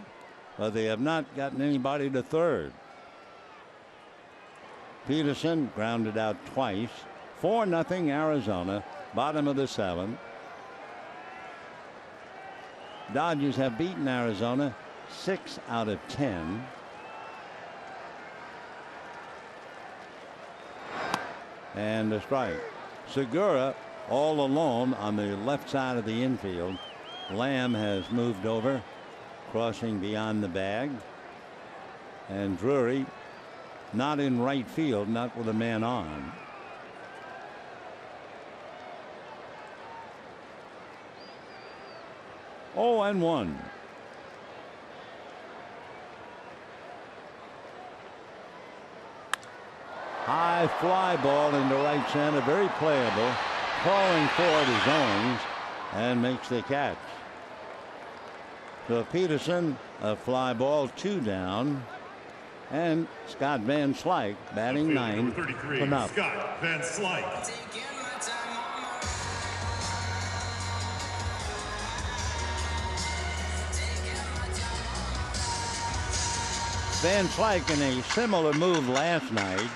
but they have not gotten anybody to third. Peterson grounded out twice. 4-0 Arizona, bottom of the 7th. Dodgers have beaten Arizona 6 out of 10. And a strike. Segura all alone on the left side of the infield. Lamb has moved over, crossing beyond the bag. And Drury not in right field, not with a man on. Oh, and 1. High fly ball into right center. Very playable. Calling for it is Owens and makes the catch. So Peterson, a fly ball, 2 down. And Scott Van Slyke batting ninth for nothing. Scott Van Slyke. Van Slyke, in a similar move last night,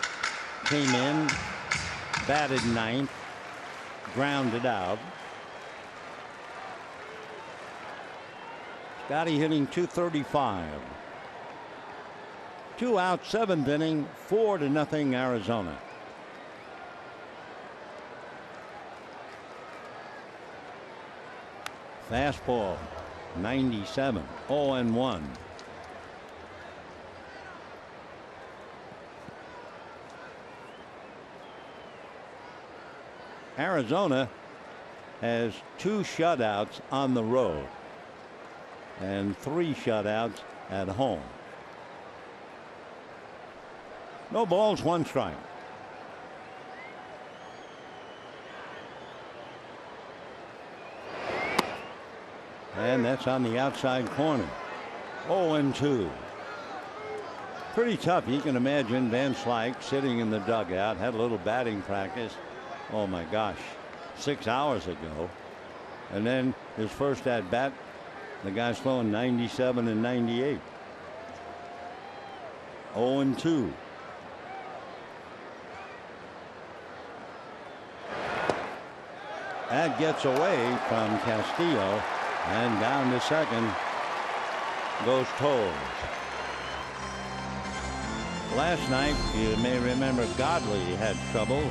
came in, batted ninth, grounded out. Scotty hitting .235. 2 out, 7th inning, 4-0 Arizona. Fastball, 97, 0-1. Arizona has 2 shutouts on the road and 3 shutouts at home. No balls, 1 strike. And that's on the outside corner. 0-2. Pretty tough. You can imagine Van Slyke sitting in the dugout, had a little batting practice. Oh my gosh, 6 hours ago. And then his first at bat, the guy's throwing 97 and 98. 0-2. That gets away from Castillo, and down to second goes Toles. Last night, you may remember, Godley had trouble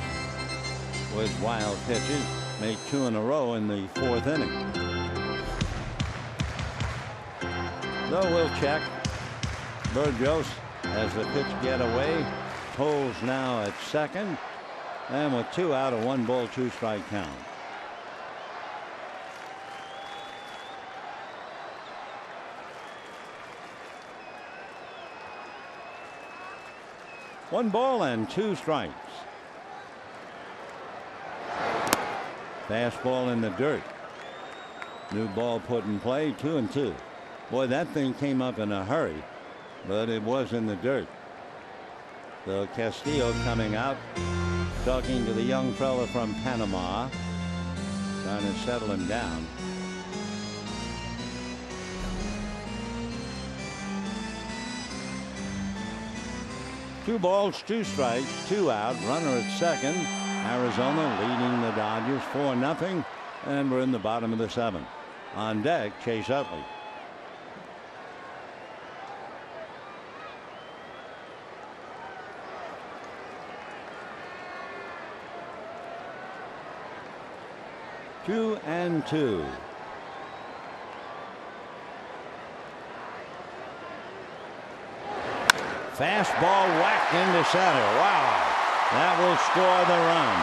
with wild pitches, made 2 in a row in the 4th inning. So we'll check. Burgos has the pitch get away. Toles now at second, and with 2 out, a 1-ball, 2-strike count. One ball and 2 strikes. Fastball in the dirt. New ball put in play, 2-2. Boy, that thing came up in a hurry, but it was in the dirt. So Castillo coming out, talking to the young fella from Panama, trying to settle him down. Two balls, 2 strikes, 2 out, runner at second. Arizona leading the Dodgers 4-0, and we're in the bottom of the 7th. On deck, Chase Utley. Two and 2. Fastball whacked into center. Wow. That will score the run.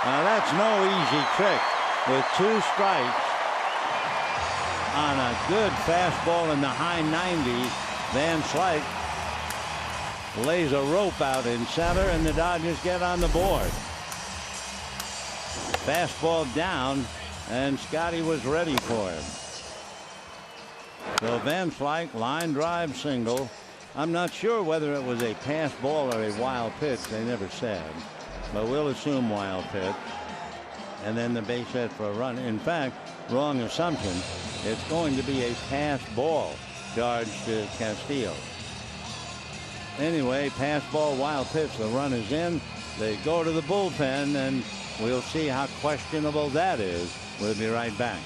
Now that's no easy trick. With 2 strikes on a good fastball in the high 90s, Van Slyke lays a rope out in center, and the Dodgers get on the board. Fastball down, and Scotty was ready for him. So Van Slyke, line drive single. I'm not sure whether it was a pass ball or a wild pitch. They never said, but we'll assume wild pitch. And then the base hit for a run. In fact, wrong assumption. It's going to be a pass ball charged to Castillo. Anyway, pass ball, wild pitch. The run is in. They go to the bullpen, and we'll see how questionable that is. We'll be right back.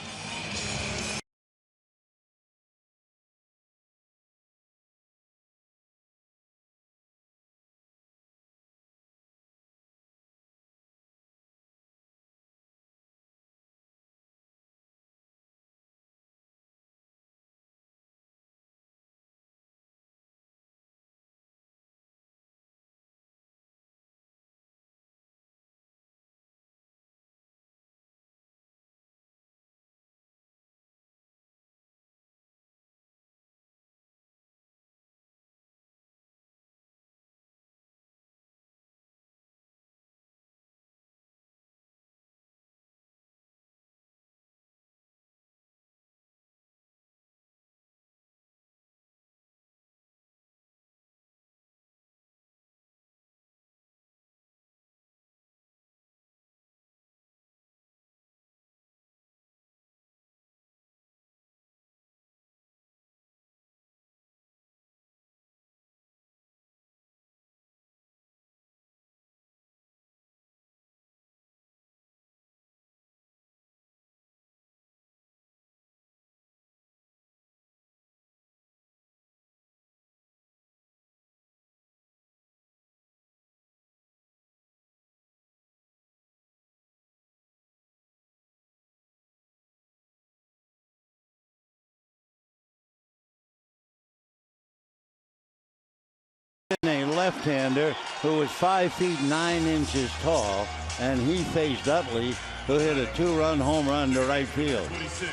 left-hander who was 5 feet 9 inches tall, and he faced Utley, who hit a 2-run home run to right field.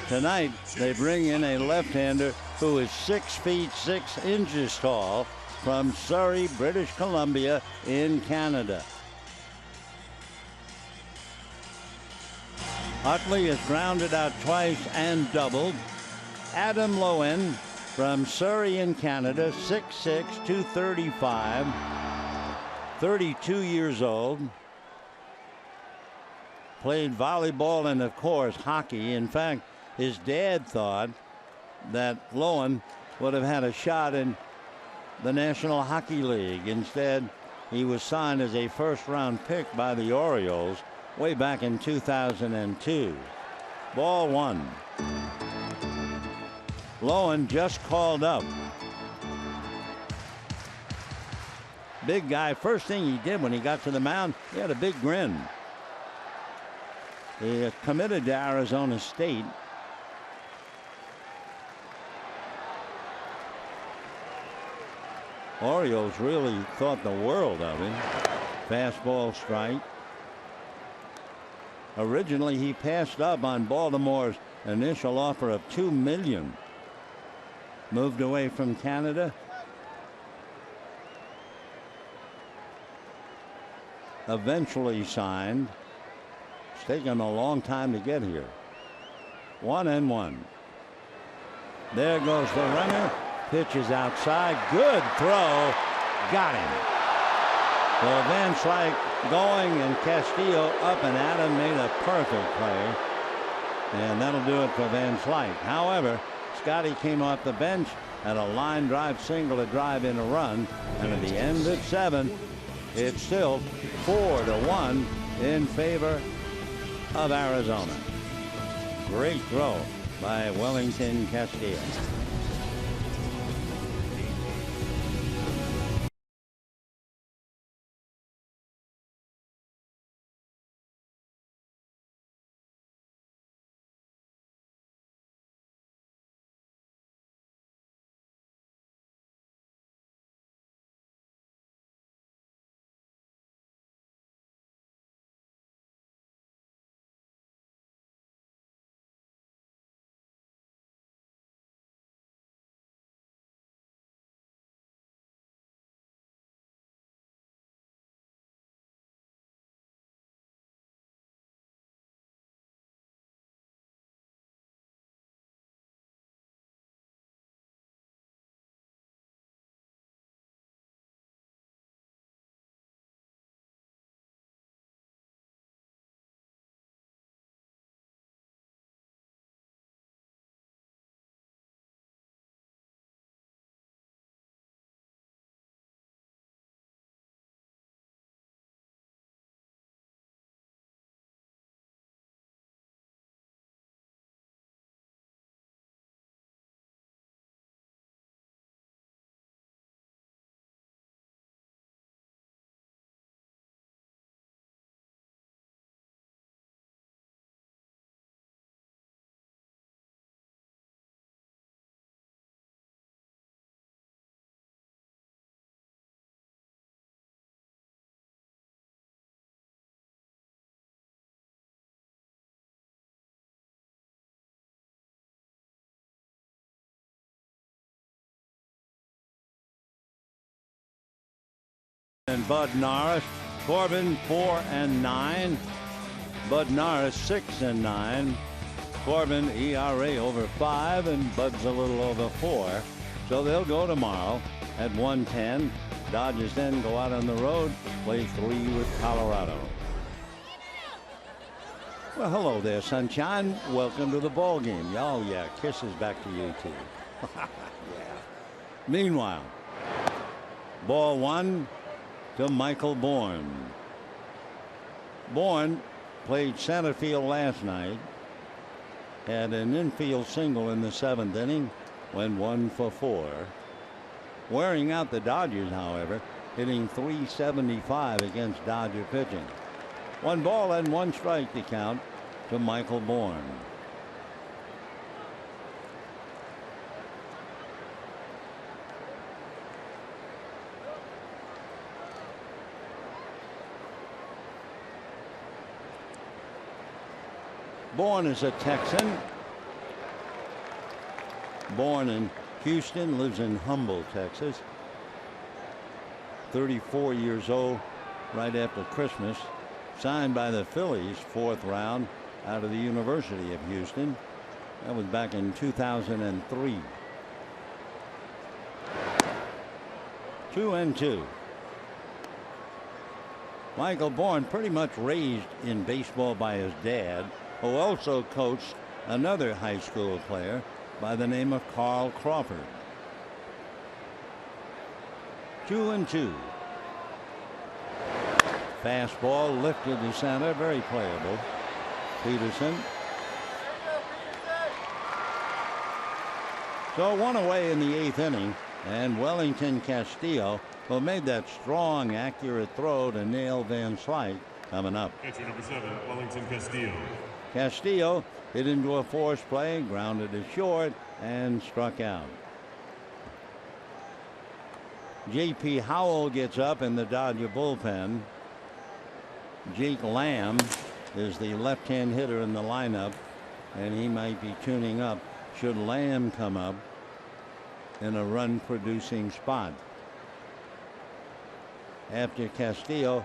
Tonight, they bring in a left-hander who is 6 feet 6 inches tall from Surrey, British Columbia in Canada. Utley has grounded out twice and doubled. Adam Lowen from Surrey in Canada, 6'6", 235, 32 years old. Played volleyball and, of course, hockey. In fact, his dad thought that Lowen would have had a shot in the National Hockey League. Instead, he was signed as a first-round pick by the Orioles way back in 2002. Ball 1. Lowen just called up. Big guy. First thing he did when he got to the mound, he had a big grin. He committed to Arizona State. Orioles really thought the world of him. Fastball strike. Originally, he passed up on Baltimore's initial offer of $2 million. Moved away from Canada. Eventually signed. It's taken a long time to get here. 1-1. There goes the runner. Pitch is outside. Good throw. Got him. So Van Slyke going and Castillo up and Adam made a perfect play. And that'll do it for Van Slyke. However, Scotty came off the bench, had a line drive single to drive in a run. And at the end of 7, it's still 4-1 in favor of Arizona. Great throw by Wellington Castillo. And Bud Norris. Corbin 4-9. Bud Norris 6-9. Corbin ERA over 5 and Bud's a little over 4. So they'll go tomorrow at 1:10. Dodgers then go out on the road, play 3 with Colorado. Well, hello there, sunshine. Welcome to the ball game. Oh yeah, kisses back to you too. Yeah. Meanwhile, ball 1 to Michael Bourne. Bourne played center field last night. Had an infield single in the 7th inning. Went 1 for 4. Wearing out the Dodgers, however, hitting .375 against Dodger pitching. 1 ball and 1 strike to count to Michael Bourne. Born as a Texan. Born in Houston, lives in Humble, Texas. 34 years old right after Christmas. Signed by the Phillies, 4th round out of the University of Houston. That was back in 2003. 2-2. Michael Bourne pretty much raised in baseball by his dad, who also coached another high school player by the name of Carl Crawford. 2-2. Fastball lifted to center, very playable. Peterson. So 1 away in the 8th inning, and Wellington Castillo, who made that strong, accurate throw to nail Van Slyke, coming up. Catcher number 7, Wellington Castillo. Castillo hit into a force play, grounded it short, and struck out. J.P. Howell gets up in the Dodger bullpen. Jake Lamb is the left-hand hitter in the lineup, and he might be tuning up should Lamb come up in a run-producing spot. After Castillo,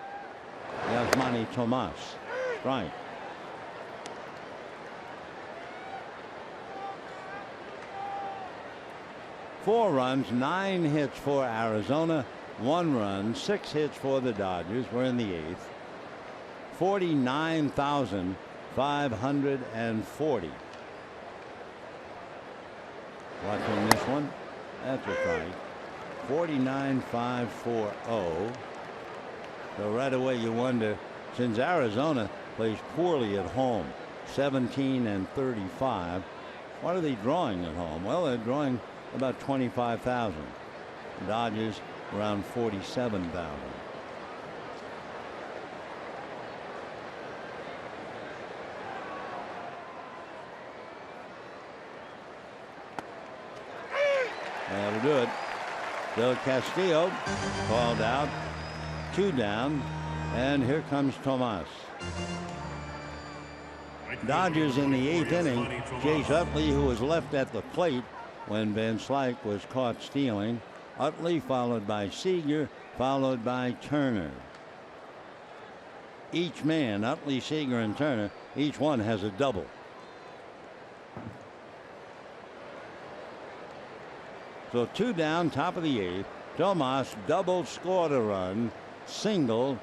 Yasmani Tomas. Strike. Four runs, 9 hits for Arizona, 1 run, 6 hits for the Dodgers. We're in the 8th. 49,540. Watching this one. That's a strike. 49,540. So right away you wonder, since Arizona plays poorly at home, 17-35, what are they drawing at home? Well, they're drawing about 25,000. Dodgers around 47,000. That'll do it. So Castillo called out, 2 down, and here comes Tomas. Dodgers in the 8th inning. Chase Utley, who was left at the plate when Van Slyke was caught stealing. Utley followed by Seager, followed by Turner. Each man, Utley, Seager, and Turner, each one has a double. So 2 down, top of the 8th. Tomas double, scored a run. Single,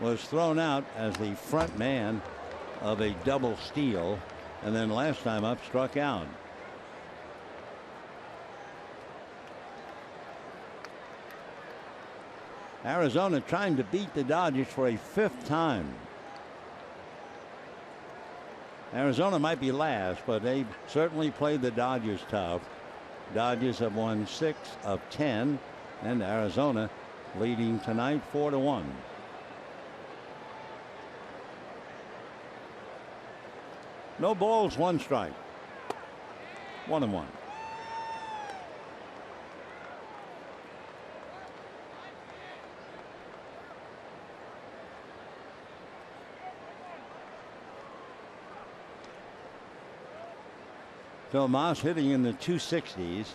was thrown out as the front man of a double steal, and then last time up struck out. Arizona trying to beat the Dodgers for a 5th time. Arizona might be last, but they certainly played the Dodgers tough. Dodgers have won 6 of 10, and Arizona leading tonight 4-1. No balls, 1 strike. 1-1. Tomas hitting in the 260s.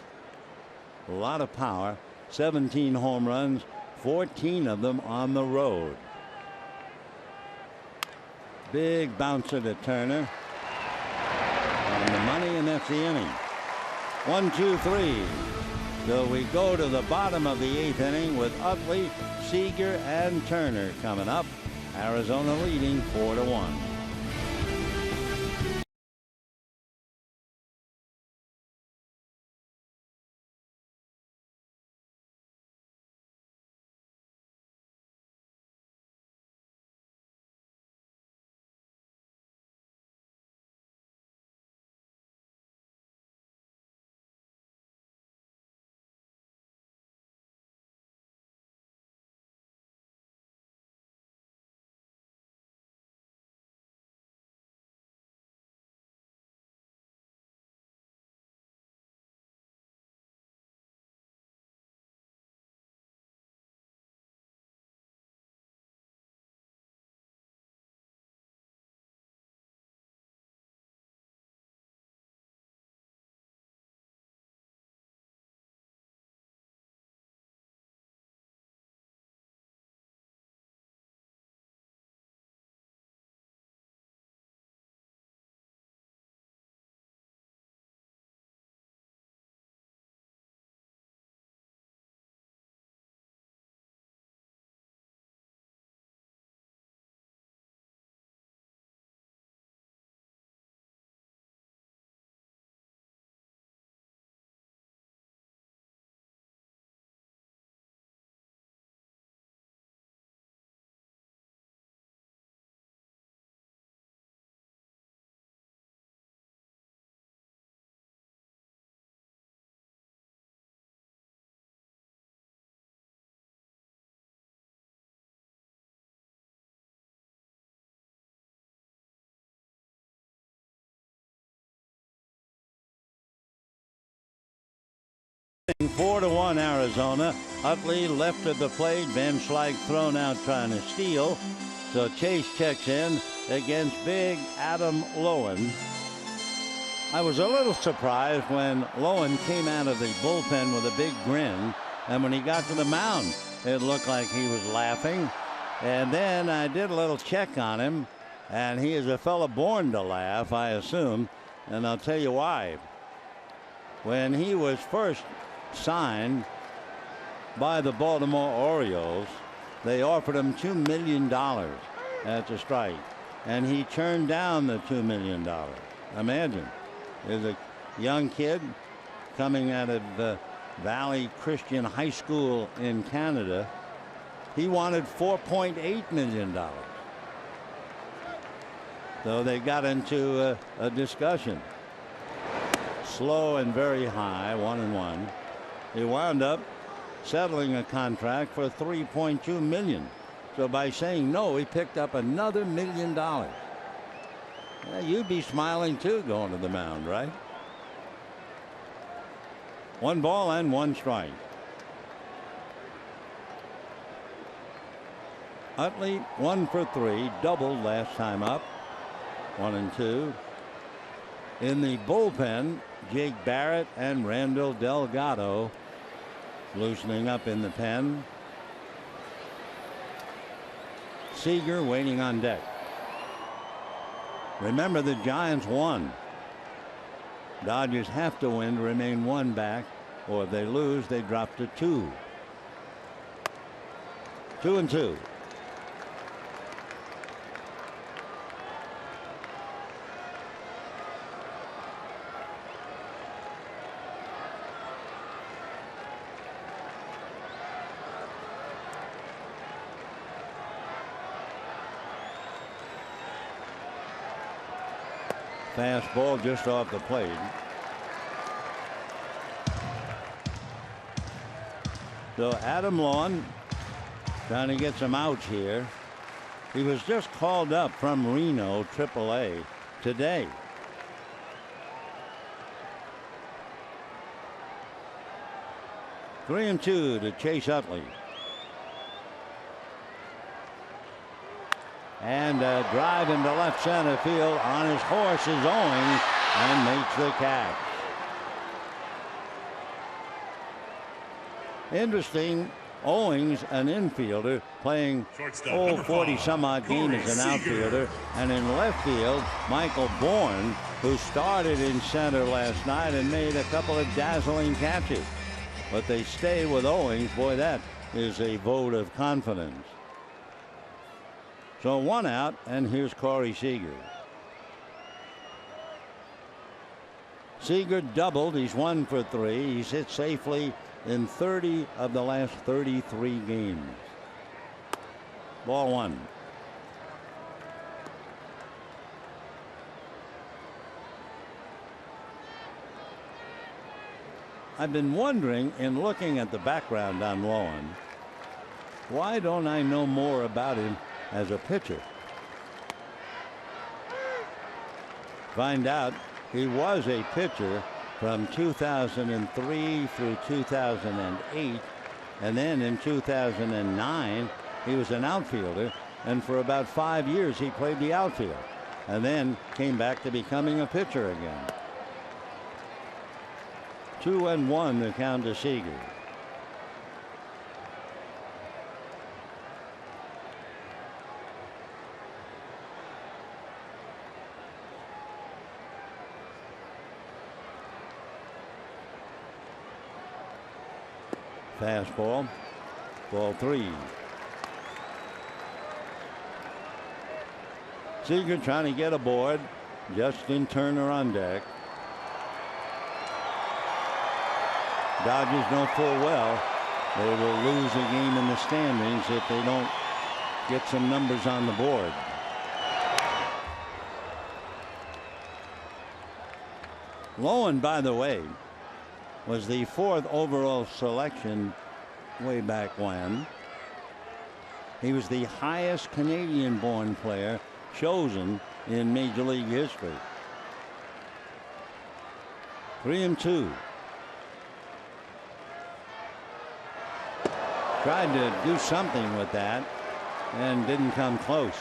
A lot of power. 17 home runs, 14 of them on the road. Big bouncer to Turner. On the money, and that's the inning. 1, 2, 3. So we go to the bottom of the 8th inning with Utley, Seager, and Turner coming up. Arizona leading 4-1. 4-1 Arizona. Utley left of the plate. Van Slyke thrown out trying to steal. So Chase checks in against big Adam Lowen. I was a little surprised when Lowen came out of the bullpen with a big grin. And when he got to the mound, it looked like he was laughing. And then I did a little check on him. And he is a fella born to laugh, I assume. And I'll tell you why. When he was first signed by the Baltimore Orioles, they offered him $2 million at the strike, and he turned down the $2 million. Imagine, there's a young kid coming out of Valley Christian High School in Canada. He wanted $4.8 million. So they got into a discussion. Slow and very high, 1-1. He wound up settling a contract for $3.2 million. So by saying no, he picked up another $1 million. Yeah, you'd be smiling too going to the mound, right? 1 ball and 1 strike. Utley 1 for 3, doubled last time up. 1-2. In the bullpen, Jake Barrett and Randall Delgado loosening up in the pen. Seager waiting on deck. Remember, the Giants won. Dodgers have to win to remain 1 back, or if they lose, they drop to 2. 2-2. Fastball just off the plate. So Adam Lowen trying to get some outs here. He was just called up from Reno AAA today. Three and two to Chase Utley. And a drive into left center field on his horse is Owings and makes the catch. Interesting, Owings, an infielder, playing 40 some odd games as an outfielder. And in left field, Michael Bourne, who started in center last night and made a couple of dazzling catches. But they stay with Owings. Boy, that is a vote of confidence. So 1 out, and here's Corey Seager. Seager doubled. He's 1 for 3. He's hit safely in 30 of the last 33 games. Ball 1. I've been wondering, in looking at the background on Lowen, why don't I know more about him as a pitcher? Find out he was a pitcher from 2003 through 2008, and then in 2009 he was an outfielder, and for about 5 years he played the outfield and then came back to becoming a pitcher again. 2-1 the count to Seager. Fastball, ball 3. Seager trying to get aboard. Justin Turner on deck. Dodgers know full well they will lose a game in the standings if they don't get some numbers on the board. Lowen, by the way, was the 4th overall selection way back when. He was the highest Canadian-born player chosen in Major League history. 3-2. Tried to do something with that and didn't come close.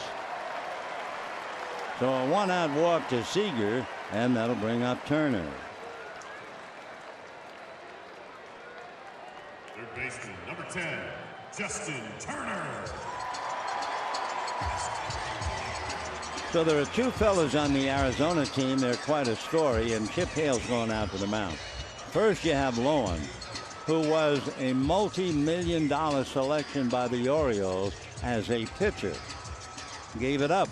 So a 1-out walk to Seager, and that'll bring up Turner. Third baseman, number 10, Justin Turner. So there are two fellas on the Arizona team. They're quite a story, and Chip Hale's going out to the mound. First, you have Lowen, who was a multi-million-dollar selection by the Orioles as a pitcher. Gave it up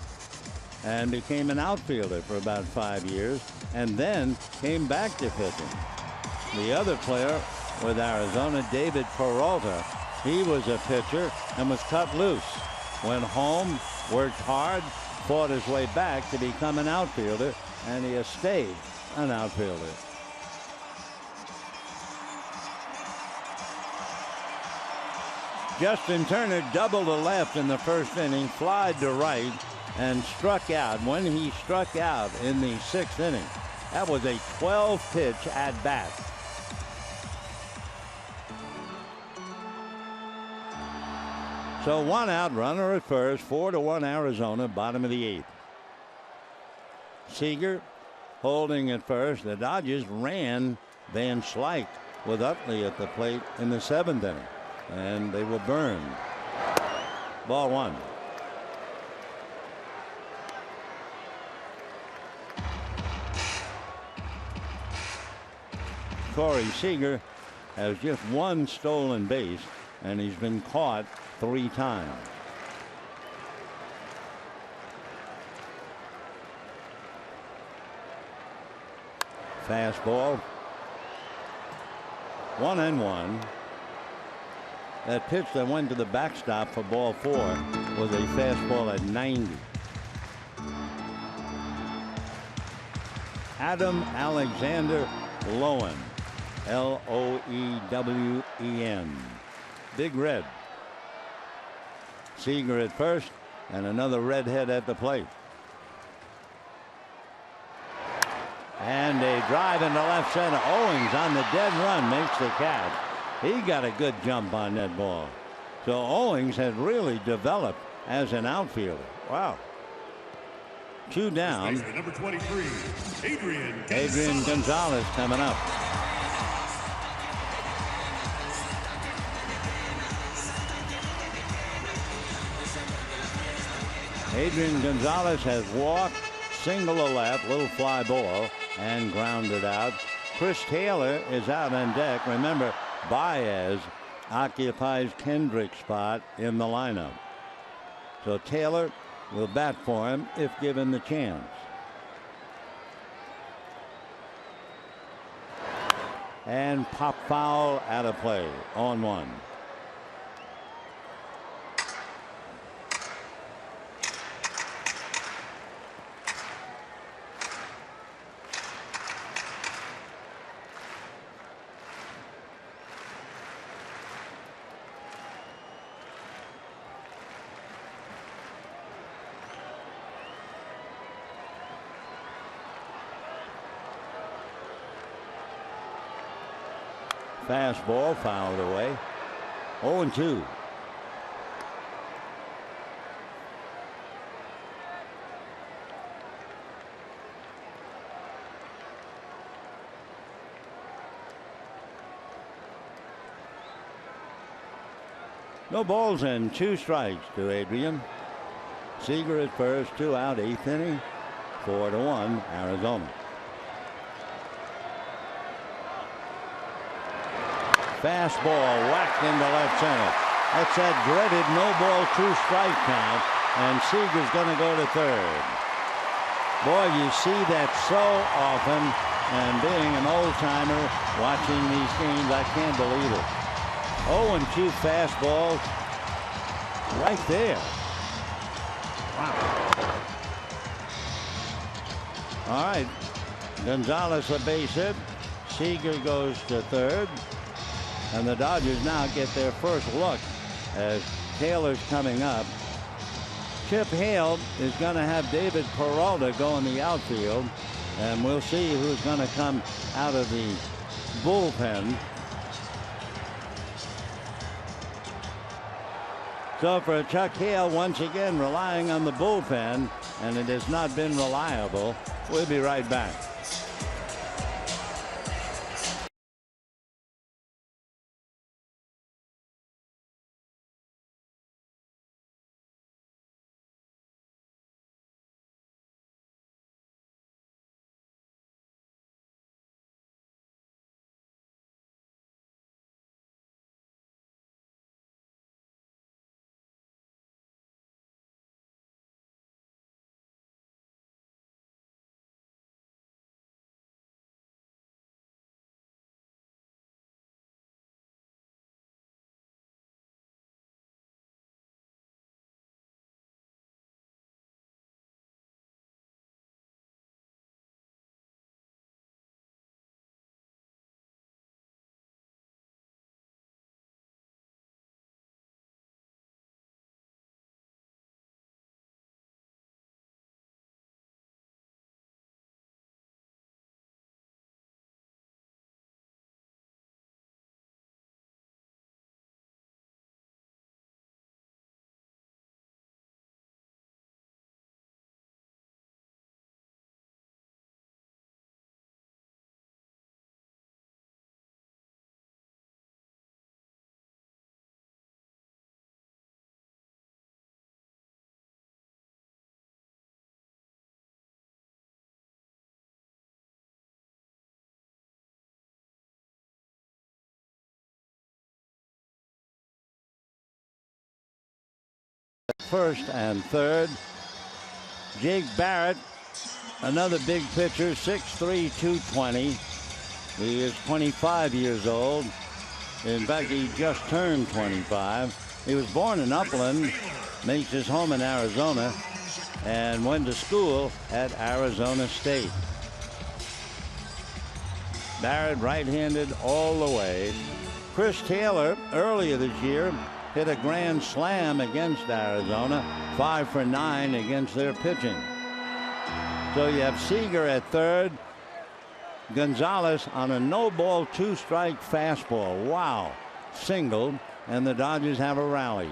and became an outfielder for about 5 years, and then came back to pitching. The other player with Arizona, David Peralta, he was a pitcher and was cut loose. Went home, worked hard, fought his way back to become an outfielder, and he has stayed an outfielder. Justin Turner doubled to left in the first inning, flied to right, and struck out. When he struck out in the 6th inning, that was a 12-pitch at bat. So 1 out, runner at first, 4-1 Arizona, bottom of the 8th. Seager holding at first. The Dodgers ran Van Slyke with Utley at the plate in the 7th inning, and they were burned. Ball 1. Corey Seager has just 1 stolen base, and he's been caught 3 times. Fastball. 1-1. That pitch that went to the backstop for ball 4 was a fastball at 90. Adam Alexander Lowen. Loewen. Big Red. Seager at first, and another redhead at the plate. And a drive into left center. Owings on the dead run makes the catch. He got a good jump on that ball. So Owings has really developed as an outfielder. Wow. 2 down. Number 23, Adrian Gonzalez coming up. Adrian Gonzalez has walked, single to left, little fly ball, and grounded out. Chris Taylor is out on deck. Remember, Baez occupies Kendrick's spot in the lineup. So Taylor will bat for him if given the chance. And pop foul out of play on 1. Fastball fouled away. 0-2. No balls and 2 strikes to Adrian. Seager at first, 2 out, 8th inning. 4-1 Arizona. Fastball whacked into left center. That's that dreaded no ball 2 strike count, and Seager's going to go to third. Boy, you see that so often, and being an old timer watching these games, I can't believe it. 0-2 fastball right there. Wow. All right, Gonzalez a base hit. Seager goes to third. And the Dodgers now get their first look as Taylor's coming up. Chip Hale is going to have David Peralta go in the outfield, and we'll see who's going to come out of the bullpen. So for Chuck Hale, once again relying on the bullpen, and it has not been reliable. We'll be right back. First and third. Jake Barrett, another big pitcher, 6'3", 220. He is 25 years old. In fact, he just turned 25. He was born in Upland, makes his home in Arizona, and went to school at Arizona State. Barrett right-handed all the way. Chris Taylor, earlier this year, hit a grand slam against Arizona, 5 for 9 against their pitching. So you have Seager at third, Gonzalez on a no-ball, 2-strike fastball. Wow, singled, and the Dodgers have a rally.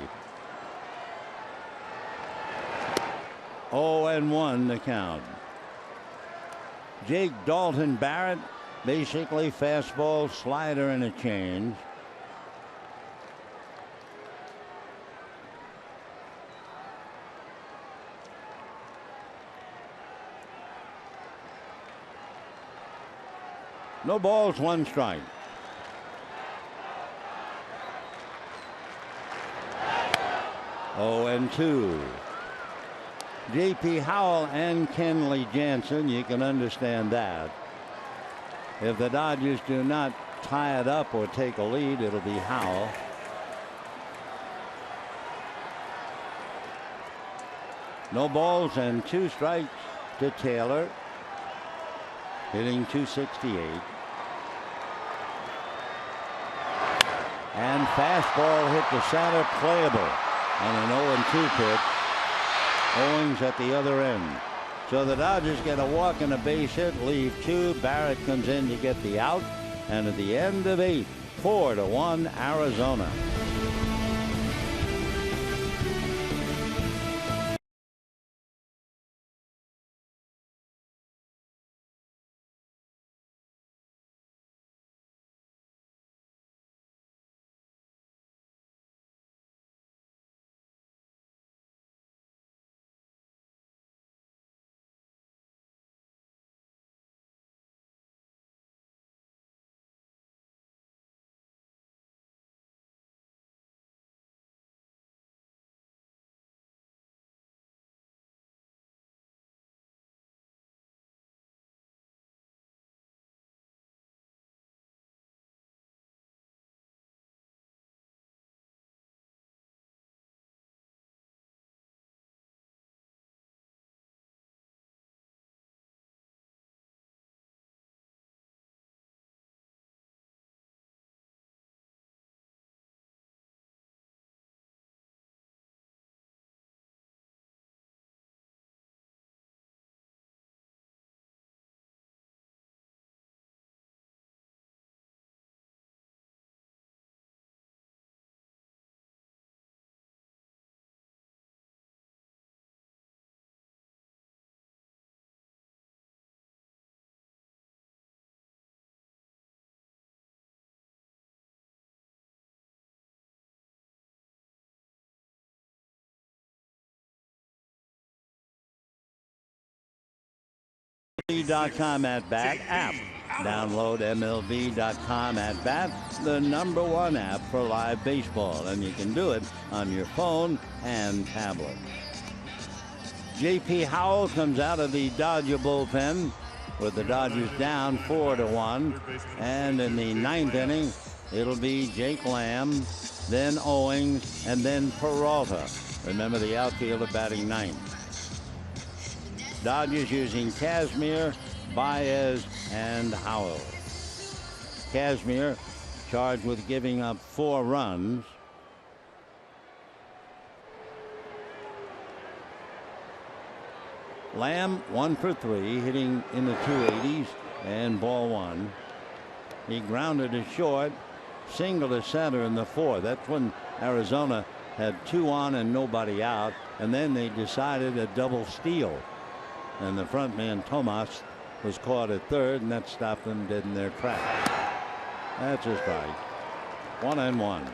0-1 the count. Jake Dalton Barrett, basically fastball, slider, and a change. No balls, 1 strike. Oh, and 2. J.P. Howell and Kenley Jansen, you can understand that. If the Dodgers do not tie it up or take a lead, it'll be Howell. No balls and 2 strikes to Taylor, hitting .268. And fastball hit the center, playable on an 0-2 pitch. Owings at the other end. So the Dodgers get a walk and a base hit, leave 2. Barrett comes in to get the out. And at the end of 8, 4-1 Arizona. MLB.com at bat app. Download MLB.com at bat, the #1 app for live baseball, and you can do it on your phone and tablet. J.P. Howell comes out of the Dodger bullpen with the Dodgers down 4-1, and in the 9th inning, it'll be Jake Lamb, then Owings, and then Peralta. Remember, the outfielder batting 9th. Dodgers using Kazmir, Baez, and Howell. Kazmir charged with giving up 4 runs. Lamb 1 for 3, hitting in the 280s, and ball 1. He grounded to short, single to center in the 4th. That's when Arizona had 2 on and nobody out, and then they decided a double steal. And the front man, Tomas, was caught at 3rd, and that stopped them dead in their tracks. That's a strike. 1-1.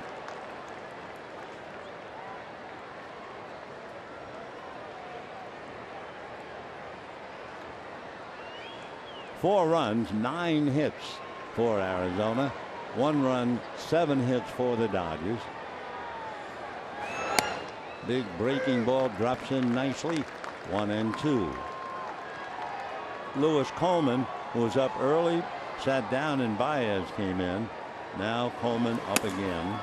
Four runs, 9 hits for Arizona. 1 run, 7 hits for the Dodgers. Big breaking ball drops in nicely. 1-2. Lewis Coleman, who was up early, sat down, and Baez came in. Now Coleman up again.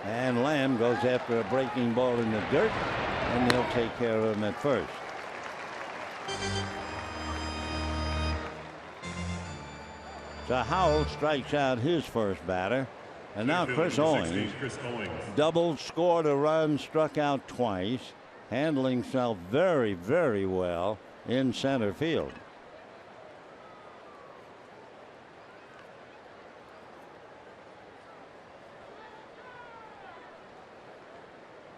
And Lamb goes after a breaking ball in the dirt, and they'll take care of him at first. So Howell strikes out his first batter. And now Chris Owings doubled, scored a run, struck out twice, handling himself very, very well in center field.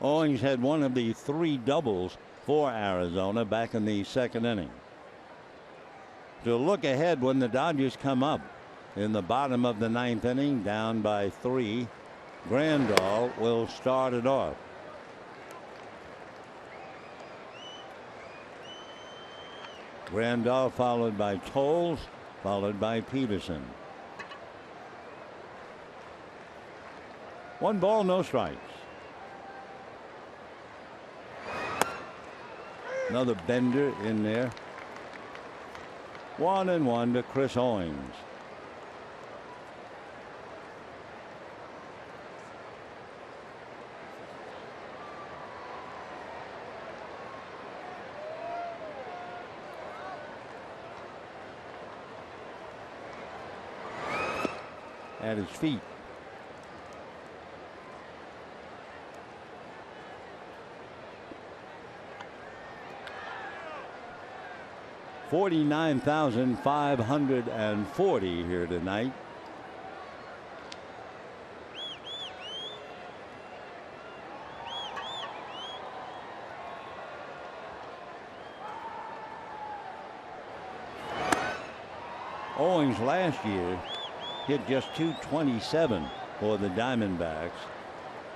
Owings had one of the 3 doubles for Arizona back in the 2nd inning. To look ahead when the Dodgers come up in the bottom of the 9th inning, down by 3, Grandal will start it off. Grandal followed by Tolles, followed by Peterson. 1 ball, no strikes. Another bender in there. 1-1 to Chris Owings. At his feet. $49,540 here tonight. Owings last year hit just .227 for the Diamondbacks.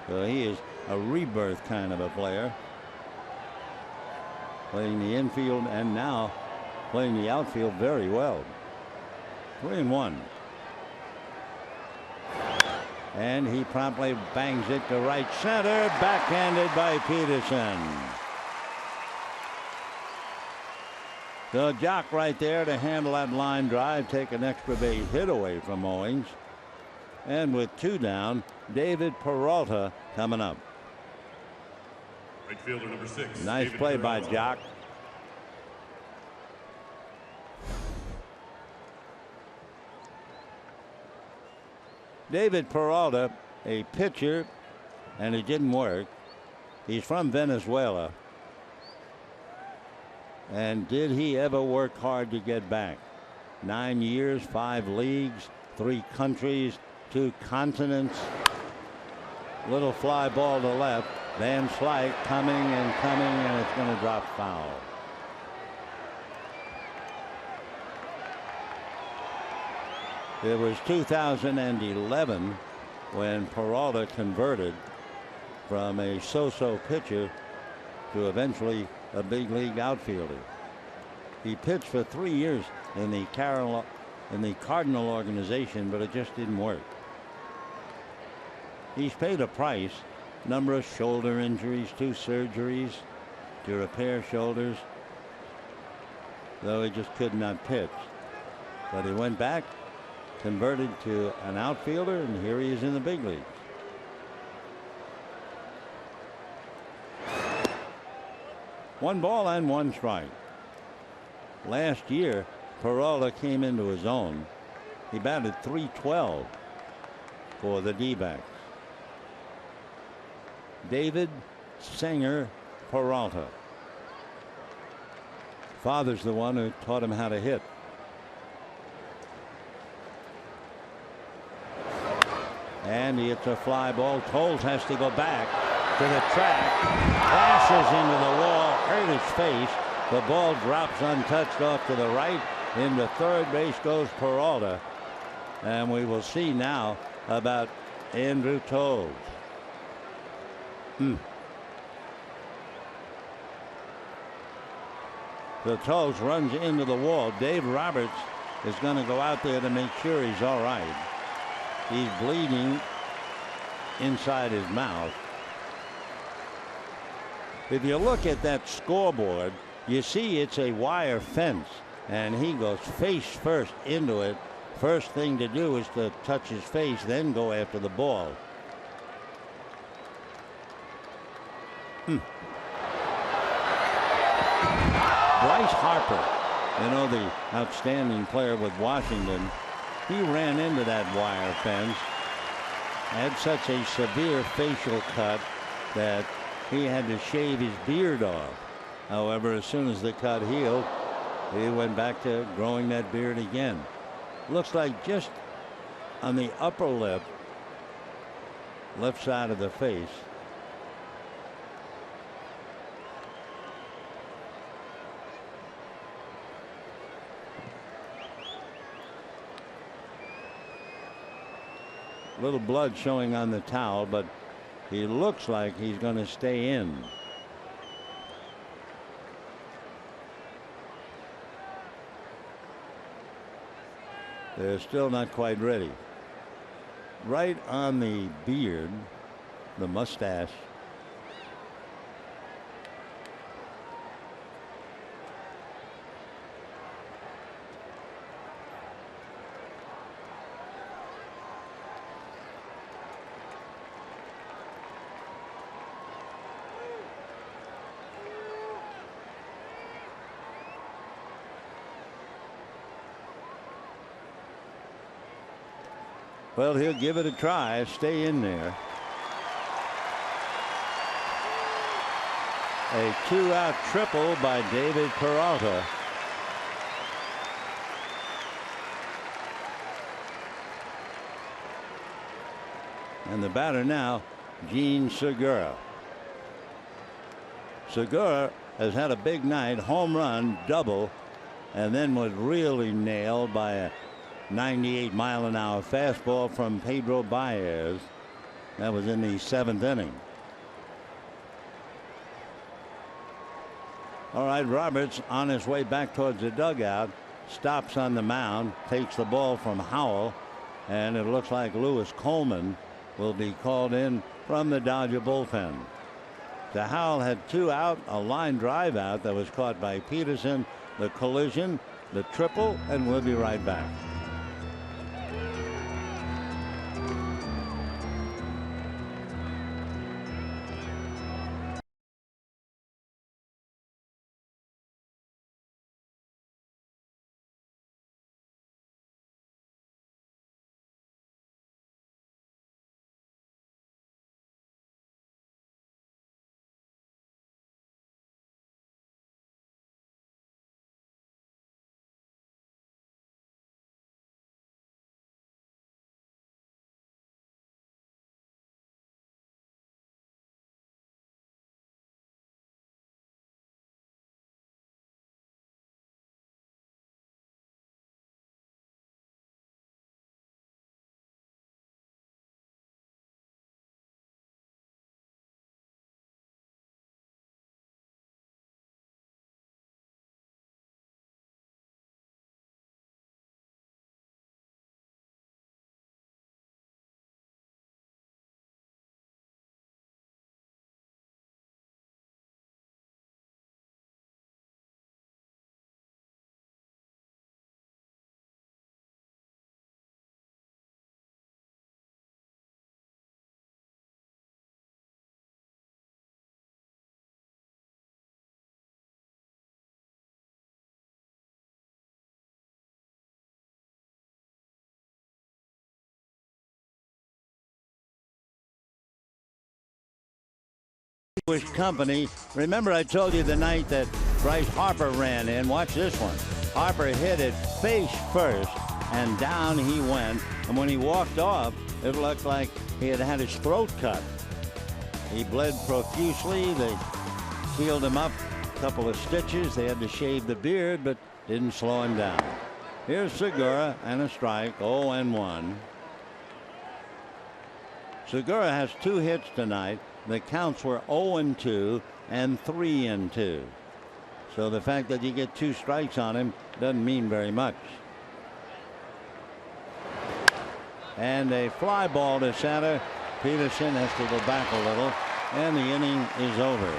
So he is a rebirth kind of a player. Playing the infield and now playing the outfield very well. 3-1. And he promptly bangs it to right center, backhanded by Peterson. The Jock right there to handle that line drive, take an extra base hit away from Owings. And with 2 down, David Peralta coming up. Right fielder number 6. Nice David play Peralta. by Jock. David Peralta, a pitcher, and it didn't work. He's from Venezuela. And did he ever work hard to get back? 9 years, 5 leagues, 3 countries, 2 continents. Little fly ball to left. Van Slyke coming, and it's going to drop foul. It was 2011 when Peralta converted from a so-so pitcher to eventually a big league outfielder. He pitched for 3 years in the Cardinal organization, but it just didn't work. He's paid a price, number of shoulder injuries, 2 surgeries to repair shoulders, though he just could not pitch. But he went back, converted to an outfielder, and here he is in the big leagues. One ball and 1 strike. Last year, Peralta came into his own. He batted .312 for the D-backs. David Sanger Peralta. Father's the one who taught him how to hit. And he hits a fly ball. Toles has to go back to the track. Crashes into the wall, hurt his face. The ball drops untouched off to the right. Into third base goes Peralta. And we will see now about Andrew Toles. The Toles runs into the wall. Dave Roberts is going to go out there to make sure he's all right. He's bleeding inside his mouth. If you look at that scoreboard, you see it's a wire fence, and he goes face first into it. First thing to do is to touch his face, then go after the ball. Bryce Harper, you know, the outstanding player with Washington, he ran into that wire fence, had such a severe facial cut that he had to shave his beard off. However, as soon as the cut healed, he went back to growing that beard again. Looks like just on the upper lip, left side of the face. Little blood showing on the towel, but he looks like he's going to stay in. They're still not quite ready. Right on the beard, the mustache. Well, he'll give it a try, stay in there. A 2-out triple by David Peralta. And the batter now, Gene Segura. Segura has had a big night, home run, double, and then was really nailed by a 98-mile-an-hour fastball from Pedro Baez. That was in the 7th inning. All right, Roberts on his way back towards the dugout, stops on the mound, takes the ball from Howell, and it looks like Lewis Coleman will be called in from the Dodger bullpen. The Howell had 2 out, a line drive out that was caught by Peterson, the collision, the triple, and we'll be right back. company. Remember I told you the night that Bryce Harper ran in. Watch this one. Harper hit it face first, and down he went. And when he walked off, it looked like he had had his throat cut. He bled profusely. They sealed him up, a couple of stitches. They had to shave the beard, but didn't slow him down. Here's Segura and a strike, 0-1. Segura has 2 hits tonight. The counts were 0-2 and 3-2. So the fact that you get 2 strikes on him doesn't mean very much. And a fly ball to center. Peterson has to go back a little, and the inning is over.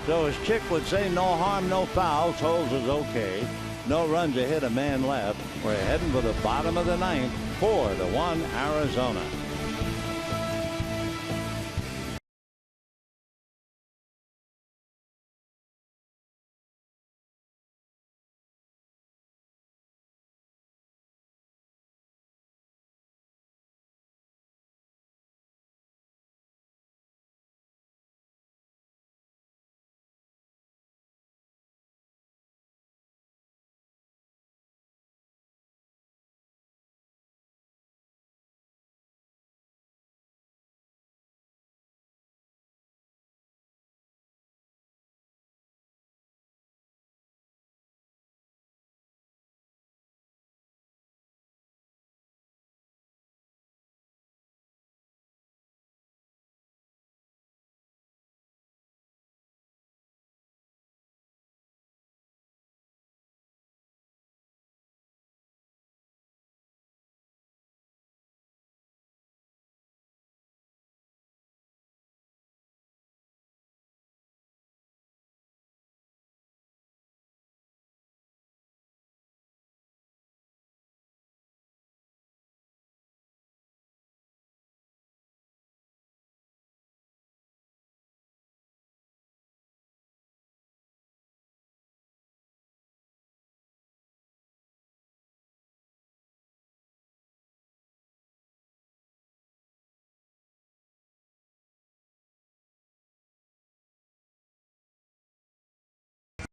So as Chick would say, no harm, no foul. Holds is okay. No runs, a hit, a man left. We're heading for the bottom of the 9th. 4-1 Arizona.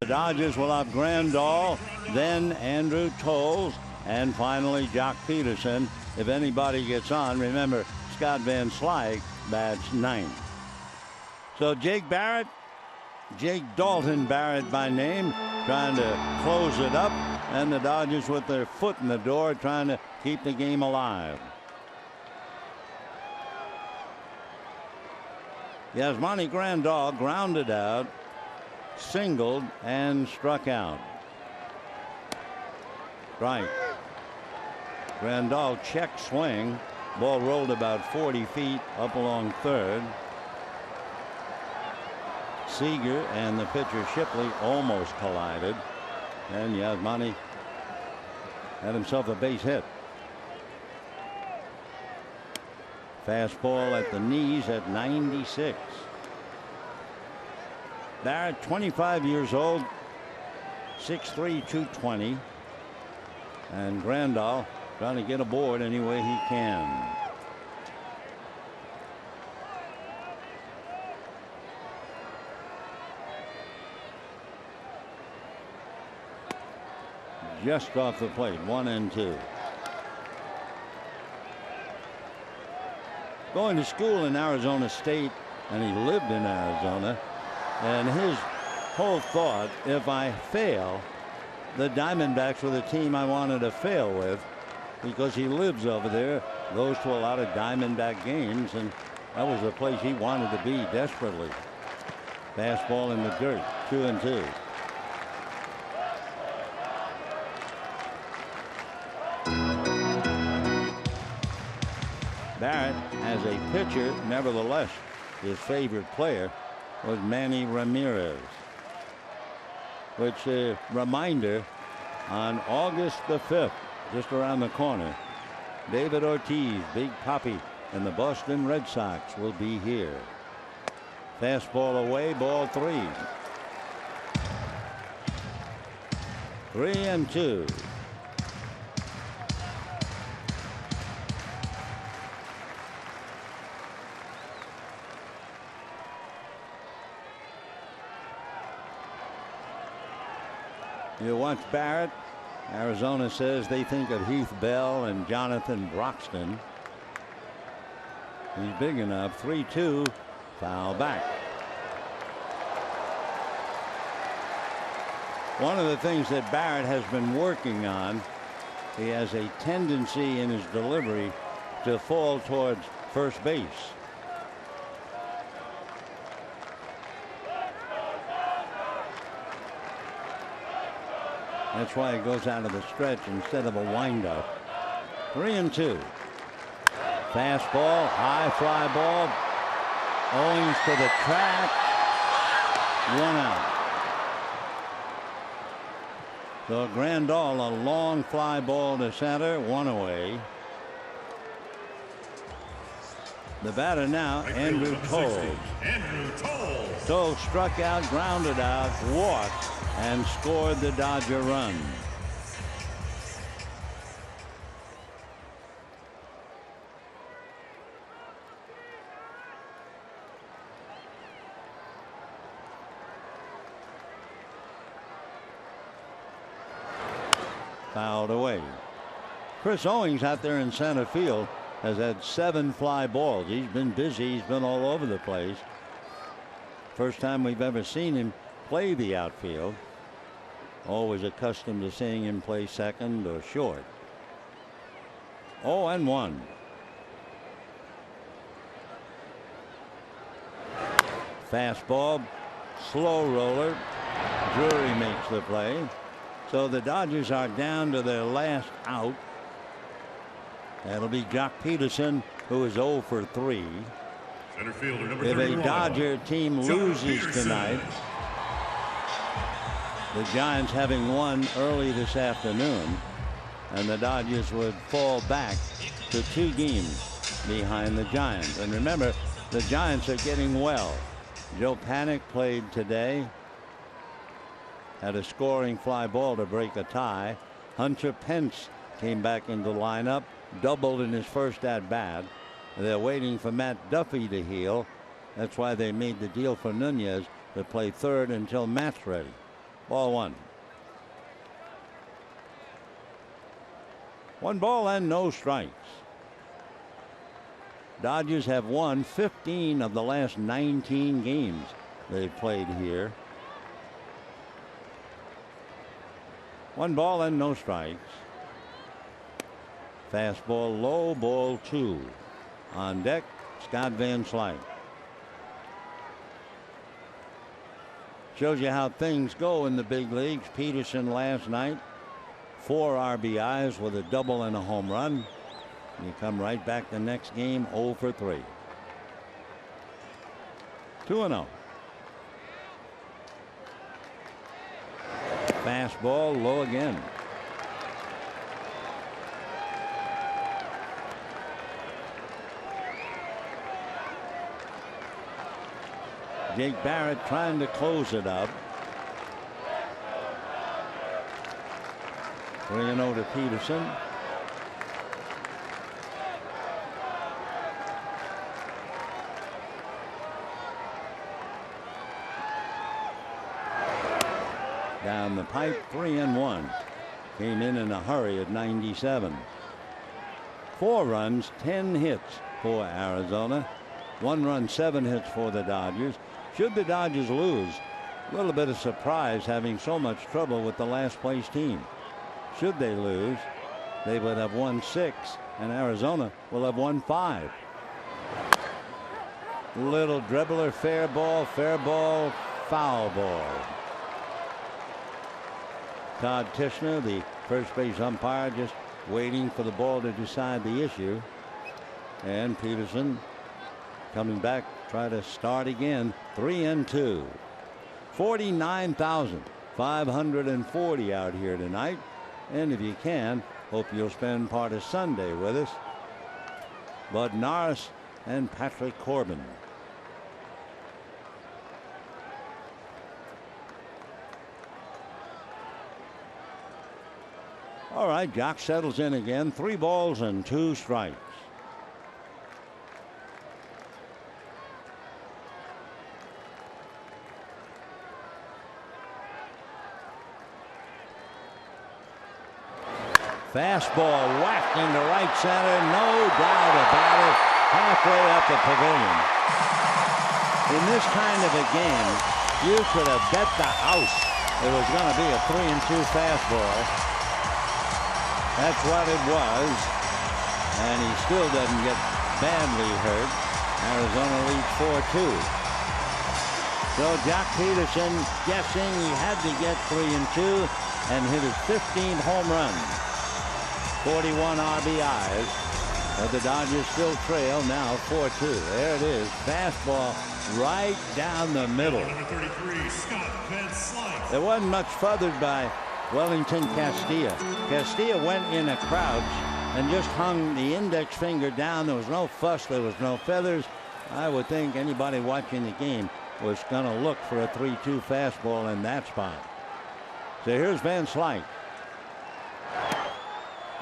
The Dodgers will have Grandal, then Andrew Toles, and finally Jock Peterson. If anybody gets on, remember Scott Van Slyke bats 9th. So Jake Dalton Barrett by name, trying to close it up, and the Dodgers with their foot in the door trying to keep the game alive. Yasmani Grandal grounded out, singled, and struck out. Strike. Grandal check swing. Ball rolled about 40 feet up along third. Seager and the pitcher Shipley almost collided, and Yasmani had himself a base hit. Fastball at the knees at 96. Barrett, 25 years old, 6'3", 220. And Grandal trying to get aboard any way he can. Just off the plate, 1-2. Going to school in Arizona State, and he lived in Arizona. And his whole thought, if I fail, the Diamondbacks were the team I wanted to fail with, because he lives over there, goes to a lot of Diamondback games, and that was the place he wanted to be desperately. Fastball in the dirt, 2-2. Barrett, as a pitcher, nevertheless, his favorite player was Manny Ramirez. Which, reminder, on August the 5th, just around the corner, David Ortiz, Big Papi, and the Boston Red Sox will be here. Fastball away, ball 3. 3-2. You watch Barrett. Arizona says they think of Heath Bell and Jonathan Broxton. He's big enough. 3-2. Foul back. One of the things that Barrett has been working on, he has a tendency in his delivery to fall towards first base. That's why he goes out of the stretch instead of a windup. 3-2. Fastball, high fly ball. Owings to the track. 1 out. So Grandal, a long fly ball to center, 1 away. The batter now, Andrew Toll. Toll struck out, grounded out, walked, and scored the Dodger run. Fouled away. Chris Owings out there in center field has had 7 fly balls. He's been busy. He's been all over the place. First time we've ever seen him play the outfield. Always accustomed to seeing him play second or short. 0-1. Fastball, slow roller. Drury makes the play. So the Dodgers are down to their last out. That'll be Jock Peterson, who is 0 for 3. Center fielder number If 31. a Dodger team loses tonight, the Giants having won early this afternoon, and the Dodgers would fall back to 2 games behind the Giants. And remember, the Giants are getting well. Joe Panik played today. Had a scoring fly ball to break a tie. Hunter Pence came back into the lineup, doubled in his first at bat. They're waiting for Matt Duffy to heal. That's why they made the deal for Nunez to play third until Matt's ready. Ball 1. 1 ball and no strikes. Dodgers have won 15 of the last 19 games they've played here. 1 ball and no strikes. Fastball low, ball 2. On deck, Scott Van Slyke. Shows you how things go in the big leagues. Peterson last night, 4 RBIs with a double and a home run. You come right back the next game, 0 for 3. 2-0. Fastball low again. Jake Barrett trying to close it up. 3-0 to Peterson. Down the pipe, 3-1. Came in a hurry at 97. 4 runs, 10 hits for Arizona. 1 run, 7 hits for the Dodgers. Should the Dodgers lose, a little bit of surprise having so much trouble with the last place team. Should they lose, they would have won 6, and Arizona will have won 5. Little dribbler, fair ball, foul ball. Todd Tishner, the first base umpire, just waiting for the ball to decide the issue. And Peterson coming back, try to start again. 3-2. 49,540 out here tonight. And if you can, hope you'll spend part of Sunday with us. Bud Norris and Patrick Corbin. All right, Jock settles in again. 3 balls and 2 strikes. Fastball whacked into right center. No doubt about it. Halfway up the pavilion. In this kind of a game, you could have bet the house it was going to be a 3-2 fastball. That's what it was. And he still doesn't get badly hurt. Arizona leads 4-2. So Jock Peterson guessing he had to get 3-2 and hit his 15th home run. 41 RBIs. But the Dodgers still trail now 4-2. There it is. Fastball right down the middle. Number 33, Scott Van Slyke. It wasn't much feathered by Wellington Castilla. Castilla went in a crouch and just hung the index finger down. There was no fuss. There was no feathers. I would think anybody watching the game was going to look for a 3-2 fastball in that spot. So here's Van Slyke.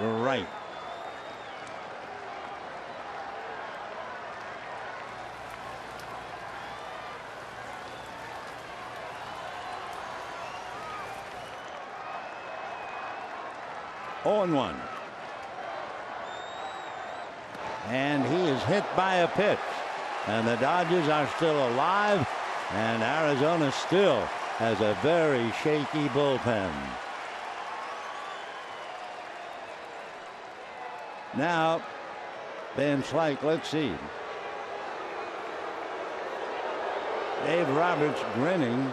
Right. Oh, and 1. And he is hit by a pitch. And the Dodgers are still alive. And Arizona still has a very shaky bullpen. Now, Van Slyke, let's see. Dave Roberts grinning.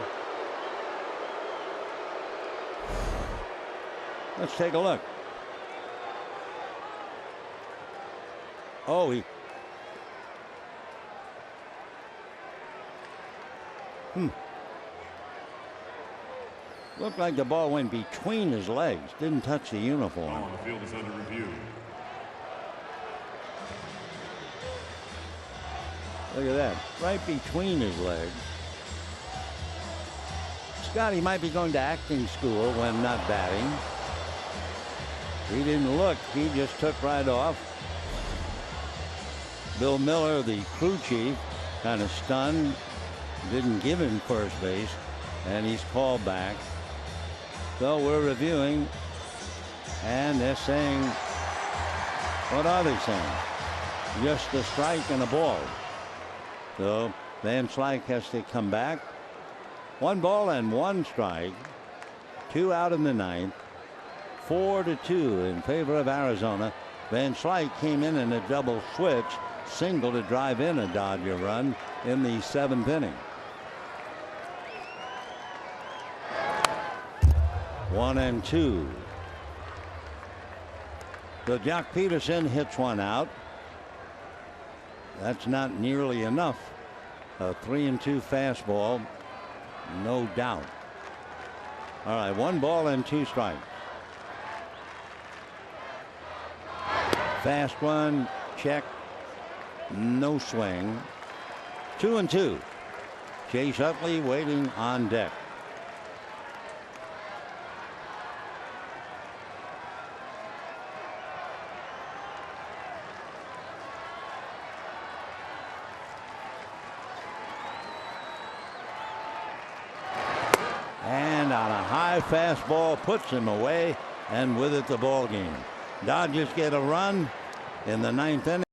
Let's take a look. Oh, he. Looked like the ball went between his legs. Didn't touch the uniform. The field is under review. Look at that. Right between his legs. Scotty might be going to acting school when not batting. He didn't look. He just took right off. Bill Miller, the crew chief, kind of stunned. Didn't give him first base. And he's called back. So we're reviewing. And they're saying, what are they saying? Just a strike and a ball. So Van Slyke has to come back. 1 ball and 1 strike. 2 out in the 9th. 4-2 in favor of Arizona. Van Slyke came in a double switch. Single to drive in a Dodger run in the 7th inning. 1-2. So Jock Peterson hits 1 out. That's not nearly enough. A 3-2 fastball, no doubt. All right, 1 ball and 2 strikes. Fast one, check, no swing. 2-2. Chase Utley waiting on deck. And on a high fastball puts him away, and with it the ball game. Dodgers get a run in the 9th inning.